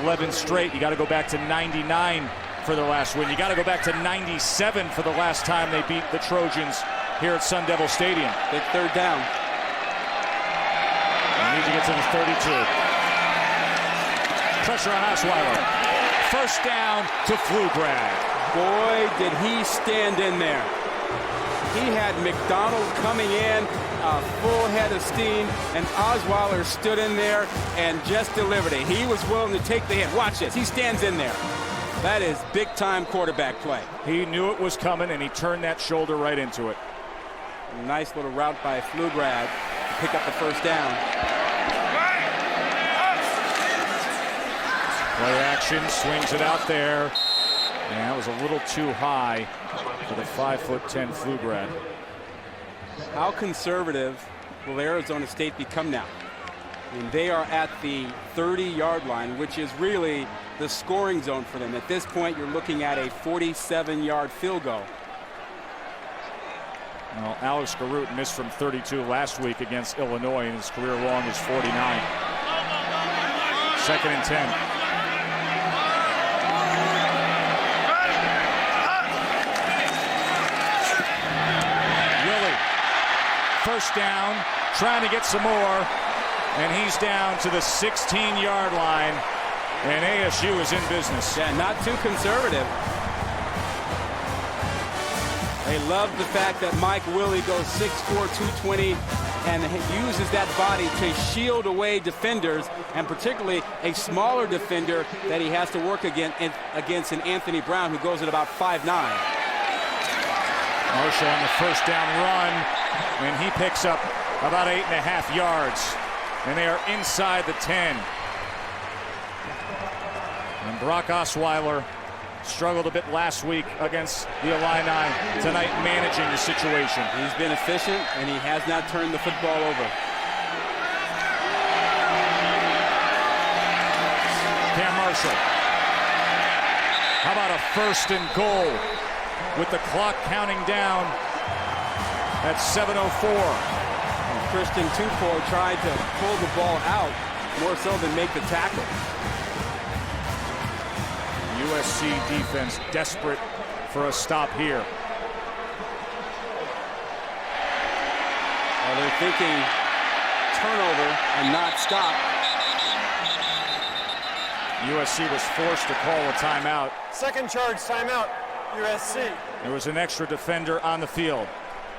11 straight. You got to go back to 99 for their last win. You got to go back to 97 for the last time they beat the Trojans here at Sun Devil Stadium. Big 3rd down. They need to get to the 32. Pressure on Osweiler. 1st down to Pflugrad. Boy, did he stand in there. He had McDonald coming in, a full head of steam, and Osweiler stood in there and just delivered it. He was willing to take the hit. Watch this. He stands in there. That is big-time quarterback play. He knew it was coming, and he turned that shoulder right into it. Nice little route by Pflugrad to pick up the 1st down. Play action, swings it out there. And that was a little too high for the 5'10" Pflugrad. How conservative will Arizona State become now? I mean, they are at the 30-yard line, which is really the scoring zone for them. At this point, you're looking at a 47-yard field goal. Well, Alex Garrett missed from 32 last week against Illinois, and his career long is 49. 2nd and 10. First down, trying to get some more, and he's down to the 16-yard line, and ASU is in business. Yeah, not too conservative. They love the fact that Mike Willie goes 6'4", 220, and uses that body to shield away defenders, and particularly a smaller defender that he has to work against an Anthony Brown, who goes at about 5'9". Marshall on the 1st down run, and he picks up about 8.5 yards, and they are inside the 10. And Brock Osweiler struggled a bit last week against the Illini. Tonight, managing the situation. He's been efficient, and he has not turned the football over. Cam Marshall. How about a 1st and goal with the clock counting down at 7:04. Christian Tupou tried to pull the ball out more so than make the tackle. USC defense desperate for a stop here. Well, they're thinking turnover and not stop. USC was forced to call a timeout. 2nd charge timeout, USC. There was an extra defender on the field.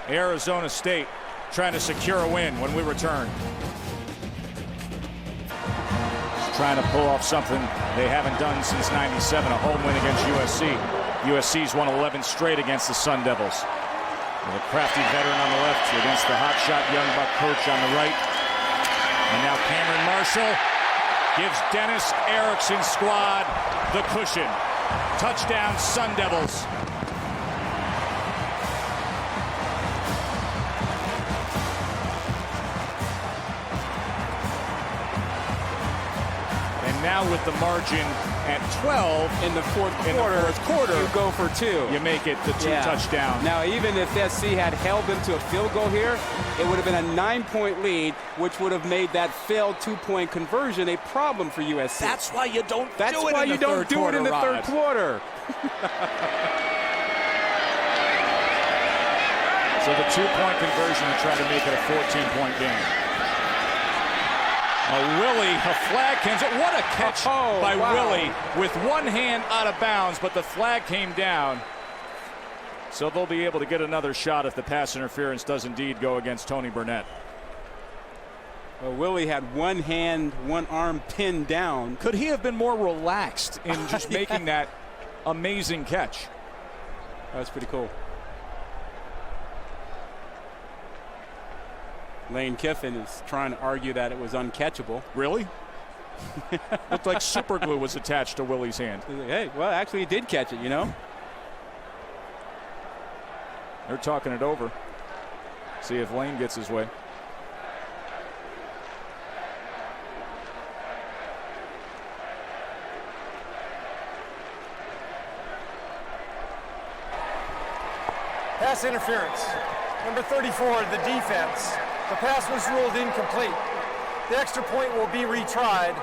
Arizona State trying to secure a win when we return. Trying to pull off something they haven't done since '97, a home win against USC. USC's won 11 straight against the Sun Devils. With a crafty veteran on the left against the hotshot young buck coach on the right. And now Cameron Marshall gives Dennis Erickson's squad the cushion. Touchdown, Sun Devils. Now with the margin at 12 in the fourth quarter, you go for 2. You make it the 2 touchdown. Now, even if SC had held them to a field goal here, it would have been a 9-point lead, which would have made that failed 2-point conversion a problem for USC. That's why you don't do it in the third quarter. That's why you don't do it in the third quarter. So the 2-point conversion to try to make it a 14-point game. Willie, a flag comes. What a catch by Willie with one hand out of bounds, but the flag came down. So they'll be able to get another shot if the pass interference does indeed go against Tony Burnett. Well, Willie had one hand, one arm pinned down. Could he have been more relaxed in just making that amazing catch? That was pretty cool. Lane Kiffin is trying to argue that it was uncatchable. Really? Looked like super glue was attached to Willie's hand. Hey, well, actually he did catch it, you know. They're talking it over. See if Lane gets his way. Pass interference. Number 34, the defense. The pass was ruled incomplete. The extra point will be retried.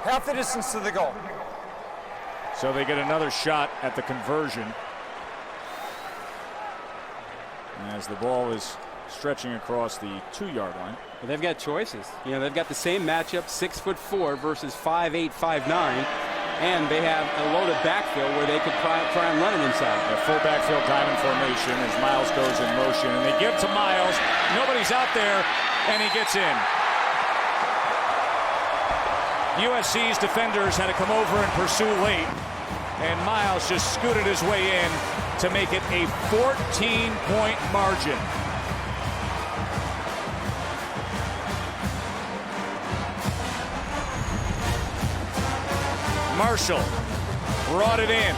Half the distance to the goal. So they get another shot at the conversion. As the ball is stretching across the 2-yard line. Well, they've got choices. You know, they've got the same matchup, 6'4" versus 5'8", 5'9". And they have a loaded backfield where they could try and run it inside. A full backfield diamond formation as Miles goes in motion. And they give to Miles. Nobody's out there, and he gets in. USC's defenders had to come over and pursue late. And Miles just scooted his way in to make it a 14-point margin. Marshall brought it in.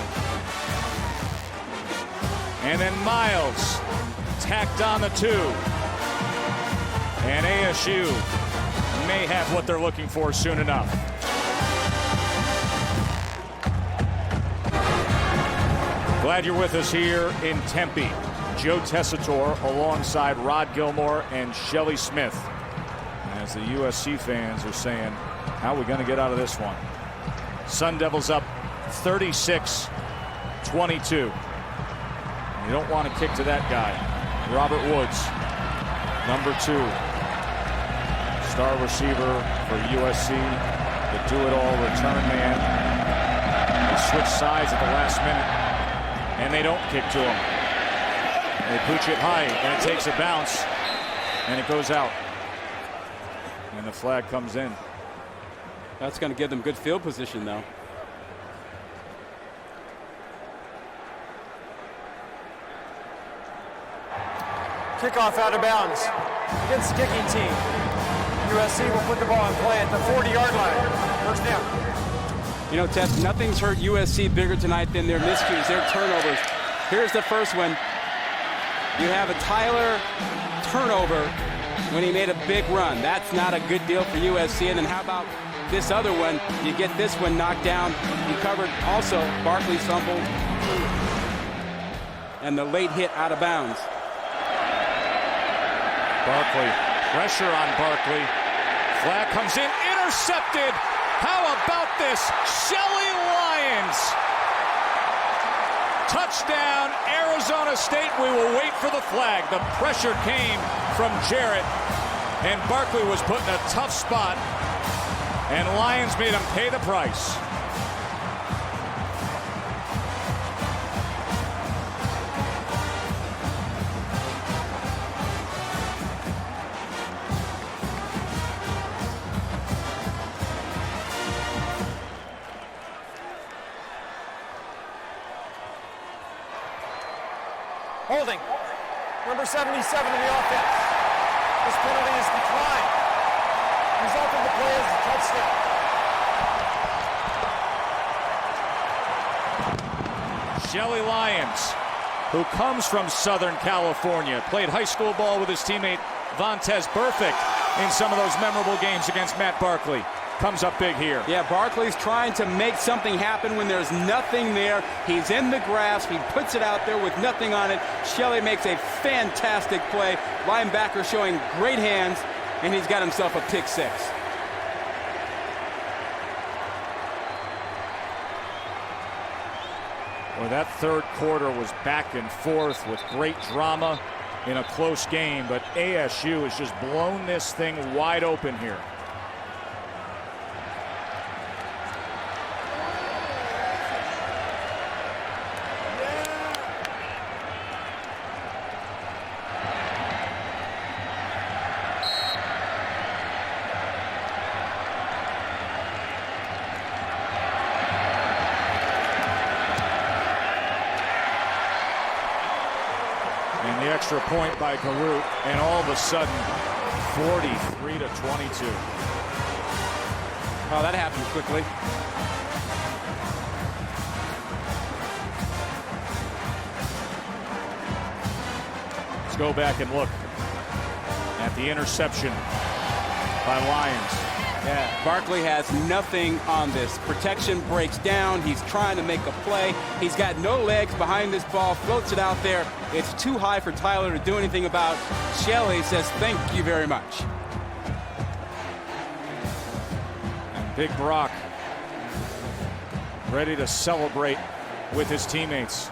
And then Miles tacked on the 2. And ASU may have what they're looking for soon enough. Glad you're with us here in Tempe. Joe Tessitore alongside Rod Gilmore and Shelley Smith. As the USC fans are saying, how are we going to get out of this one? Sun Devils up 36-22. You don't want to kick to that guy. Robert Woods, number 2. Star receiver for USC. The do-it-all return man. They switch sides at the last minute. And they don't kick to him. They pooch it high, and it takes a bounce, and it goes out. And the flag comes in. That's going to give them good field position, though. Kickoff out of bounds against the kicking team. USC will put the ball in play at the 40-yard line. First down. You know, Tess, nothing's hurt USC bigger tonight than their miscues, their turnovers. Here's the first one. You have a Tyler turnover when he made a big run. That's not a good deal for USC. And then how about this other one? You get this one knocked down. You covered also Barkley's fumble and the late hit out of bounds. Barkley, pressure on Barkley. Flag comes in, intercepted. How about this? Shelley Lyons. Touchdown, Arizona State. We will wait for the flag. The pressure came from Jarrett, and Barkley was put in a tough spot, and Lyons made him pay the price. Holding. Number 77 in the offense. This penalty is declined. Result of the play is a touchdown. Shelley Lyons, who comes from Southern California, played high school ball with his teammate Vontez Burfict in some of those memorable games against Matt Barkley. Comes up big here. Yeah, Barkley's trying to make something happen when there's nothing there. He's in the grasp. He puts it out there with nothing on it. Shelley makes a fantastic play. Linebacker showing great hands, and he's got himself a pick 6. Well, that third quarter was back and forth with great drama in a close game, but ASU has just blown this thing wide open here. extra point by Garut, and all of a sudden, 43-22. Oh, that happened quickly. Let's go back and look at the interception by Lyons. Yeah, Barkley has nothing on this. Protection breaks down. He's trying to make a play. He's got no legs behind this ball, floats it out there. It's too high for Tyler to do anything about. Shelley says, thank you very much. And Big Brock ready to celebrate with his teammates.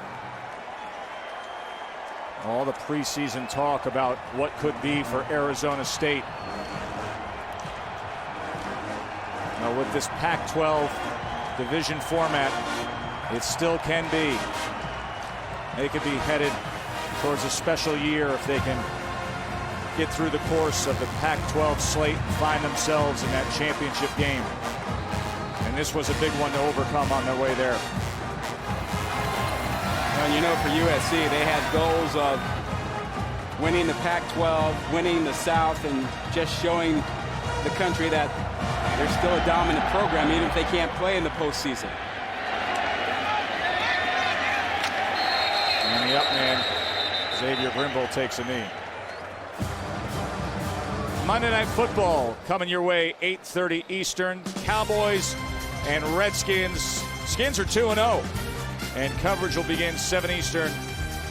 All the preseason talk about what could be for Arizona State. Now with this Pac-12 division format, it still can be. They could be headed towards a special year if they can get through the course of the Pac-12 slate and find themselves in that championship game. And this was a big one to overcome on their way there. And you know, for USC, they had goals of winning the Pac-12, winning the South, and just showing the country that they're still a dominant program, even if they can't play in the postseason. And the up man, Xavier Grimble, takes a knee. Monday Night Football coming your way, 8:30 Eastern. Cowboys and Redskins. Skins are 2-0. And coverage will begin 7 Eastern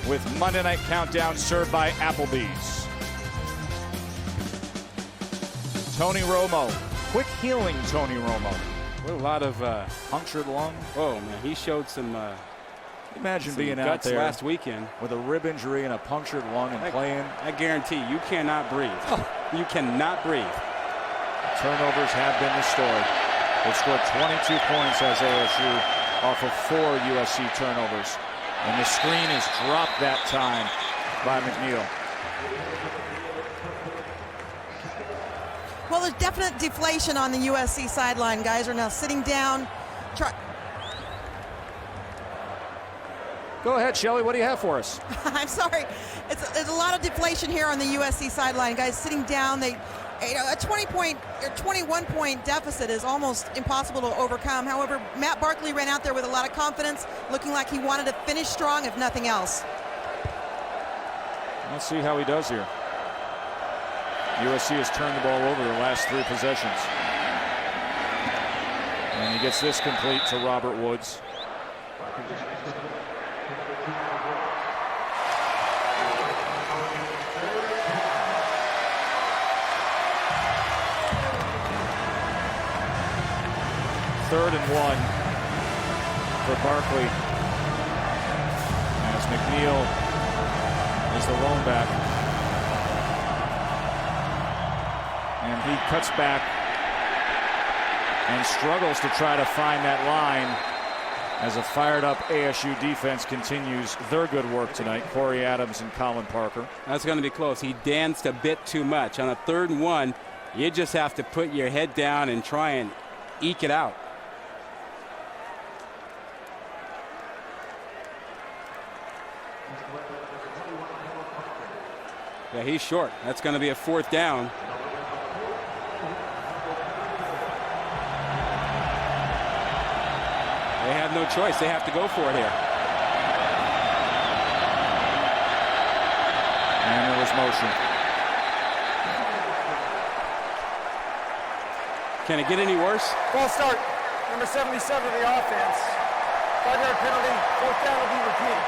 with Monday Night Countdown served by Applebee's. Tony Romo. Quick healing Tony Romo. What a lot of punctured lung. Oh, man, he showed some imagine being guts out there last weekend with a rib injury and a punctured lung and playing. I guarantee you cannot breathe. You cannot breathe. Turnovers have been the story. They scored 22 points as ASU off of 4 USC turnovers. And the screen is dropped that time by McNeil. Well, there's definite deflation on the USC sideline. Guys are now sitting down. Go ahead, Shelley. What do you have for us? I'm sorry. It's a lot of deflation here on the USC sideline. Guys sitting down. A 20-point or 21-point deficit is almost impossible to overcome. However, Matt Barkley ran out there with a lot of confidence, looking like he wanted to finish strong, if nothing else. Let's see how he does here. USC has turned the ball over the last 3 possessions. And he gets this complete to Robert Woods. Third and 1 for Barkley as McNeil is the lone back. And he cuts back and struggles to try to find that line as a fired up ASU defense continues their good work tonight. Corey Adams and Colin Parker. That's going to be close. He danced a bit too much. On a 3rd and 1, you just have to put your head down and try and eke it out. Yeah, he's short. That's going to be a 4th down. They have no choice. They have to go for it here. And there was motion. Can it get any worse? False start. Number 77 of the offense. 5-yard penalty. 4th down will be repeated.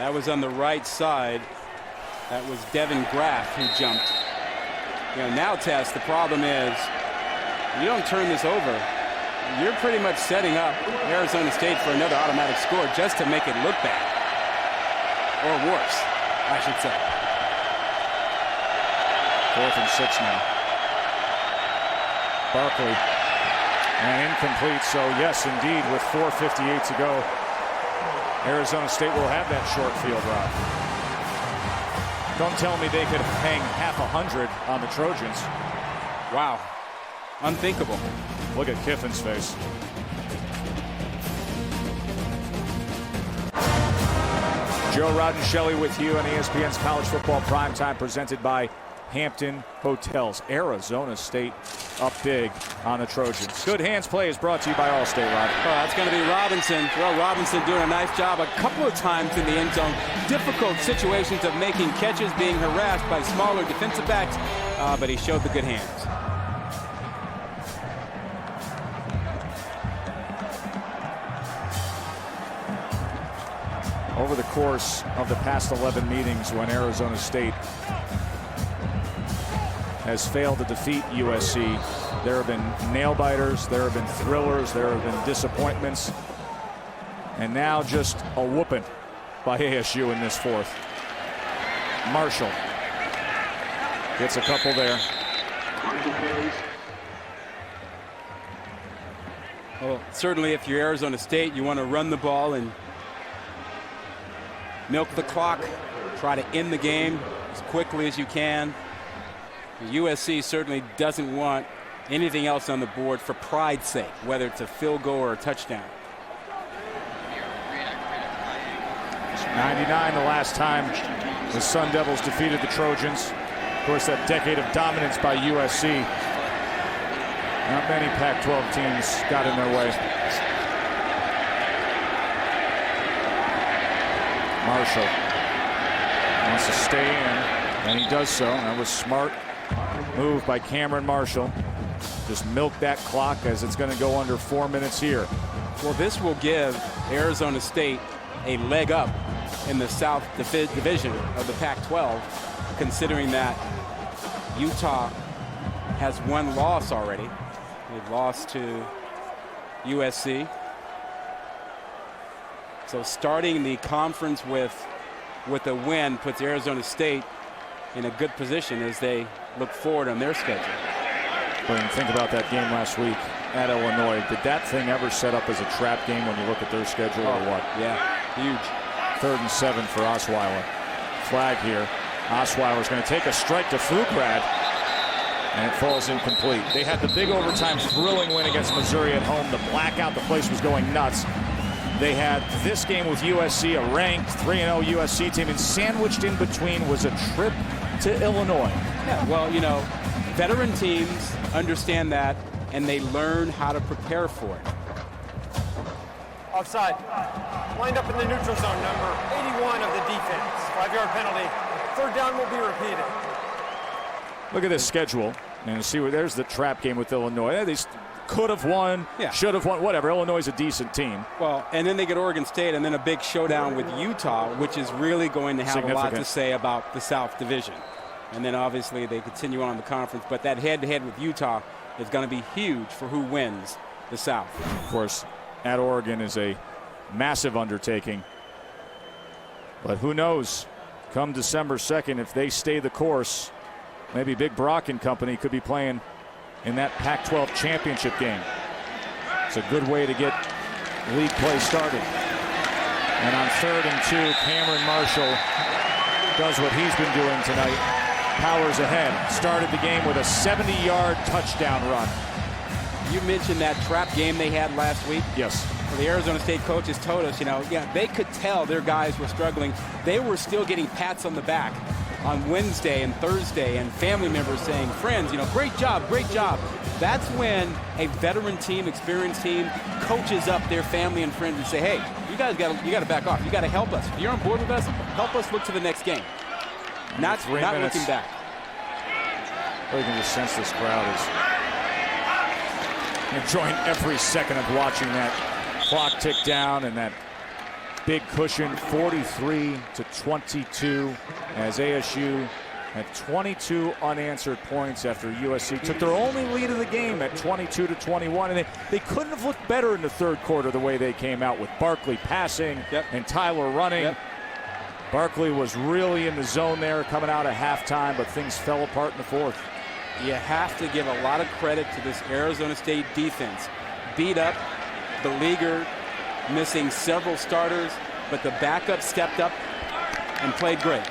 That was on the right side. That was Devin Graff who jumped. You know, now, Tess, the problem is you don't turn this over. You're pretty much setting up Arizona State for another automatic score just to make it look bad. Or worse, I should say. 4th and 6 now. Barkley. And incomplete. So, yes, indeed, with 4:58 to go, Arizona State will have that short field route. Don't tell me they could hang half 100 on the Trojans. Wow. Unthinkable. Look at Kiffin's face. Joe Roddenshelley with you on ESPN's College Football Primetime, presented by Hampton Hotels. Arizona State up big on the Trojans. Good hands play is brought to you by Allstate, Rod. Oh, that's going to be Robinson. Well, Robinson doing a nice job a couple of times in the end zone. Difficult situations of making catches, being harassed by smaller defensive backs, but he showed the good hands. Over the course of the past 11 meetings when Arizona State has failed to defeat USC, there have been nail-biters, there have been thrillers, there have been disappointments, and now just a whooping by ASU in this fourth. Marshall gets a couple there. Well, certainly if you're Arizona State, you want to run the ball and milk the clock, try to end the game as quickly as you can. USC certainly doesn't want anything else on the board for pride's sake, whether it's a field goal or a touchdown. 99 the last time the Sun Devils defeated the Trojans. Of course, that decade of dominance by USC. Not many Pac-12 teams got in their way. Marshall wants to stay in, and he does so. That was smart move by Cameron Marshall. Just milk that clock as it's going to go under 4 minutes here. Well, this will give Arizona State a leg up in the South Division of the Pac-12, considering that Utah has one loss already. They've lost to USC. So starting the conference with a win puts Arizona State in a good position as they look forward on their schedule. When you think about that game last week at Illinois, did that thing ever set up as a trap game when you look at their schedule or what? Yeah, huge. 3rd and 7 for Osweiler. Flag here. Osweiler's going to take a strike to Fugrad, and it falls incomplete. They had the big overtime thrilling win against Missouri at home. The blackout, the place was going nuts. They had this game with USC, a ranked 3-0 USC team, and sandwiched in between was a trip to Illinois. Yeah, well, you know, veteran teams understand that, and they learn how to prepare for it. Offside. Lined up in the neutral zone, number 81 of the defense. 5-yard penalty. 3rd down will be repeated. Look at this schedule, and you see where there's the trap game with Illinois. They could have won, should have won, whatever. Illinois is a decent team. Well, and then they get Oregon State, and then a big showdown with Utah, which is really going to have a lot to say about the South Division. And then obviously they continue on in the conference, but that head-to-head with Utah is going to be huge for who wins the South. Of course, at Oregon is a massive undertaking. But who knows, come December 2nd, if they stay the course, maybe Big Brock and company could be playing in that Pac-12 championship game. It's a good way to get league play started. And on 3rd and 2, Cameron Marshall does what he's been doing tonight. Powers ahead. Started the game with a 70-yard touchdown run. You mentioned that trap game they had last week. Yes. Well, the Arizona State coaches told us, they could tell their guys were struggling. They were still getting pats on the back on Wednesday and Thursday, and family members saying, friends, great job, great job. That's when a veteran team, experienced team, coaches up their family and friends and say, hey, you guys got to back off. You got to help us. If you're on board with us, help us look to the next game. Not looking back. Well, you can just sense this crowd is enjoying every second of watching that clock tick down and that big cushion. 43-22 as ASU had 22 unanswered points after USC took their only lead of the game at 22-21, and they couldn't have looked better in the 3rd quarter the way they came out with Barkley passing and Tyler running. Barkley was really in the zone there coming out of halftime, but things fell apart in the 4th. You have to give a lot of credit to this Arizona State defense. Beat up, Beleaguer missing several starters, but the backup stepped up and played great.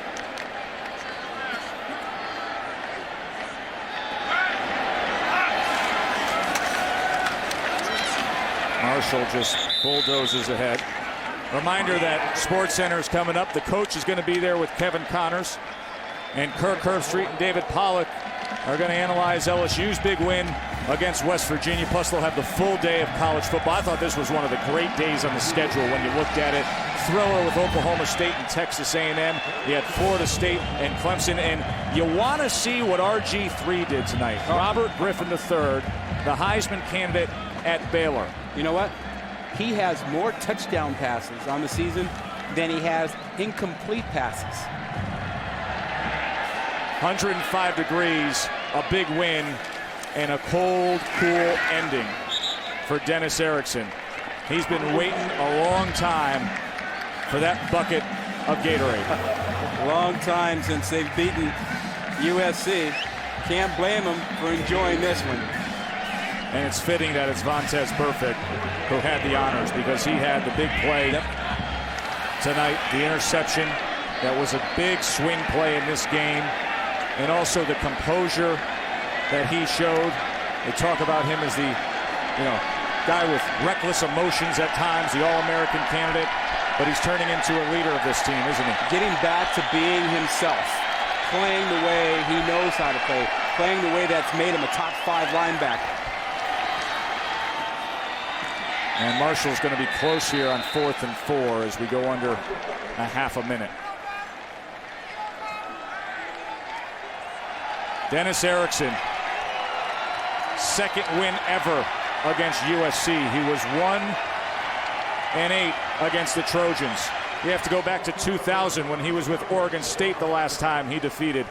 Marshall just bulldozes ahead. Reminder that SportsCenter is coming up. The coach is going to be there with Kevin Connors. And Kirk Herbstreit and David Pollack are going to analyze LSU's big win against West Virginia. Plus, they'll have the full day of college football. I thought this was one of the great days on the schedule when you looked at it. Thriller with Oklahoma State and Texas A&M. You had Florida State and Clemson. And you want to see what RG3 did tonight. Robert Griffin III, the Heisman candidate at Baylor. You know what? He has more touchdown passes on the season than he has incomplete passes. 105 degrees, a big win, and a cold, cool ending for Dennis Erickson. He's been waiting a long time for that bucket of Gatorade. Long time since they've beaten USC. Can't blame them for enjoying this one. And it's fitting that it's Vontez Burfict who had the honors, because he had the big play tonight, the interception. That was a big swing play in this game. And also the composure that he showed. They talk about him as the, guy with reckless emotions at times, the All-American candidate, but he's turning into a leader of this team, isn't he? Getting back to being himself, playing the way he knows how to play, playing the way that's made him a top 5 linebacker. And Marshall's going to be close here on 4th and 4 as we go under a half a minute. Dennis Erickson, second win ever against USC. He was 1-8 against the Trojans. You have to go back to 2000 when he was with Oregon State the last time he defeated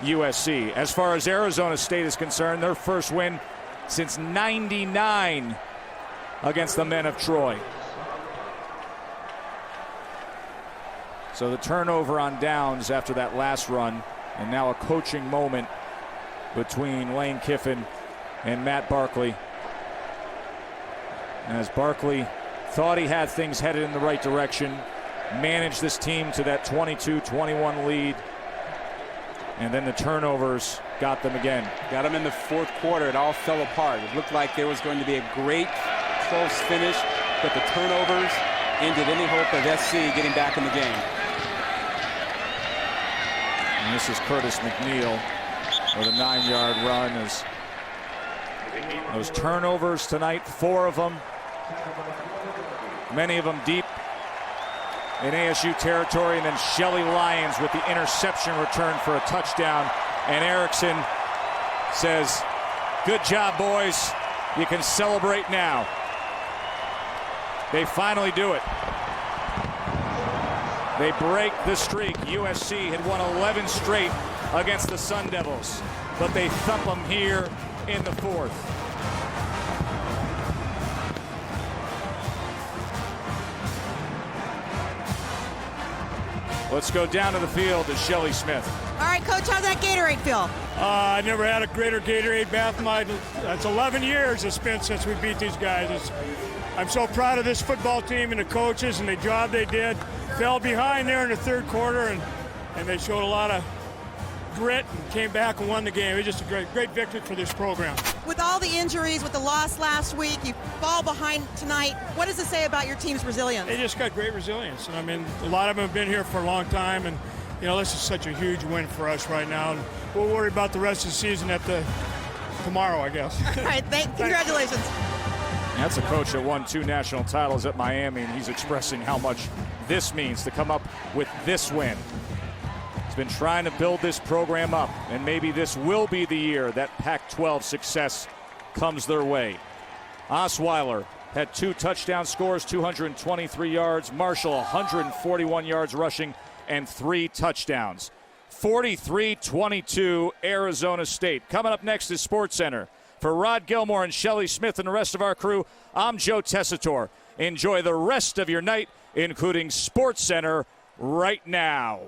USC. As far as Arizona State is concerned, their first win since '99 against the men of Troy. So the turnover on downs after that last run, and now a coaching moment between Lane Kiffin and Matt Barkley. And as Barkley thought he had things headed in the right direction, managed this team to that 22-21 lead, and then the turnovers got them again. Got them in the fourth quarter. It all fell apart. It looked like there was going to be a great close finish, but the turnovers ended any hope of SC getting back in the game. And this is Curtis McNeil with a 9-yard run. As those turnovers tonight, 4 of them, many of them deep in ASU territory, and then Shelley Lyons with the interception return for a touchdown. And Erickson says, "Good job, boys. You can celebrate now." They finally do it. They break the streak. USC had won 11 straight against the Sun Devils, but they thump them here in the 4th. Let's go down to the field to Shelley Smith. All right, Coach, how's that Gatorade feel? I never had a greater Gatorade bath in my. That's 11 years it's been since we beat these guys. I'm so proud of this football team and the coaches and the job they did. Fell behind there in the third quarter, and they showed a lot of grit and came back and won the game. It was just a great victory for this program. With all the injuries, with the loss last week, you fall behind tonight. What does it say about your team's resilience? They just got great resilience. And I mean, a lot of them have been here for a long time, and this is such a huge win for us right now. And we'll worry about the rest of the season tomorrow, I guess. All right, congratulations. That's a coach that won 2 national titles at Miami, and he's expressing how much this means to come up with this win. He's been trying to build this program up, and maybe this will be the year that Pac-12 success comes their way. Osweiler had 2 touchdown scores, 223 yards. Marshall, 141 yards rushing and 3 touchdowns. 43-22 Arizona State. Coming up next is SportsCenter. For Rod Gilmore and Shelley Smith and the rest of our crew, I'm Joe Tessitore. Enjoy the rest of your night, including SportsCenter right now.